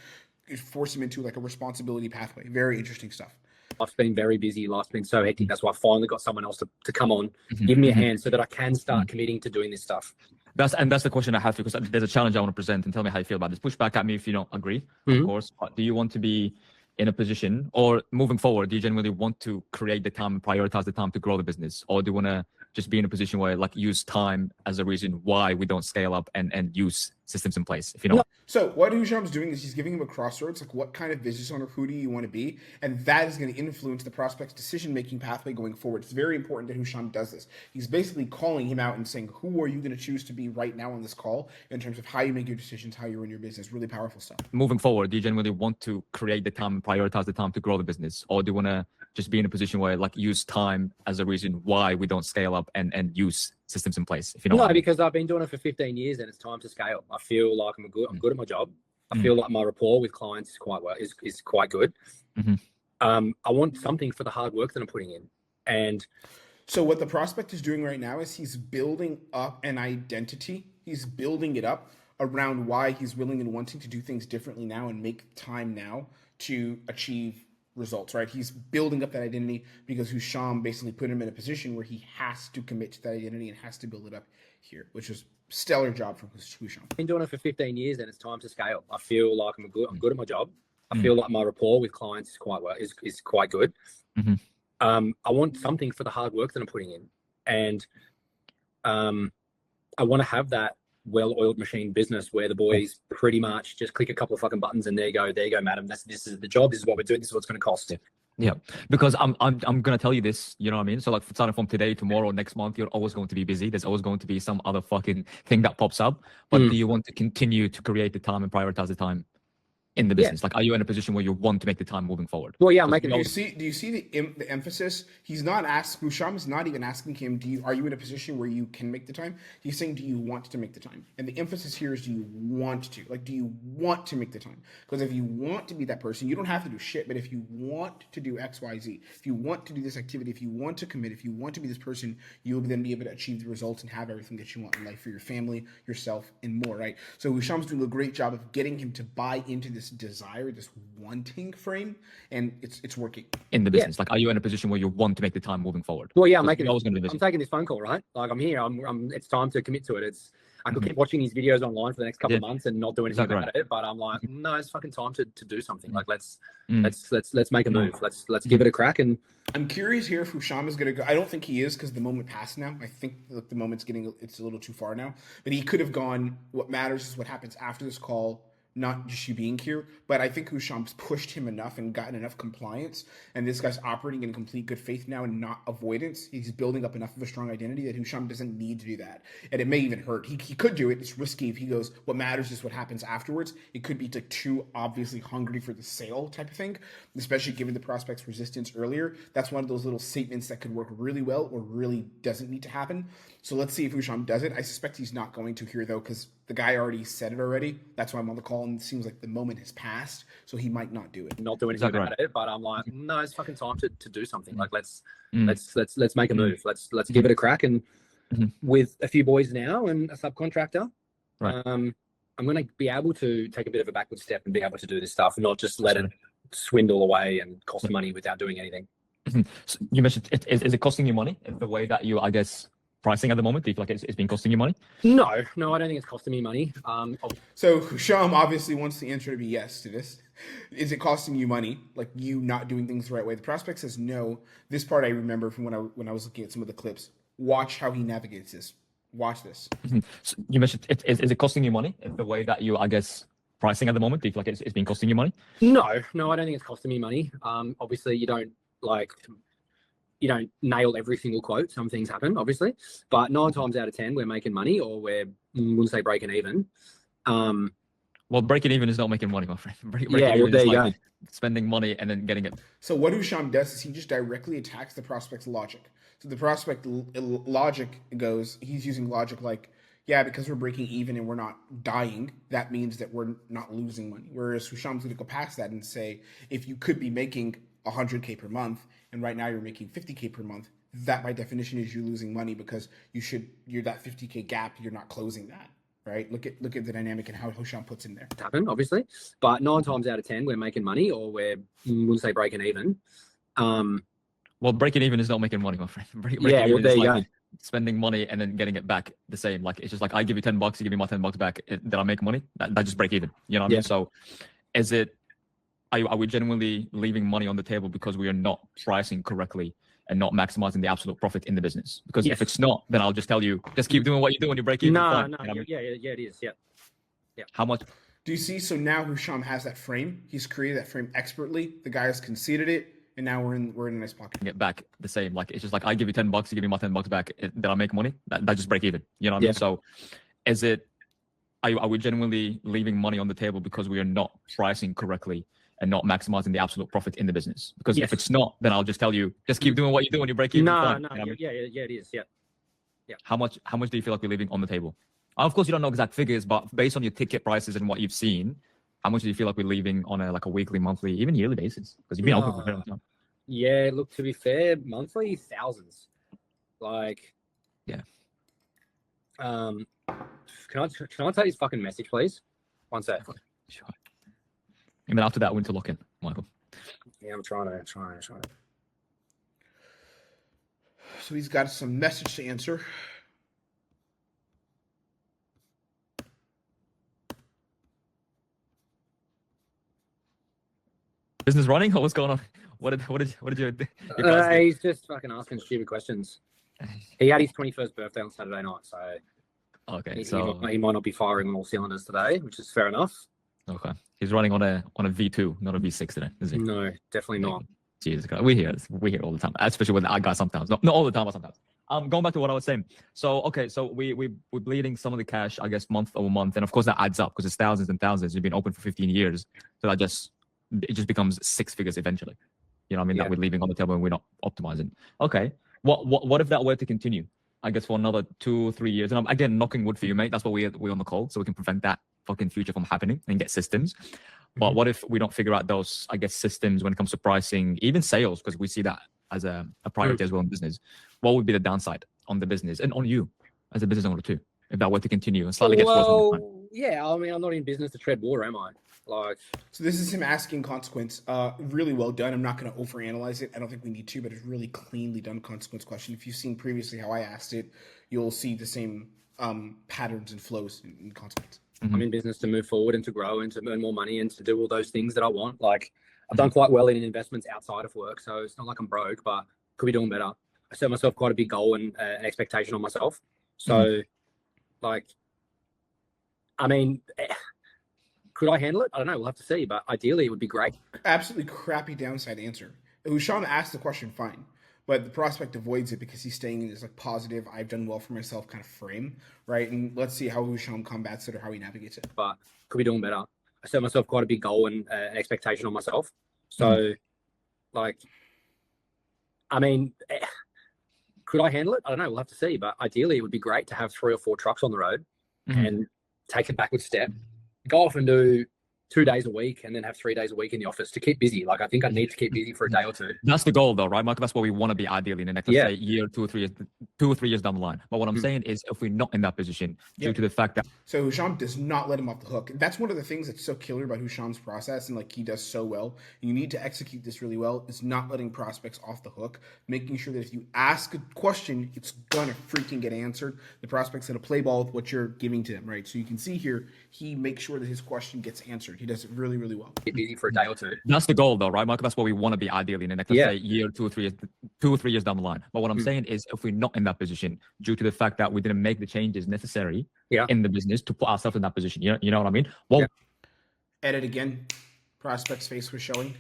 into like a responsibility pathway. Very interesting stuff. Life's been very busy. Life's been so hectic. That's why I finally got someone else to come on, give me a hand so that I can start committing to doing this stuff. That's the question I have because there's a challenge I want to present and tell me how you feel about this. Push back at me if you don't agree, of course. But do you want to be in a position or moving forward, do you genuinely want to create the time and prioritize the time to grow the business? Or do you want to just be in a position where like use time as a reason why we don't scale up and use systems in place, if you know. So what Husham's doing is he's giving him a crossroads, like what kind of business owner, who do you want to be? And that is going to influence the prospect's decision-making pathway going forward. It's very important that Husham does this. He's basically calling him out and saying, who are you going to choose to be right now on this call in terms of how you make your decisions, how you run your business. Really powerful stuff. Moving forward, do you genuinely want to create the time and prioritize the time to grow the business? Or do you want to just be in a position where like use time as a reason why we don't scale up and use systems in place, if you know? No, because I've been doing it for 15 years and it's time to scale. I feel like I'm good at my job. I feel like my rapport with clients is quite good. I want something for the hard work that I'm putting in. And so what the prospect is doing right now is he's building up an identity. He's building it up around why he's willing and wanting to do things differently now and make time now to achieve results, right? He's building up that identity because Husham basically put him in a position where he has to commit to that identity and has to build it up here, which is stellar job from Husham. I've been doing it for 15 years and it's time to scale. I feel like I'm good at my job. I feel like my rapport with clients is quite good. I want something for the hard work that I'm putting in. And I want to have that well-oiled machine business where the boys pretty much just click a couple of fucking buttons and there you go, madam. This is the job. This is what we're doing. This is what it's going to cost. Yeah, because I'm gonna tell you this, you know what I mean? So like starting from today, tomorrow, next month, you're always going to be busy. There's always going to be some other fucking thing that pops up. But do you want to continue to create the time and prioritize the time in the business? Like, are you in a position where you want to make the time moving forward? Well, yeah, I'm making. Do you see the emphasis? He's not asking. Husham is not even asking him. Are you in a position where you can make the time? He's saying, do you want to make the time? And the emphasis here is, do you want to? Like, do you want to make the time? Because if you want to be that person, you don't have to do shit. But if you want to do X, Y, Z, if you want to do this activity, if you want to commit, if you want to be this person, you'll then be able to achieve the results and have everything that you want in life for your family, yourself, and more. Right? So Husham's doing a great job of getting him to buy into this desire, this wanting frame, and it's working in the business. Like, are you in a position where you want to make the time moving forward? Well, yeah, I'm making. I'm taking this phone call, right? Like, I'm here. It's time to commit to it. I could keep watching these videos online for the next couple of months and not do anything about it. But I'm like, no, it's fucking time to do something. Like, let's make a move. Let's give it a crack. And I'm curious here if Husham is going to go. I don't think he is because the moment passed now. I think the moment's it's a little too far now. But he could have gone. What matters is what happens after this call. Not just you being here, but I think Husham's pushed him enough and gotten enough compliance, and this guy's operating in complete good faith now and not avoidance. He's building up enough of a strong identity that Husham doesn't need to do that, and it may even hurt. He could do it. It's risky if he goes, what matters is what happens afterwards. It could be like too obviously hungry for the sale type of thing, especially given the prospect's resistance earlier. That's one of those little statements that could work really well or really doesn't need to happen. So let's see if Husham does it. I suspect he's not going to here though, because the guy already said it already. That's why I'm on the call, and it seems like the moment has passed, so he might not do it. Not do anything about it, but I'm like, no, it's fucking time to do something. Like, let's make a move. Let's give it a crack. And with a few boys now and a subcontractor, I'm going to be able to take a bit of a backward step and be able to do this stuff, not just let it swindle away and cost money without doing anything. So you mentioned, is it costing you money in the way that you, I guess, pricing at the moment? Do you feel like it's been costing you money? No, I don't think it's costing me money. So Husham obviously wants the answer to be yes to this. Is it costing you money? Like, you not doing things the right way? The prospect says no. This part I remember from when I was looking at some of the clips. Watch how he navigates this. Watch this. So you mentioned, is it costing you money in the way that you, I guess, pricing at the moment? Do you feel like it's been costing you money? No, I don't think it's costing me money. Obviously, you don't nail every single quote. Some things happen, obviously, but 9 times out of 10, we're making money, or we'll say breaking even. Well, breaking even is not making money, my friend. Breaking there you go. Spending money and then getting it. So what Husham does is he just directly attacks the prospect's logic. So the prospect logic goes, he's using logic like, yeah, because we're breaking even and we're not dying, that means that we're not losing money. Whereas Husham's going to go past that and say, if you could be making 100K per month, and right now you're making 50K per month, that by definition is you losing money because you're that 50K gap, you're not closing that, right? Look at the dynamic and how Husham puts in there. Happen, obviously, but 9 times out of 10, we're making money, or we'll say breaking even. Well, breaking even is not making money, my friend. There you go. Spending money and then getting it back the same. Like, it's just like, I give you $10, you give me my $10 back. Did I make money? That just break even. You know what I mean? So is it, are we genuinely leaving money on the table because we are not pricing correctly and not maximizing the absolute profit in the business? Because if it's not, then I'll just tell you, just keep doing what you do when you break even. No, yeah, it is. Yeah. Yeah. How much? Do you see? So now Husham has that frame. He's created that frame expertly. The guy has conceded it, and now we're in a nice pocket. Get back the same. Like it's just like I give you $10, you give me my $10 back. Did I make money? That just break even. You know what I mean? So, is it? Are we genuinely leaving money on the table because we are not pricing correctly and not maximizing the absolute profit in the business? Because if it's not, then I'll just tell you, just keep doing what you do and you break even. No, you know yeah, it is. Yeah. How much do you feel like we're leaving on the table? Of course, you don't know exact figures, but based on your ticket prices and what you've seen, how much do you feel like we're leaving on a weekly, monthly, even yearly basis? Because you've been open for a very long time. Yeah, look, to be fair, monthly thousands. Like, yeah. Can I take this fucking message, please? One sec. Sure. And then after that, I went to lock in, Michael. Yeah, I'm trying to. So he's got some message to answer. Business running or what's going on? What did you? He's just fucking asking stupid questions. He had his 21st birthday on Saturday night, so okay, he might not be firing on all cylinders today, which is fair enough. Okay, he's running on a V2, not a V6 today, is he? No, definitely not. Jesus Christ, we hear all the time, especially with our guys sometimes. Not all the time, but sometimes. Going back to what I was saying. So okay, so we're bleeding some of the cash, I guess, month over month, and of course that adds up because it's thousands and thousands. You've been open for 15 years, so it just becomes six figures eventually. You know what I mean? That we're leaving on the table and we're not optimizing. Okay. What if that were to continue? I guess for another 2 or 3 years. And I'm again knocking wood for you, mate. That's why we're on the call, so we can prevent that fucking future from happening and get systems. But what if we don't figure out those, I guess, systems when it comes to pricing, even sales, because we see that as a priority as well in business. What would be the downside on the business and on you as a business owner too, if that were to continue and slightly gets worse? Yeah, I mean, I'm not in business to tread water, am I? So this is him asking consequence. Really well done. I'm not going to overanalyze it. I don't think we need to, but it's really cleanly done consequence question. If you've seen previously how I asked it, you'll see the same patterns and flows in consequence. I'm in business to move forward and to grow and to earn more money and to do all those things that I want. Like, I've done quite well in investments outside of work, so it's not like I'm broke, but could be doing better. I set myself quite a big goal and an expectation on myself. So, I mean, could I handle it? I don't know. We'll have to see. But ideally, it would be great. Absolutely crappy downside answer. Husham asked the question fine, but the prospect avoids it because he's staying in this positive, I've done well for myself kind of frame, right? And let's see how Husham combats it or how he navigates it. But could be doing better. I set myself quite a big goal and an expectation on myself. So, I mean, could I handle it? I don't know. We'll have to see. But ideally, it would be great to have 3 or 4 trucks on the road and take a backward step. Go off and do 2 days a week and then have 3 days a week in the office to keep busy. I think I need to keep busy for a day or two. That's the goal though, right, Michael? That's what we want to be ideally in the next, let's say, year, 2 or 3 years down the line. But what I'm saying is if we're not in that position due to the fact that... So Husham does not let him off the hook. That's one of the things that's so killer about Husham's process and he does so well. And you need to execute this really well. Is not letting prospects off the hook, making sure that if you ask a question, it's going to freaking get answered. The prospect's going to play ball with what you're giving to them, right? So you can see here, he makes sure that his question gets answered. He does it really, really well. Get busy for a day or two. That's the goal though, right, Michael? That's what we want to be ideally in the next, let's say, year, 2 or 3 years down the line. But what I'm saying is if we're not in that position due to the fact that we didn't make the changes necessary in the business to put ourselves in that position, you know what I mean? Edit again. Prospect's face was showing.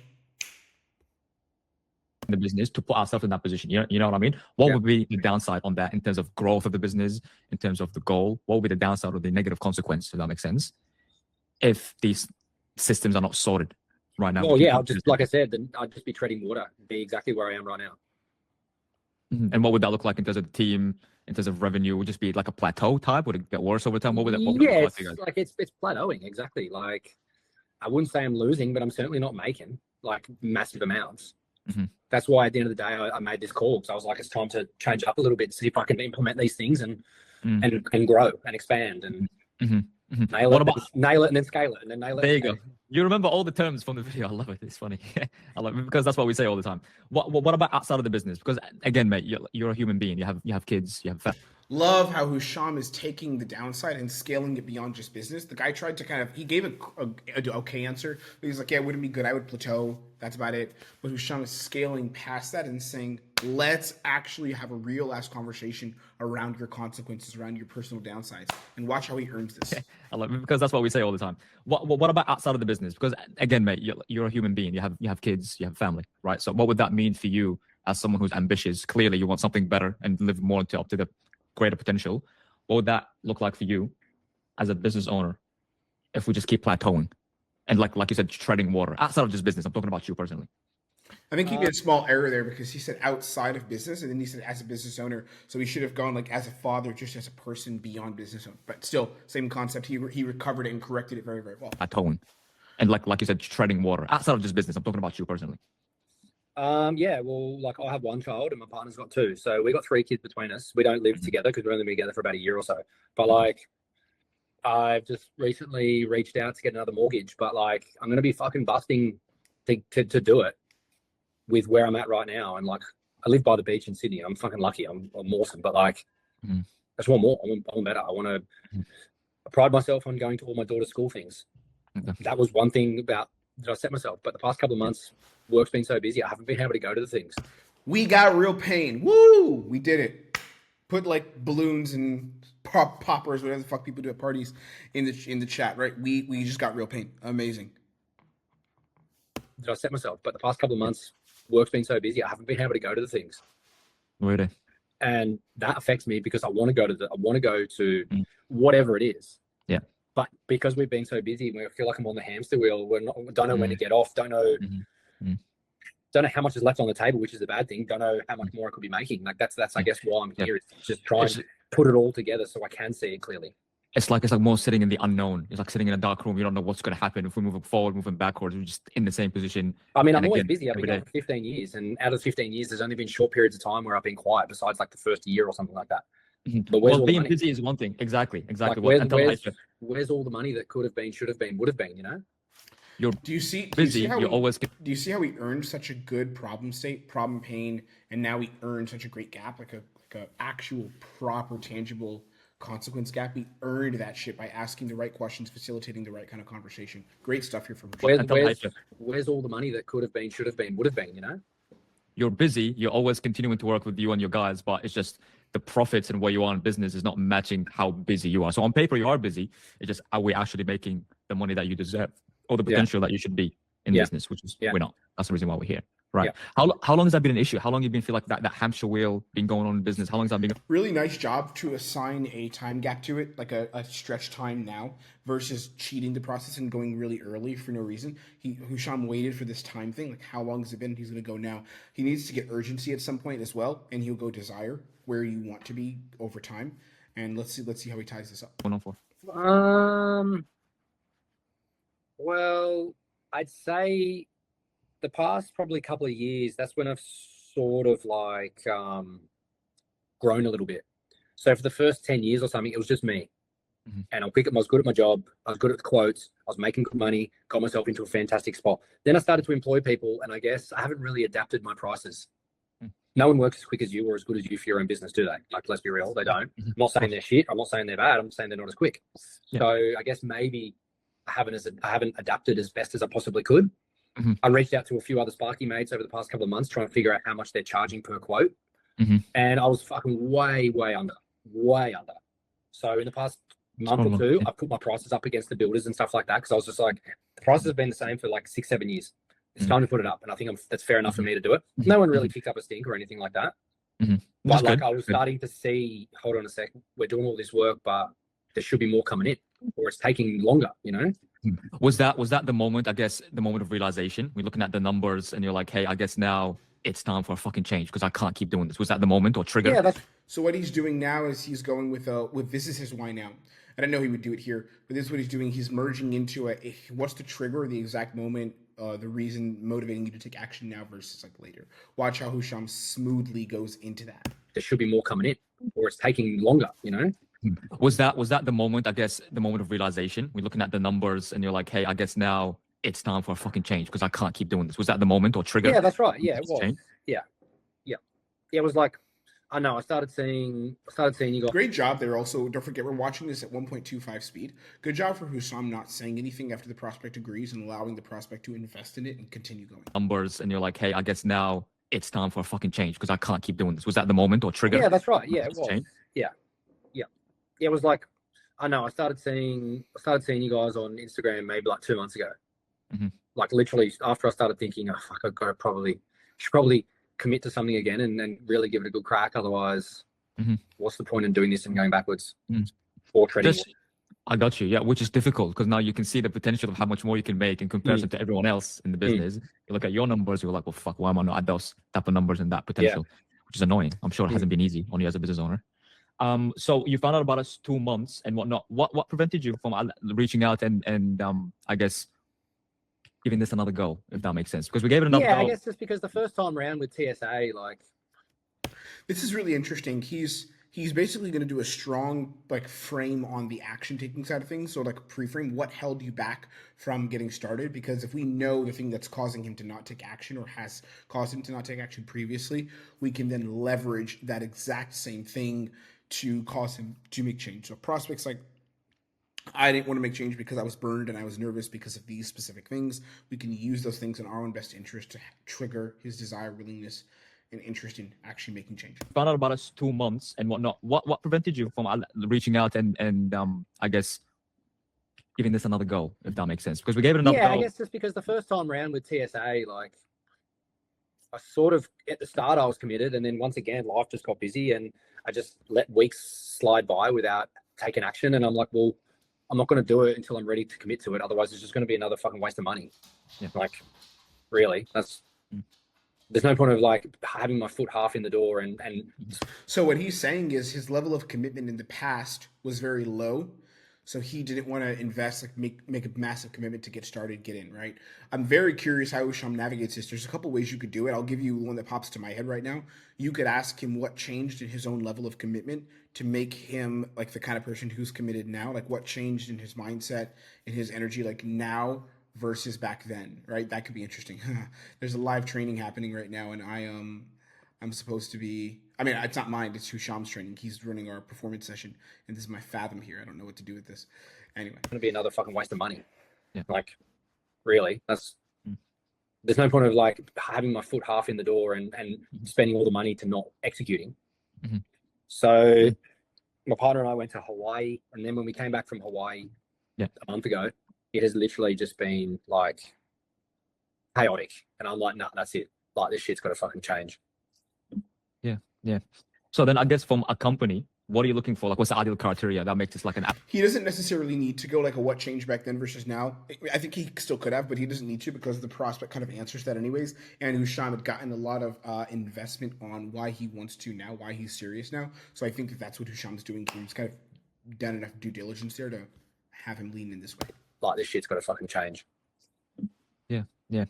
The business to put ourselves in that position, you know what I mean? What would be the downside on that in terms of growth of the business, in terms of the goal? What would be the downside or the negative consequence? Does that make sense? If these systems are not sorted right now. Well, yeah, I'll just, like I said, then I'd just be treading water, be exactly where I am right now. And what would that look like in terms of the team, in terms of revenue? Would it just be like a plateau type? Would it get worse over time? What would it look like? It's plateauing, exactly. I wouldn't say I'm losing, but I'm certainly not making massive amounts. That's why at the end of the day, I made this call because I was like, it's time to change up a little bit, see if I can implement these things and grow and expand and nail it and then scale it and then nail it. There you go. You remember all the terms from the video. I love it. It's funny. I love it because that's what we say all the time. What about outside of the business? Because again, mate, you're a human being. You have kids. You have family. Love how Husham is taking the downside and scaling it beyond just business. The guy tried to he gave a okay answer. He was like, yeah, it wouldn't be good. I would plateau. That's about it. But Husham is scaling past that and saying, Let's actually have a real ass conversation around your consequences, around your personal downsides, and watch how he earns this. I love it because that's what we say all the time. What about outside of the business? Because again, mate, you're a human being. You have kids, you have family, right? So what would that mean for you as someone who's ambitious? Clearly, you want something better and live more up to the greater potential. What would that look like for you as a business owner if we just keep plateauing and like you said, treading water outside of just business? I'm talking about you personally. I think he made a small error there because he said outside of business, and then he said as a business owner. So he should have gone like as a father, just as a person beyond business owner. But still, same concept. He recovered it and corrected it very, very well. Plateauing and like you said, treading water outside of just business. I'm talking about you personally. Yeah, well, like I have one child and my partner's got two. So we got 3 kids between us. We don't live together because we've only been together for about a year or so. But like, I've just recently reached out to get another mortgage, but like, I'm going to be fucking busting to do it with where I'm at right now. And like, I live by the beach in Sydney. I'm fucking lucky. I'm awesome. But like, I just want more. I want better. I want to pride myself on going to all my daughter's school things. That was one thing about that I set myself. But the past couple of months, work's been so busy, I haven't been able to go to the things. We got real pain. Woo! We did it. Put like balloons and poppers, whatever the fuck people do at parties, in the chat, right? We just got real pain. Amazing. That I set myself. But the past couple of months, work's been so busy, I haven't been able to go to the things. Really? And that affects me because I want to go to whatever it is. Yeah. But because we've been so busy, we feel like I'm on the hamster wheel. We don't know when to get off. Don't know how much is left on the table, which is a bad thing. Don't know how much more I could be making. Like that's I guess why I'm here, is just trying to put it all together so I can see it clearly. It's like more sitting in the unknown. It's like sitting in a dark room. You don't know what's going to happen. If we're moving forward, moving backwards, we're just in the same position. I mean, I'm always busy. I've been going for 15 years, and out of 15 years, there's only been short periods of time where I've been quiet, besides like the first year or something like that. But well, being busy is one thing. Exactly. Like, where's all the money that could have been, should have been, would have been? You know. You're busy. Do you see how he earned such a good problem pain, and now he earned such a great gap, like a actual proper tangible consequence gap? He earned that shit by asking the right questions, facilitating the right kind of conversation. Great stuff here from where's all the money that could have been, should have been, would have been? You know. You're busy. You're always continuing to work with you and your guys, but it's just the profits and where you are in business is not matching how busy you are. So on paper, you are busy. It's just, are we actually making the money that you deserve or the potential that you should be in business, which is we're not. That's the reason why we're here. Right. Yeah. How long has that been an issue? How long have you been feel like that hamster wheel been going on in business? How long has that been? Really nice job to assign a time gap to it, like a stretch time now, versus cheating the process and going really early for no reason. Husham waited for this time thing. Like, how long has it been? He's going to go now. He needs to get urgency at some point as well, and he'll go desire where you want to be over time. And let's see how he ties this up. 104. Well, I'd say the past probably couple of years, that's when I've sort of like grown a little bit. So for the first 10 years or something, it was just me. And I was good at my job. I was good at the quotes. I was making good money, got myself into a fantastic spot. Then I started to employ people, and I guess I haven't really adapted my prices. No one works as quick as you or as good as you for your own business, do they? Like, let's be real, they don't. I'm not saying they're shit. I'm not saying they're bad. I'm saying they're not as quick. So I guess maybe I haven't adapted as best as I possibly could. I reached out to a few other Sparky mates over the past couple of months trying to figure out how much they're charging per quote. And I was fucking way under. So in the past month or two, I put my prices up against the builders and stuff like that, because I was just like, the prices have been the same for like 6-7 years. It's time to put it up. And I think that's fair enough for me to do it. No one really picked up a stink or anything like that. But like, I was starting to see, hold on a sec, we're doing all this work, but there should be more coming in, or it's taking longer, you know? Was that the moment, I guess, the moment of realization? We're looking at the numbers and you're like, hey, I guess now it's time for a fucking change because I can't keep doing this. Was that the moment or trigger? Yeah, so what he's doing now is he's going with this is his why now. I didn't know he would do it here, but this is what he's doing. He's merging into what's the trigger, the exact moment, the reason motivating you to take action now versus like later. Watch how Husham smoothly goes into that. There should be more coming in, or it's taking longer, you know? Was that the moment, I guess, the moment of realization? We're looking at the numbers and you're like, hey, I guess now it's time for a fucking change because I can't keep doing this. Was that the moment or trigger? Yeah, that's right. Yeah, it was. Yeah. It was like, I know, I started seeing you guys. Great job there. Also, don't forget, we're watching this at 1.25 speed. Good job for Husham not saying anything after the prospect agrees and allowing the prospect to invest in it and continue going. Numbers and you're like, hey, I guess now it's time for a fucking change because I can't keep doing this? Was that the moment or trigger? Yeah, that's right. Yeah, it was. Change? Yeah. It was like, I know I started seeing you guys on Instagram maybe like 2 months ago. Like literally after I started thinking, oh fuck, should probably commit to something again and really give it a good crack. Otherwise, what's the point in doing this and going backwards or treading? I got you. Yeah, which is difficult because now you can see the potential of how much more you can make in comparison to everyone else in the business. You look at your numbers, you're like, well, fuck, why am I not at those type of numbers and that potential? Which is annoying. I'm sure it hasn't been easy on you as a business owner. So you found out about us 2 months and whatnot. What prevented you from reaching out and I guess giving this another go, if that makes sense? Because we gave it another go. I guess just because the first time around with TSA, like, this is really interesting. He's basically going to do a strong like frame on the action taking side of things. So like pre-frame, what held you back from getting started? Because if we know the thing that's causing him to not take action or has caused him to not take action previously, we can then leverage that exact same thing to cause him to make change. So prospects like, I didn't want to make change because I was burned and I was nervous because of these specific things. We can use those things in our own best interest to trigger his desire, willingness, and interest in actually making change. Found out about us 2 months and whatnot. What prevented you from reaching out and I guess giving this another go, if that makes sense? Because we gave it another go. I guess just because the first time around with TSA, like, I sort of at the start I was committed, and then once again life just got busy, and I just let weeks slide by without taking action. And I'm like, well, I'm not going to do it until I'm ready to commit to it. Otherwise, it's just going to be another fucking waste of money. Yeah. Like, really, there's no point of like having my foot half in the door and. So what he's saying is his level of commitment in the past was very low. So he didn't want to invest, like make a massive commitment to get started, get in, right? I'm very curious how Husham navigates this. There's a couple ways you could do it. I'll give you one that pops to my head right now. You could ask him what changed in his own level of commitment to make him like the kind of person who's committed now. Like what changed in his mindset, in his energy, like now versus back then, right? That could be interesting. There's a live training happening right now, and I'm supposed to be, I mean, it's not mine, it's Husham's training. He's running our performance session, and this is my fathom here. I don't know what to do with this. Anyway. It's going to be another fucking waste of money. Yeah. Like, really, there's no point of like having my foot half in the door and spending all the money to not executing. So my partner and I went to Hawaii, and then when we came back from Hawaii a month ago, it has literally just been like chaotic. And I'm like, nah, that's it. Like, this shit's got to fucking change. Yeah. So then I guess from a company, what are you looking for? Like, what's the ideal criteria that makes this like an app? He doesn't necessarily need to go like a what changed back then versus now. I think he still could have, but he doesn't need to because the prospect kind of answers that anyways. And Husham had gotten a lot of investment on why he wants to now, why he's serious now. So I think that's what Husham's doing. He's kind of done enough due diligence there to have him lean in this way. Like, this shit's got to fucking change. Yeah.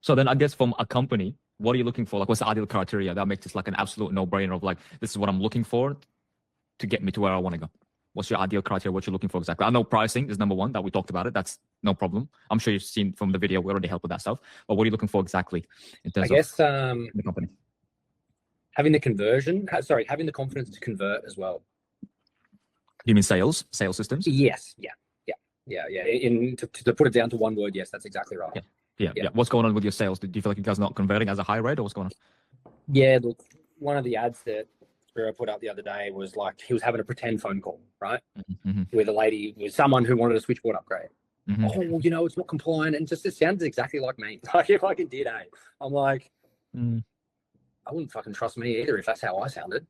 So then I guess from a company, what are you looking for? Like, what's the ideal criteria that makes this like an absolute no-brainer of like, this is what I'm looking for to get me to where I want to go? What's your ideal criteria? What you're looking for exactly? I know pricing is number one, that we talked about it. That's no problem. I'm sure you've seen from the video, we already helped with that stuff. But what are you looking for exactly in terms of the company? Having the confidence to convert as well. You mean sales systems? Yes. Yeah. To put it down to one word, yes, that's exactly right. Yeah. What's going on with your sales? Do you feel like you guys are not converting as a high rate, or what's going on? Yeah, look, one of the ads that Spiro put up the other day was like he was having a pretend phone call, right? With a lady, with someone who wanted a switchboard upgrade. Oh, well, you know, it's not compliant, and just it sounds exactly like me. Like if I can did, I'm like, I wouldn't fucking trust me either if that's how I sounded.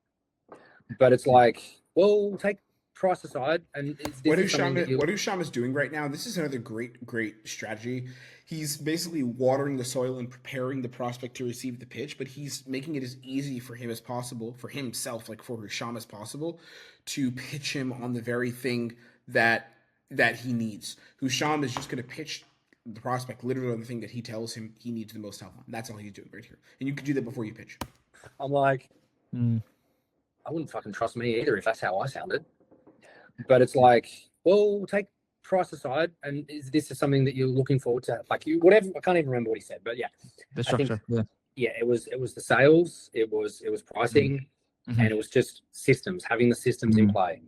But it's like, well, take price aside, and what Husham is doing right now, this is another great strategy. He's basically watering the soil and preparing the prospect to receive the pitch, but he's making it as easy for him as possible, for himself, like for Husham as possible, to pitch him on the very thing that he needs. Husham is just going to pitch the prospect literally on the thing that he tells him he needs the most help on. That's all he's doing right here. And you could do that before you pitch. I'm like, I wouldn't fucking trust me either if that's how I sounded. But it's like, well, take price aside, and this is something that you're looking forward to? Like, whatever. I can't even remember what he said, but yeah, the structure. It was the sales, it was pricing, and it was just systems, having the systems in play.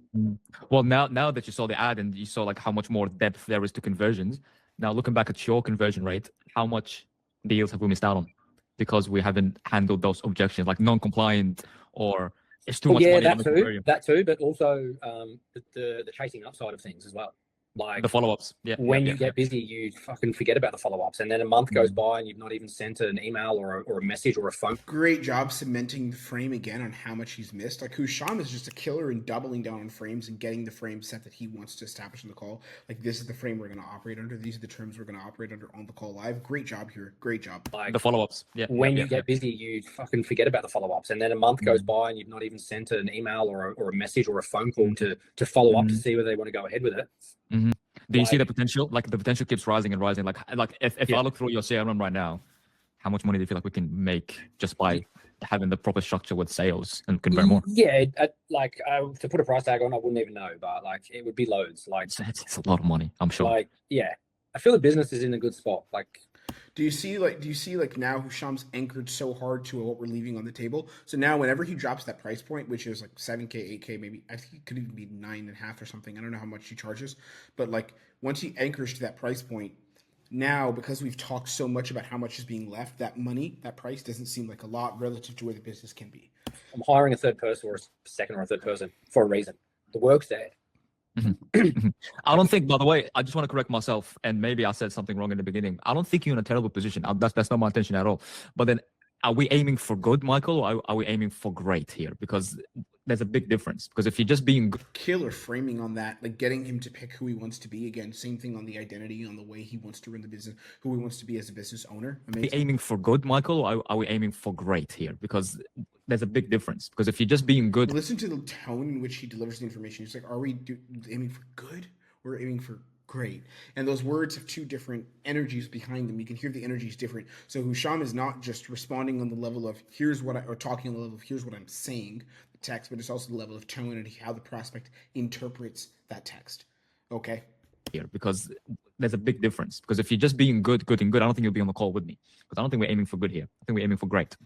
Well, now that you saw the ad and you saw like how much more depth there is to conversions, now looking back at your conversion rate, how much deals have we missed out on? because we haven't handled those objections, like non-compliant or it's too much yeah, money. that too, but also the chasing up side of things as well. Like The follow-ups. Yeah. when yeah, you get busy, you fucking forget about the follow-ups, and then a month goes by and you've not even sent an email or a message or a phone. Great job cementing the frame again on how much he's missed. Like Husham is just a killer in doubling down on frames and getting the frame set that he wants to establish in the call. Like this is the frame we're going to operate under. These are the terms we're going to operate under on the call live. Great job here. Great job. Like The follow-ups. Yeah. when yeah, you get busy, you fucking forget about the follow-ups, and then a month goes by and you've not even sent an email or a message or a phone call to follow up to see whether they want to go ahead with it. Do you see the potential? Like the potential keeps rising and rising. Like if I look through your CRM right now, how much money do you feel like we can make just by having the proper structure with sales and convert more? Yeah, to put a price tag on, I wouldn't even know, but like it would be loads. Like It's a lot of money, I'm sure. like yeah, I feel the business is in a good spot. Like Do you see like now Husham's anchored so hard to what we're leaving on the table? So now whenever he drops that price point, which is like 7K, 8K, maybe I think it could even be 9.5 or something. I don't know how much he charges, but like once he anchors to that price point, now because we've talked so much about how much is being left, that money, that price doesn't seem like a lot relative to where the business can be. I'm hiring a third person or a second or a third person for a reason. The work's there. I don't think, by the way, I just want to correct myself, and maybe I said something wrong in the beginning. I don't think you're in a terrible position. That's not my intention at all. But then, are we aiming for good, Michael, or are we aiming for great here? Because there's a big difference. Because if you're just being good, Killer framing on that, like getting him to pick who he wants to be. Again, same thing on the identity, on the way he wants to run the business, who he wants to be as a business owner. Amazing. aiming for good, Michael, or are we aiming for great here? Because there's a big difference. Because if you're just being good, Listen to the tone in which he delivers the information. He's like, are we aiming for good or aiming for great? And those words have two different energies behind them. You can hear the energies different. So Husham is not just responding on the level of or talking on the level of here's what I'm saying, the text, but it's also the level of tone and how the prospect interprets that text. Okay. here, because there's a big difference. Because if you're just being good, I don't think you'll be on the call with me. Because I don't think we're aiming for good here. I think we're aiming for great.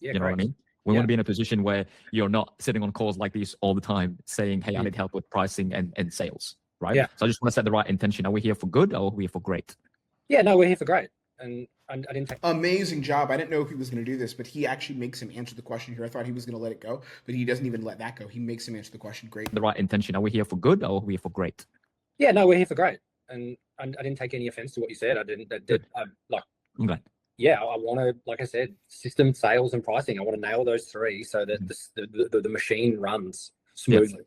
Yeah, You know what I mean? We want to be in a position where you're not sitting on calls like these all the time saying, hey, I need help with pricing and sales, right? Yeah. So I just want to set the right intention. Are we here for good or are we here for great? Yeah, no, we're here for great. And I didn't take Amazing job. I didn't know if he was going to do this, but he actually makes him answer the question here. I thought he was going to let it go, but he doesn't even let that go. He makes him answer the question. Great. The right intention. Are we here for good or are we here for great? Yeah, no, we're here for great. And I didn't take any offense to what you said. I'm glad. Yeah, I want to, like I said, system, sales, and pricing. I want to nail those three so that the machine runs smoothly.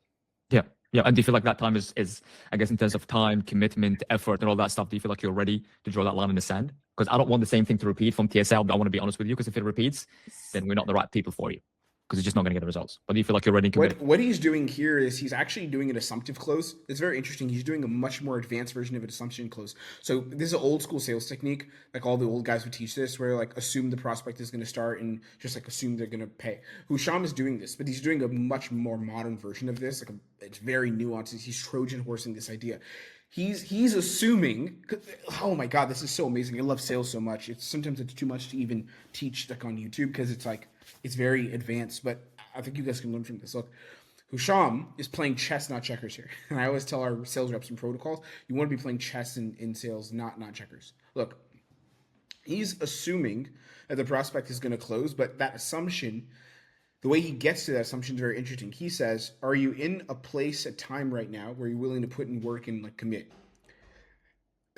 Yeah. And do you feel like that time is, I guess, in terms of time, commitment, effort, and all that stuff, do you feel like you're ready to draw that line in the sand? Because I don't want the same thing to repeat from TSL, but I want to be honest with you, because if it repeats, then we're not the right people for you. Because it's just not going to get the results. But do you feel like you're ready and committed? What he's doing here is he's actually doing an assumptive close. It's very interesting. He's doing a much more advanced version of an assumption close. So this is an old school sales technique. Like all the old guys would teach this, where like assume the prospect is going to start and just like assume they're going to pay. Husham is doing this, but he's doing a much more modern version of this. It's very nuanced. He's Trojan horsing this idea. He's assuming. Oh my God, this is so amazing. I love sales so much. Sometimes it's too much to even teach like on YouTube because it's very advanced, but I think you guys can learn from this. Look, Husham is playing chess, not checkers here. And I always tell our sales reps and protocols, you want to be playing chess in sales, not checkers. Look, he's assuming that the prospect is going to close, but that assumption, the way he gets to that assumption is very interesting. He says, are you in a place at time right now where you're willing to put in work and like commit?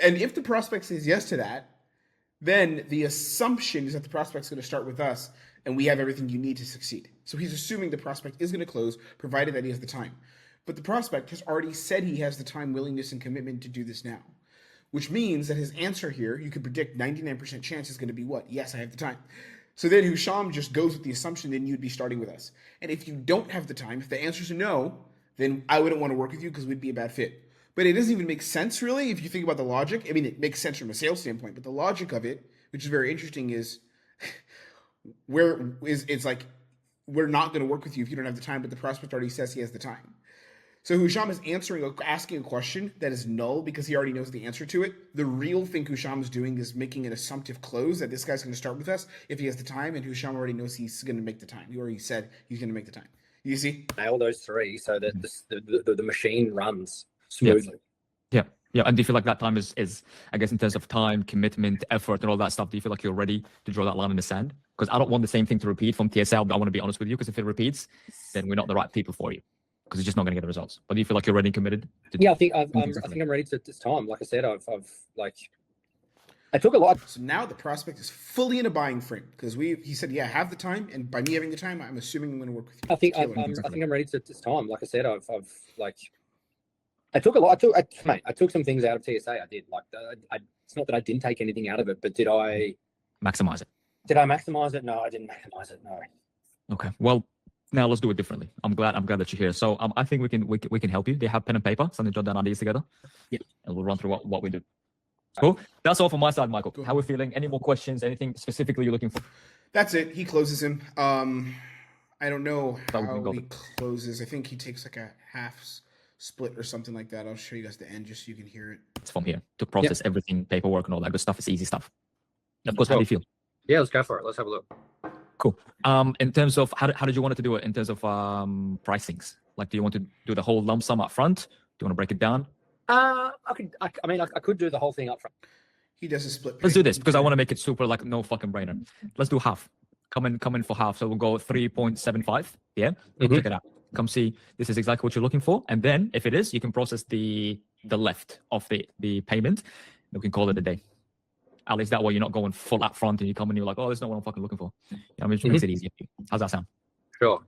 And if the prospect says yes to that, then the assumption is that the prospect's going to start with us and we have everything you need to succeed. So he's assuming the prospect is going to close, provided that he has the time. But the prospect has already said he has the time, willingness, and commitment to do this now, which means that his answer here, you could predict 99% chance is going to be what? Yes, I have the time. So then Husham just goes with the assumption then you'd be starting with us. And if you don't have the time, if the answer is no, then I wouldn't want to work with you because we'd be a bad fit. But it doesn't even make sense, really, if you think about the logic. I mean, it makes sense from a sales standpoint, but the logic of it, which is very interesting, is it's like we're not going to work with you if you don't have the time, but the prospect already says he has the time. So Husham is asking a question that is null because he already knows the answer to it. The real thing Husham is doing is making an assumptive close that this guy's going to start with us if he has the time, and Husham already knows he's going to make the time. He already said he's going to make the time. You see? Nail those three so that the machine runs smoothly. Yeah, and do you feel like that time is I guess in terms of time, commitment, effort, and all that stuff, do you feel like you're ready to draw that line in the sand? Because I don't want the same thing to repeat from TSL, but I want to be honest with you, because if it repeats, then we're not the right people for you, because it's just not going to get the results. But do you feel like you're ready and committed? Yeah, I think I'm ready to this time. Like I said, I've like, I took a lot. So now the prospect is fully in a buying frame because he said, yeah, have the time. And by me having the time, I'm assuming I'm going to work with you. I think I'm ready to this time. Like I said, I've like, I took a lot. I took some things out of TSA. I did. Like, it's not that I didn't take anything out of it, but did I maximize it? Did I maximize it? No, I didn't maximize it. No. Okay. Well, now let's do it differently. I'm glad that you're here. So I think we can help you. They have pen and paper, something to jot down ideas together. Yeah. And we'll run through what we do. Cool. That's all from my side, Michael. How are we feeling? Any more questions? Anything specifically you're looking for? That's it. He closes him. I don't know That how would he be closes. I think he takes like a half split or something like that. I'll show you guys the end just so you can hear it. It's from here to process everything, paperwork and all that good stuff. It's easy stuff. Of course, how do you feel? Yeah, let's go for it. Let's have a look. Cool. In terms of how did you want to do it in terms of pricings? Like, do you want to do the whole lump sum up front? Do you want to break it down? I could do the whole thing up front. He does a split. Let's do this because I want to make it super like no fucking brainer. Let's do half. Come in for half. So we'll go 3.75. Yeah. Check it out. Come see. This is exactly what you're looking for. And then if it is, you can process the left of the payment. We can call it a day. At least that way you're not going full up front and you come and you're like, oh, that's not what I'm fucking looking for. I mean, it makes it easier. How's that sound? Sure.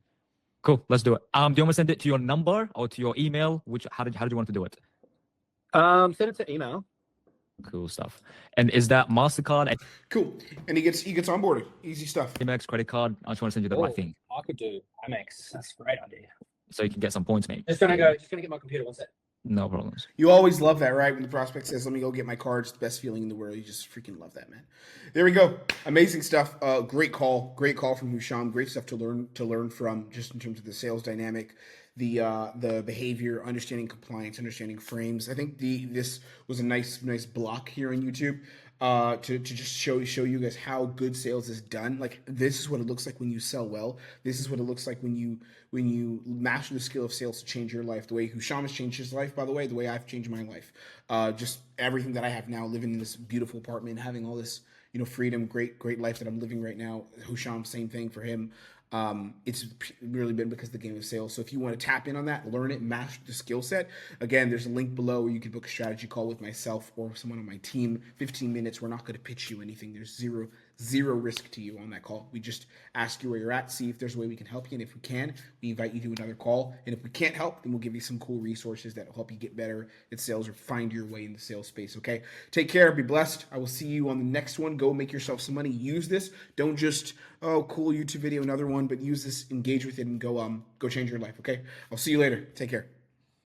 Cool. Let's do it. Do you want me to send it to your number or to your email? How did you want to do it? Send it to email. Cool stuff. And is that MasterCard? Cool. And he gets onboarded. Easy stuff. Amex credit card. I just want to send you the right thing. I could do Amex. That's a great idea. So you can get some points, mate. Just gonna get my computer. One sec. No problems. You always love that, right? When the prospect says, let me go get my card, it's the best feeling in the world. You just freaking love that, man. There we go. Amazing stuff. Great call from Husham. Great stuff to learn from, just in terms of the sales dynamic, the behavior, understanding compliance, understanding frames. I think this was a nice block here on YouTube to just show you guys how good sales is done. Like, this is what it looks like when you sell well. This is what it looks like when you master the skill of sales to change your life. The way Husham has changed his life, by the way, the way I've changed my life. Just everything that I have now, living in this beautiful apartment, having all this, freedom, great life that I'm living right now. Husham, same thing for him. It's really been because of the game of sales. So if you want to tap in on that, learn it, master the skill set, again, there's a link below where you can book a strategy call with myself or someone on my team. 15 minutes. We're not going to pitch you anything. There's zero risk to you on that call. We just ask you where you're at, see if there's a way we can help you. And if we can, we invite you to another call. And if we can't help, then we'll give you some cool resources that will help you get better at sales or find your way in the sales space. Okay. Take care. Be blessed. I will see you on the next one. Go make yourself some money. Use this. Don't just, cool YouTube video, another one, but use this, engage with it, and go change your life. Okay. I'll see you later. Take care.